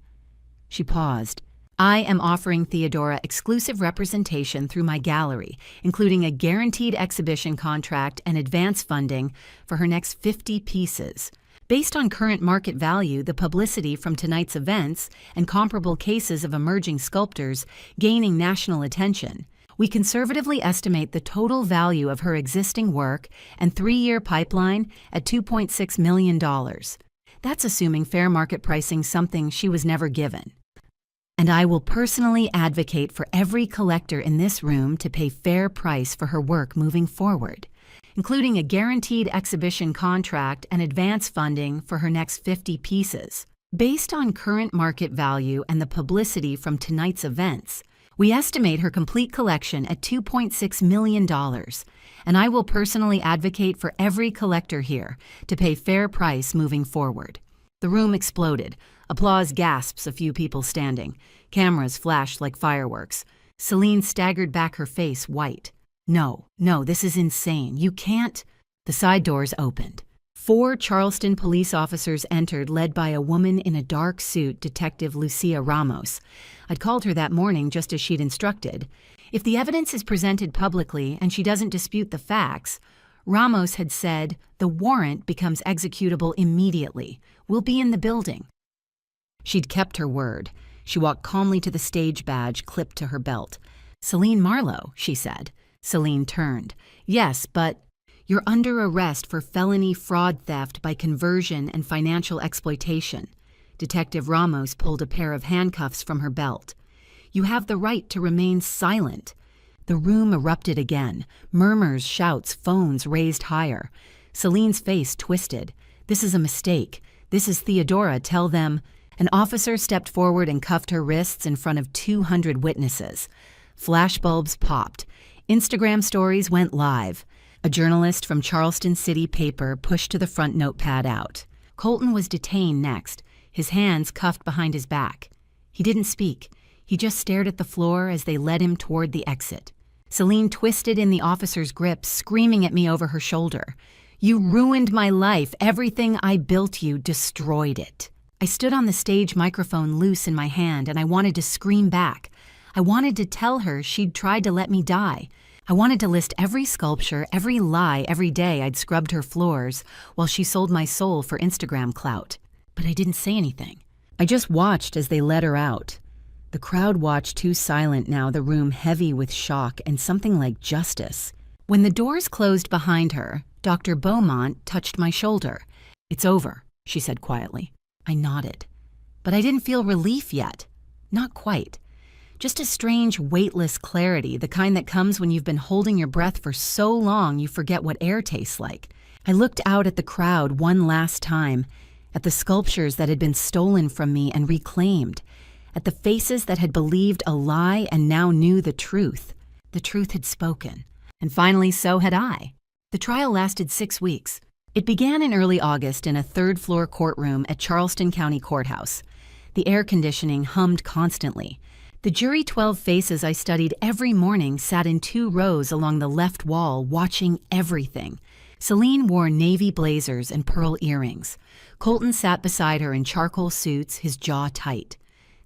She paused. I am offering Theodora exclusive representation through my gallery, including a guaranteed exhibition contract and advance funding for her next 50 pieces. Based on current market value, the publicity from tonight's events, and comparable cases of emerging sculptors gaining national attention, we conservatively estimate the total value of her existing work and 3-year pipeline at $2.6 million. That's assuming fair market pricing, something she was never given. And I will personally advocate for every collector in this room to pay fair price for her work moving forward, including a guaranteed exhibition contract and advance funding for her next 50 pieces. Based on current market value and the publicity from tonight's events, we estimate her complete collection at $2.6 million, and I will personally advocate for every collector here to pay fair price moving forward. The room exploded. Applause, gasps, a few people standing. Cameras flashed like fireworks. Celine staggered back, her face white. No, this is insane. You can't. The side doors opened. 4 Charleston police officers entered, led by a woman in a dark suit, Detective Lucia Ramos. I'd called her that morning just as she'd instructed. If the evidence is presented publicly and she doesn't dispute the facts, Ramos had said, the warrant becomes executable immediately. We'll be in the building. She'd kept her word. She walked calmly to the stage badge clipped to her belt. Celine Marlowe, she said. Celine turned. Yes, but you're under arrest for felony fraud, theft by conversion, and financial exploitation. Detective Ramos pulled a pair of handcuffs from her belt. You have the right to remain silent. The room erupted again. Murmurs, shouts, phones raised higher. Celine's face twisted. This is a mistake. This is Theodora. Tell them. An officer stepped forward and cuffed her wrists in front of 200 witnesses. Flashbulbs popped. Instagram stories went live. A journalist from Charleston City paper pushed to the front notepad out. Colton was detained next, his hands cuffed behind his back. He didn't speak. He just stared at the floor as they led him toward the exit. Celine twisted in the officer's grip, screaming at me over her shoulder. You ruined my life. Everything I built you, destroyed it. I stood on the stage, microphone loose in my hand, and I wanted to scream back. I wanted to tell her she'd tried to let me die. I wanted to list every sculpture, every lie, every day I'd scrubbed her floors while she sold my soul for Instagram clout. But I didn't say anything. I just watched as they let her out. The crowd watched, too silent now, the room heavy with shock and something like justice. When the doors closed behind her, Dr. Beaumont touched my shoulder. It's over, she said quietly. I nodded. But I didn't feel relief yet. Not quite. Just a strange, weightless clarity, the kind that comes when you've been holding your breath for so long you forget what air tastes like. I looked out at the crowd one last time, at the sculptures that had been stolen from me and reclaimed, at the faces that had believed a lie and now knew the truth. The truth had spoken. And finally, so had I. The trial lasted 6 weeks. It began in early August in a third-floor courtroom at Charleston County Courthouse. The air conditioning hummed constantly. The jury 12 faces I studied every morning sat in 2 rows along the left wall, watching everything. Celine wore navy blazers and pearl earrings. Colton sat beside her in charcoal suits, his jaw tight.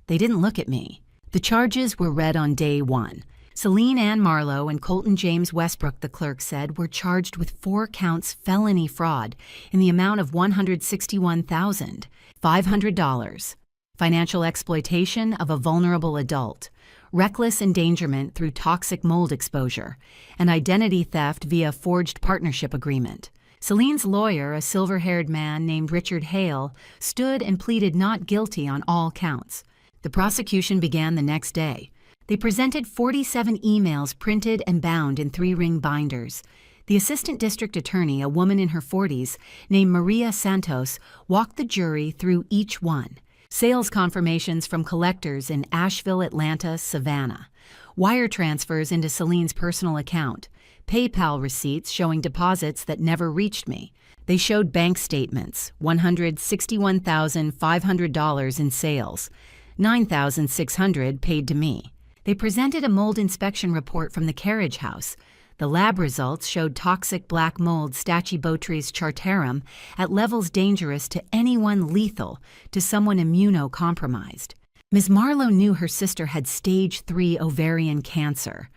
They didn't look at me. The charges were read on day 1. Celine Ann Marlowe and Colton James Westbrook, the clerk said, were charged with 4 counts felony fraud in the amount of $161,500, financial exploitation of a vulnerable adult, reckless endangerment through toxic mold exposure, and identity theft via forged partnership agreement. Celine's lawyer, a silver-haired man named Richard Hale, stood and pleaded not guilty on all counts. The prosecution began the next day. They presented 47 emails printed and bound in 3-ring binders. The assistant district attorney, a woman in her 40s, named Maria Santos, walked the jury through each one. Sales confirmations from collectors in Asheville, Atlanta, Savannah. Wire transfers into Celine's personal account. PayPal receipts showing deposits that never reached me. They showed bank statements, $161,500 in sales, $9,600 paid to me. They presented a mold inspection report from the carriage house. The lab results showed toxic black mold Stachybotrys chartarum at levels dangerous to anyone, lethal to someone immunocompromised. Ms. Marlowe knew her sister had stage 3 ovarian cancer.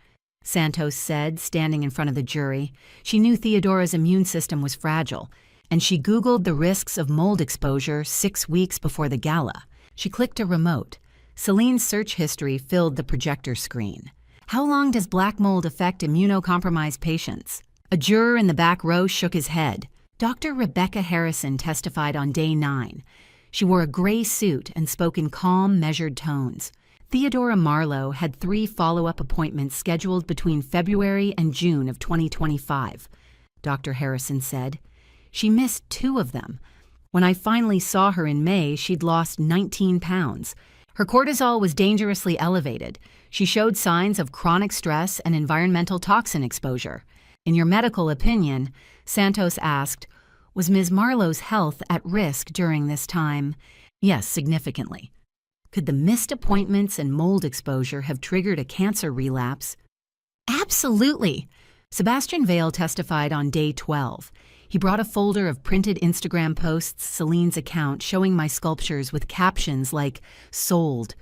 Santos said, standing in front of the jury. She knew Theodora's immune system was fragile, and she Googled the risks of mold exposure 6 weeks before the gala. She clicked a remote. Celine's search history filled the projector screen. How long does black mold affect immunocompromised patients? A juror in the back row shook his head. Dr. Rebecca Harrison testified on day 9. She wore a gray suit and spoke in calm, measured tones. Theodora Marlowe had 3 follow-up appointments scheduled between February and June of 2025. Dr. Harrison said. She missed 2 of them. When I finally saw her in May, she'd lost 19 pounds. Her cortisol was dangerously elevated. She showed signs of chronic stress and environmental toxin exposure. In your medical opinion, Santos asked, was Ms. Marlowe's health at risk during this time? Yes, significantly. Could the missed appointments and mold exposure have triggered a cancer relapse? Absolutely. Sebastian Vale testified on day 12. He brought a folder of printed Instagram posts, Celine's account, showing my sculptures with captions like, sold,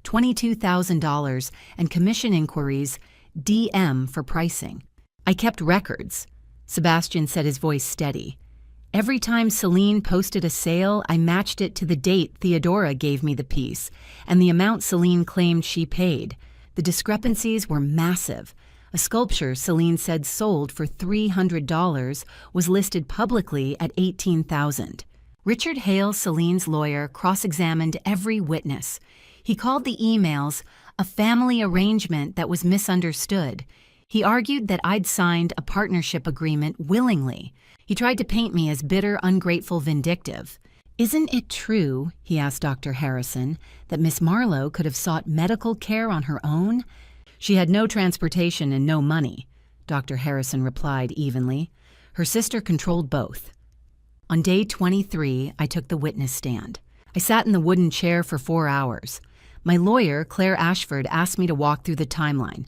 $22,000, and commission inquiries, DM for pricing. I kept records. Sebastian said, his voice steady. Every time Celine posted a sale, I matched it to the date Theodora gave me the piece and the amount Celine claimed she paid. The discrepancies were massive. A sculpture Celine said sold for $300 was listed publicly at $18,000. Richard Hale, Celine's lawyer, cross-examined every witness. He called the emails a family arrangement that was misunderstood. He argued that I'd signed a partnership agreement willingly. He tried to paint me as bitter, ungrateful, vindictive. Isn't it true, he asked Dr. Harrison, that Miss Marlowe could have sought medical care on her own? She had no transportation and no money, Dr. Harrison replied evenly. Her sister controlled both. On day 23, I took the witness stand. I sat in the wooden chair for 4 hours. My lawyer, Claire Ashford, asked me to walk through the timeline.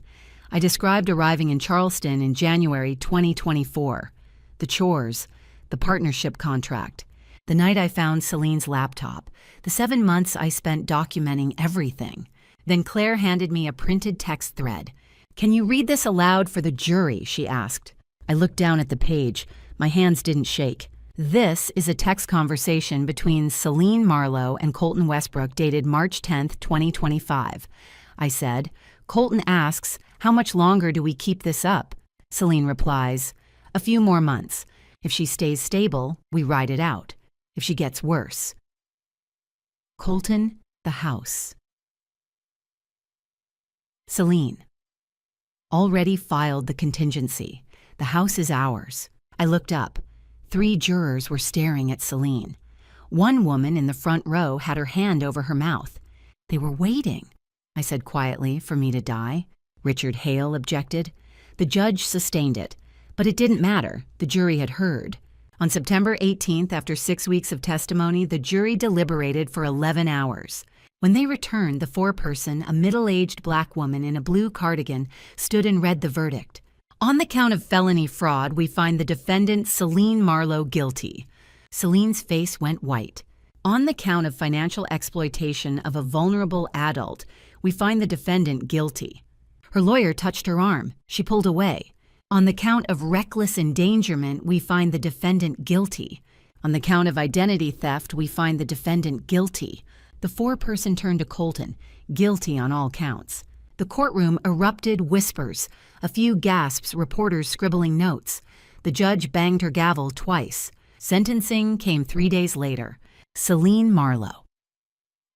I described arriving in Charleston in January 2024. The chores, the partnership contract, the night I found Celine's laptop, the 7 months I spent documenting everything. Then Claire handed me a printed text thread. Can you read this aloud for the jury? She asked. I looked down at the page. My hands didn't shake. This is a text conversation between Celine Marlowe and Colton Westbrook dated March 10, 2025. I said, Colton asks, how much longer do we keep this up? Celine replies, a few more months. If she stays stable, we ride it out. If she gets worse. Colton, the house. Celine. Already filed the contingency. The house is ours. I looked up. 3 jurors were staring at Celine. One woman in the front row had her hand over her mouth. They were waiting, I said quietly, for me to die. Richard Hale objected. The judge sustained it. But it didn't matter. The jury had heard. On September 18th, after 6 weeks of testimony, the jury deliberated for 11 hours. When they returned, the foreperson, a middle-aged black woman in a blue cardigan, stood and read the verdict. On the count of felony fraud, we find the defendant, Celine Marlowe, guilty. Celine's face went white. On the count of financial exploitation of a vulnerable adult, we find the defendant guilty. Her lawyer touched her arm. She pulled away. On the count of reckless endangerment, we find the defendant guilty. On the count of identity theft, we find the defendant guilty. The foreperson turned to Colton, guilty on all counts. The courtroom erupted whispers, a few gasps, reporters scribbling notes. The judge banged her gavel twice. Sentencing came 3 days later. Celine Marlowe.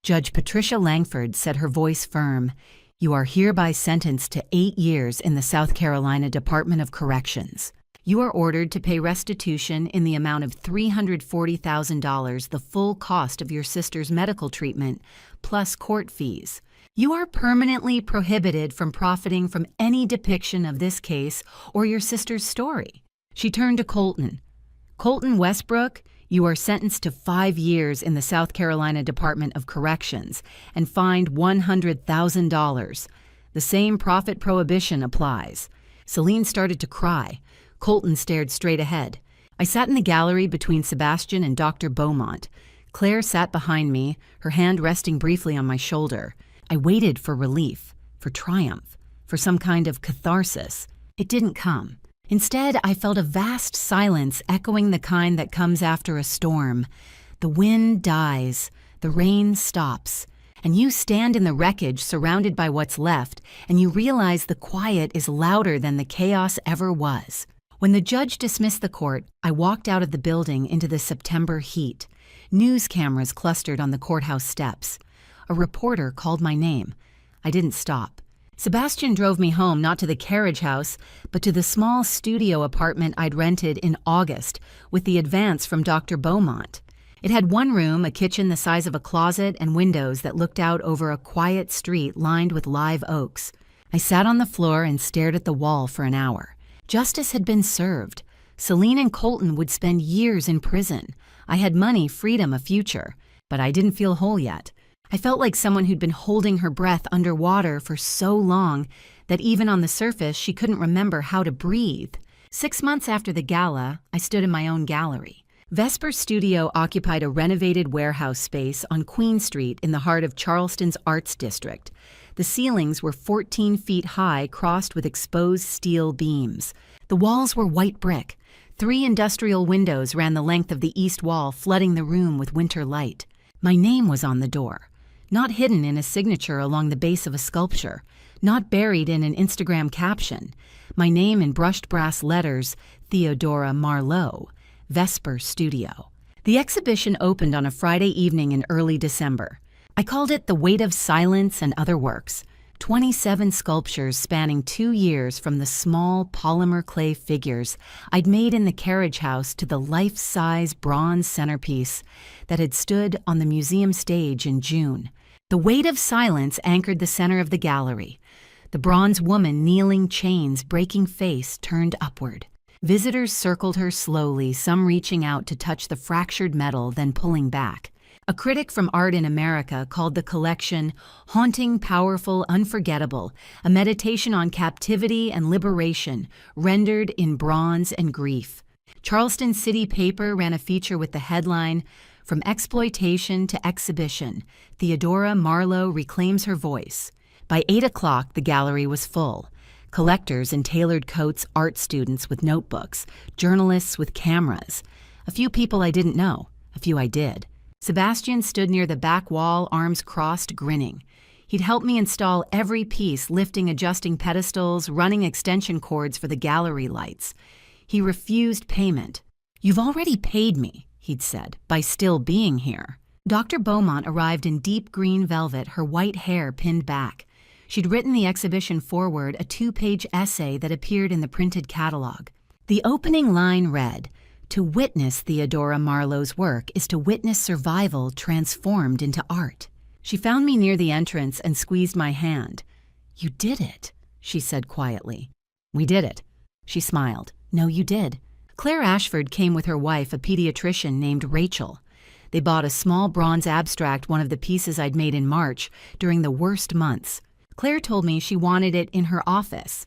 Judge Patricia Langford said, her voice firm, "You are hereby sentenced to 8 years in the South Carolina Department of Corrections. You are ordered to pay restitution in the amount of $340,000, the full cost of your sister's medical treatment, plus court fees. You are permanently prohibited from profiting from any depiction of this case or your sister's story." She turned to Colton. "Colton Westbrook, you are sentenced to 5 years in the South Carolina Department of Corrections and fined $100,000. The same profit prohibition applies." Celine started to cry. Colton stared straight ahead. I sat in the gallery between Sebastian and Dr. Beaumont. Claire sat behind me, her hand resting briefly on my shoulder. I waited for relief, for triumph, for some kind of catharsis. It didn't come. Instead, I felt a vast silence echoing the kind that comes after a storm. The wind dies, the rain stops, and you stand in the wreckage surrounded by what's left, and you realize the quiet is louder than the chaos ever was. When the judge dismissed the court, I walked out of the building into the September heat. News cameras clustered on the courthouse steps. A reporter called my name. I didn't stop. Sebastian drove me home, not to the carriage house, but to the small studio apartment I'd rented in August with the advance from Dr. Beaumont. It had one room, a kitchen the size of a closet, and windows that looked out over a quiet street lined with live oaks. I sat on the floor and stared at the wall for an hour. Justice had been served. Celine and Colton would spend years in prison. I had money, freedom, a future, but I didn't feel whole yet. I felt like someone who'd been holding her breath underwater for so long that even on the surface she couldn't remember how to breathe. 6 months after the gala, I stood in my own gallery. Vesper Studio occupied a renovated warehouse space on Queen Street in the heart of Charleston's Arts District. The ceilings were 14 feet high, crossed with exposed steel beams. The walls were white brick. 3 industrial windows ran the length of the east wall, flooding the room with winter light. My name was on the door, not hidden in a signature along the base of a sculpture, not buried in an Instagram caption. My name in brushed brass letters, Theodora Marlowe, Vesper Studio. The exhibition opened on a Friday evening in early December. I called it The Weight of Silence and Other Works. 27 sculptures spanning 2 years, from the small polymer clay figures I'd made in the carriage house to the life-size bronze centerpiece that had stood on the museum stage in June. The weight of silence anchored the center of the gallery. The bronze woman kneeling, chains breaking face turned upward. Visitors circled her slowly, some reaching out to touch the fractured metal, then pulling back. A critic from Art in America called the collection haunting, powerful, unforgettable, a meditation on captivity and liberation, rendered in bronze and grief. Charleston City Paper ran a feature with the headline, "From Exploitation to Exhibition, Theodora Marlowe Reclaims Her Voice." By 8 o'clock, the gallery was full. Collectors in tailored coats, art students with notebooks, journalists with cameras. A few people I didn't know, a few I did. Sebastian stood near the back wall, arms crossed, grinning. He'd help me install every piece, lifting, adjusting pedestals, running extension cords for the gallery lights. He refused payment. "You've already paid me," he'd said, "by still being here." Dr. Beaumont arrived in deep green velvet, her white hair pinned back. She'd written the exhibition forward, a 2-page essay that appeared in the printed catalog. The opening line read, "To witness Theodora Marlowe's work is to witness survival transformed into art." She found me near the entrance and squeezed my hand. "You did it," she said quietly. "We did it." She smiled. "No, you did." Claire Ashford came with her wife, a pediatrician named Rachel. They bought a small bronze abstract, one of the pieces I'd made in March during the worst months. Claire told me she wanted it in her office.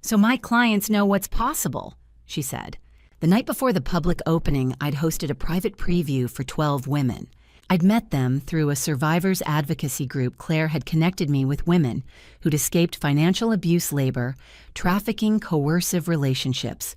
"So my clients know what's possible," she said. The night before the public opening, I'd hosted a private preview for 12 women. I'd met them through a survivors advocacy group. Claire had connected me with women who'd escaped financial abuse, labor, trafficking, coercive relationships.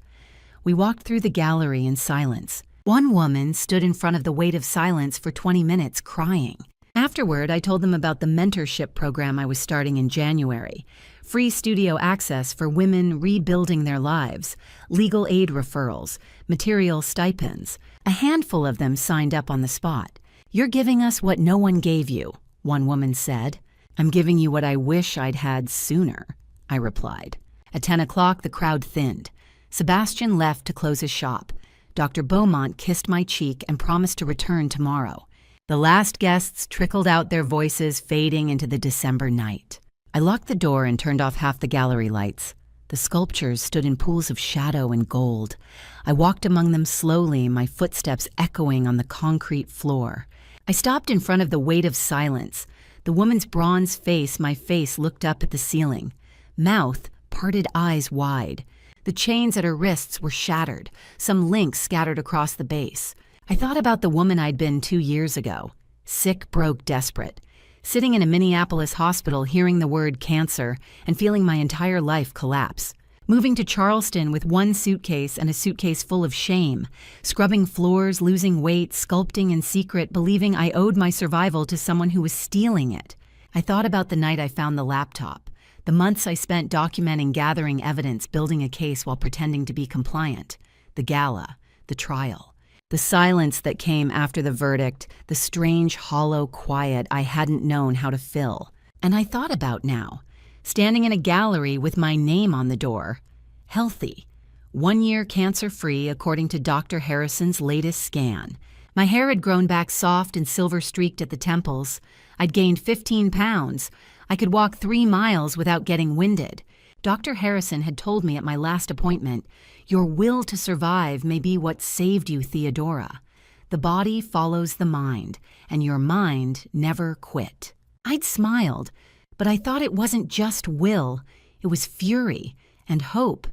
We walked through the gallery in silence. One woman stood in front of the weight of silence for 20 minutes crying. Afterward, I told them about the mentorship program I was starting in January. Free studio access for women rebuilding their lives, legal aid referrals, material stipends. A handful of them signed up on the spot. "You're giving us what no one gave you," one woman said. "I'm giving you what I wish I'd had sooner," I replied. At 10 o'clock, the crowd thinned. Sebastian left to close his shop. Dr. Beaumont kissed my cheek and promised to return tomorrow. The last guests trickled out, their voices fading into the December night. I locked the door and turned off half the gallery lights. The sculptures stood in pools of shadow and gold. I walked among them slowly, my footsteps echoing on the concrete floor. I stopped in front of the weight of silence. The woman's bronze face, my face, looked up at the ceiling. Mouth, parted eyes wide. The chains at her wrists were shattered, some links scattered across the base. I thought about the woman I'd been 2 years ago. Sick, broke, desperate. Sitting in a Minneapolis hospital, hearing the word cancer, and feeling my entire life collapse. Moving to Charleston with one suitcase and a suitcase full of shame. Scrubbing floors, losing weight, sculpting in secret, believing I owed my survival to someone who was stealing it. I thought about the night I found the laptop. The months I spent documenting, gathering evidence, building a case while pretending to be compliant. The gala. The trial. The silence that came after the verdict, the strange, hollow quiet I hadn't known how to fill. And I thought about now, standing in a gallery with my name on the door. Healthy. 1 year cancer-free according to Dr. Harrison's latest scan. My hair had grown back soft and silver-streaked at the temples. I'd gained 15 pounds. I could walk 3 miles without getting winded. Dr. Harrison had told me at my last appointment, "Your will to survive may be what saved you, Theodora. The body follows the mind, and your mind never quit." I'd smiled, but I thought it wasn't just will. It was fury and hope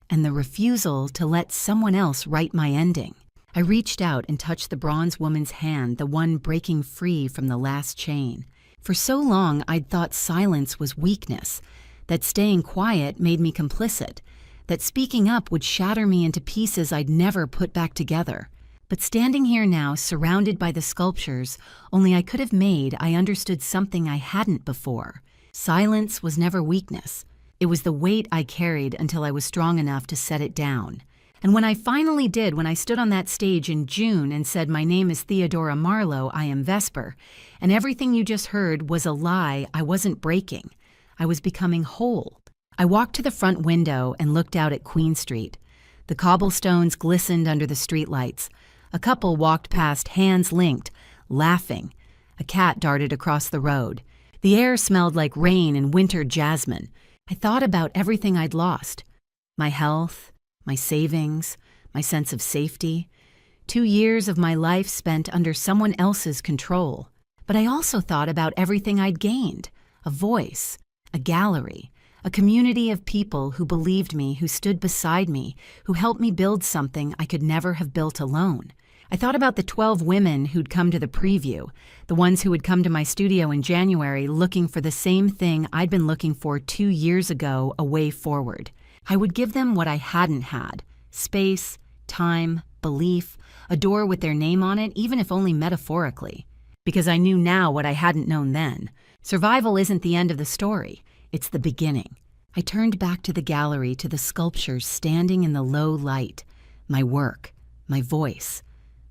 and the refusal to let someone else write my ending. I reached out and touched the bronze woman's hand, the one breaking free from the last chain. For so long, I'd thought silence was weakness, that staying quiet made me complicit, that speaking up would shatter me into pieces I'd never put back together. But standing here now, surrounded by the sculptures only I could have made, I understood something I hadn't before. Silence was never weakness. It was the weight I carried until I was strong enough to set it down. And when I finally did, when I stood on that stage in June and said, "My name is Theodora Marlowe, I am Vesper," and everything you just heard was a lie, I wasn't breaking. I was becoming whole. I walked to the front window and looked out at Queen Street. The cobblestones glistened under the streetlights. A couple walked past, hands linked, laughing. A cat darted across the road. The air smelled like rain and winter jasmine. I thought about everything I'd lost. My health, my savings, my sense of safety. 2 years of my life spent under someone else's control. But I also thought about everything I'd gained. A voice, a gallery, a community of people who believed me, who stood beside me, who helped me build something I could never have built alone. I thought about the 12 women who'd come to the preview, the ones who would come to my studio in January looking for the same thing I'd been looking for 2 years ago, a way forward. I would give them what I hadn't had: space, time, belief, a door with their name on it, even if only metaphorically. Because I knew now what I hadn't known then. Survival isn't the end of the story. It's the beginning. I turned back to the gallery, to the sculptures standing in the low light. My work, my voice,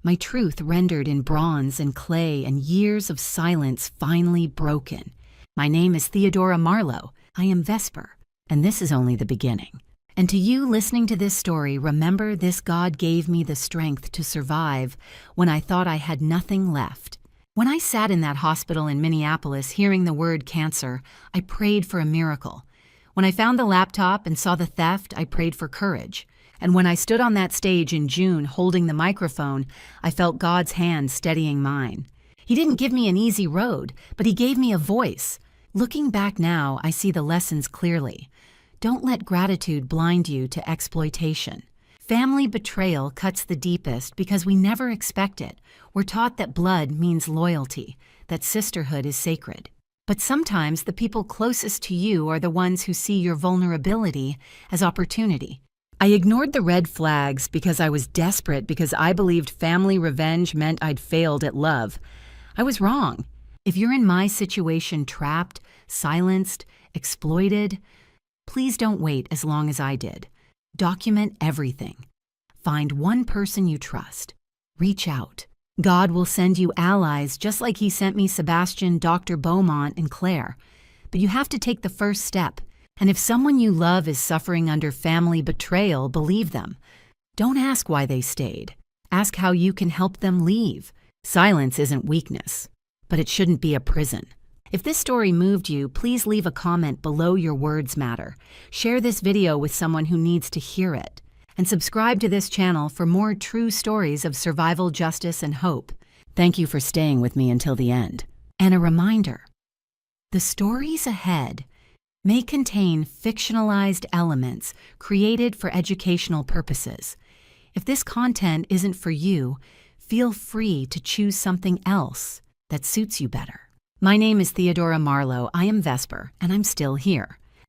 my truth rendered in bronze and clay, and years of silence finally broken. My name is Theodora Marlowe. I am Vesper, and this is only the beginning. And to you listening to this story, remember this: God gave me the strength to survive when I thought I had nothing left. When I sat in that hospital in Minneapolis hearing the word cancer, I prayed for a miracle. When I found the laptop and saw the theft, I prayed for courage. And when I stood on that stage in June holding the microphone, I felt God's hand steadying mine. He didn't give me an easy road, but He gave me a voice. Looking back now, I see the lessons clearly. Don't let gratitude blind you to exploitation. Family betrayal cuts the deepest because we never expect it. We're taught that blood means loyalty, that sisterhood is sacred. But sometimes the people closest to you are the ones who see your vulnerability as opportunity. I ignored the red flags because I was desperate because I believed family revenge meant I'd failed at love. I was wrong. If you're in my situation, trapped, silenced, exploited, please don't wait as long as I did. Document everything. Find one person you trust. Reach out. God will send you allies just like He sent me Sebastian, Dr. Beaumont, and Claire. But you have to take the first step. And if someone you love is suffering under family betrayal, believe them. Don't ask why they stayed. Ask how you can help them leave. Silence isn't weakness, but it shouldn't be a prison. If this story moved you, please leave a comment below. Your words matter. Share this video with someone who needs to hear it. And subscribe to this channel for more true stories of survival, justice, and hope. Thank you for staying with me until the end. And a reminder, the stories ahead may contain fictionalized elements created for educational purposes. If this content isn't for you, feel free to choose something else that suits you better. My name is Theodora Marlowe. I am Vesper, and I'm still here.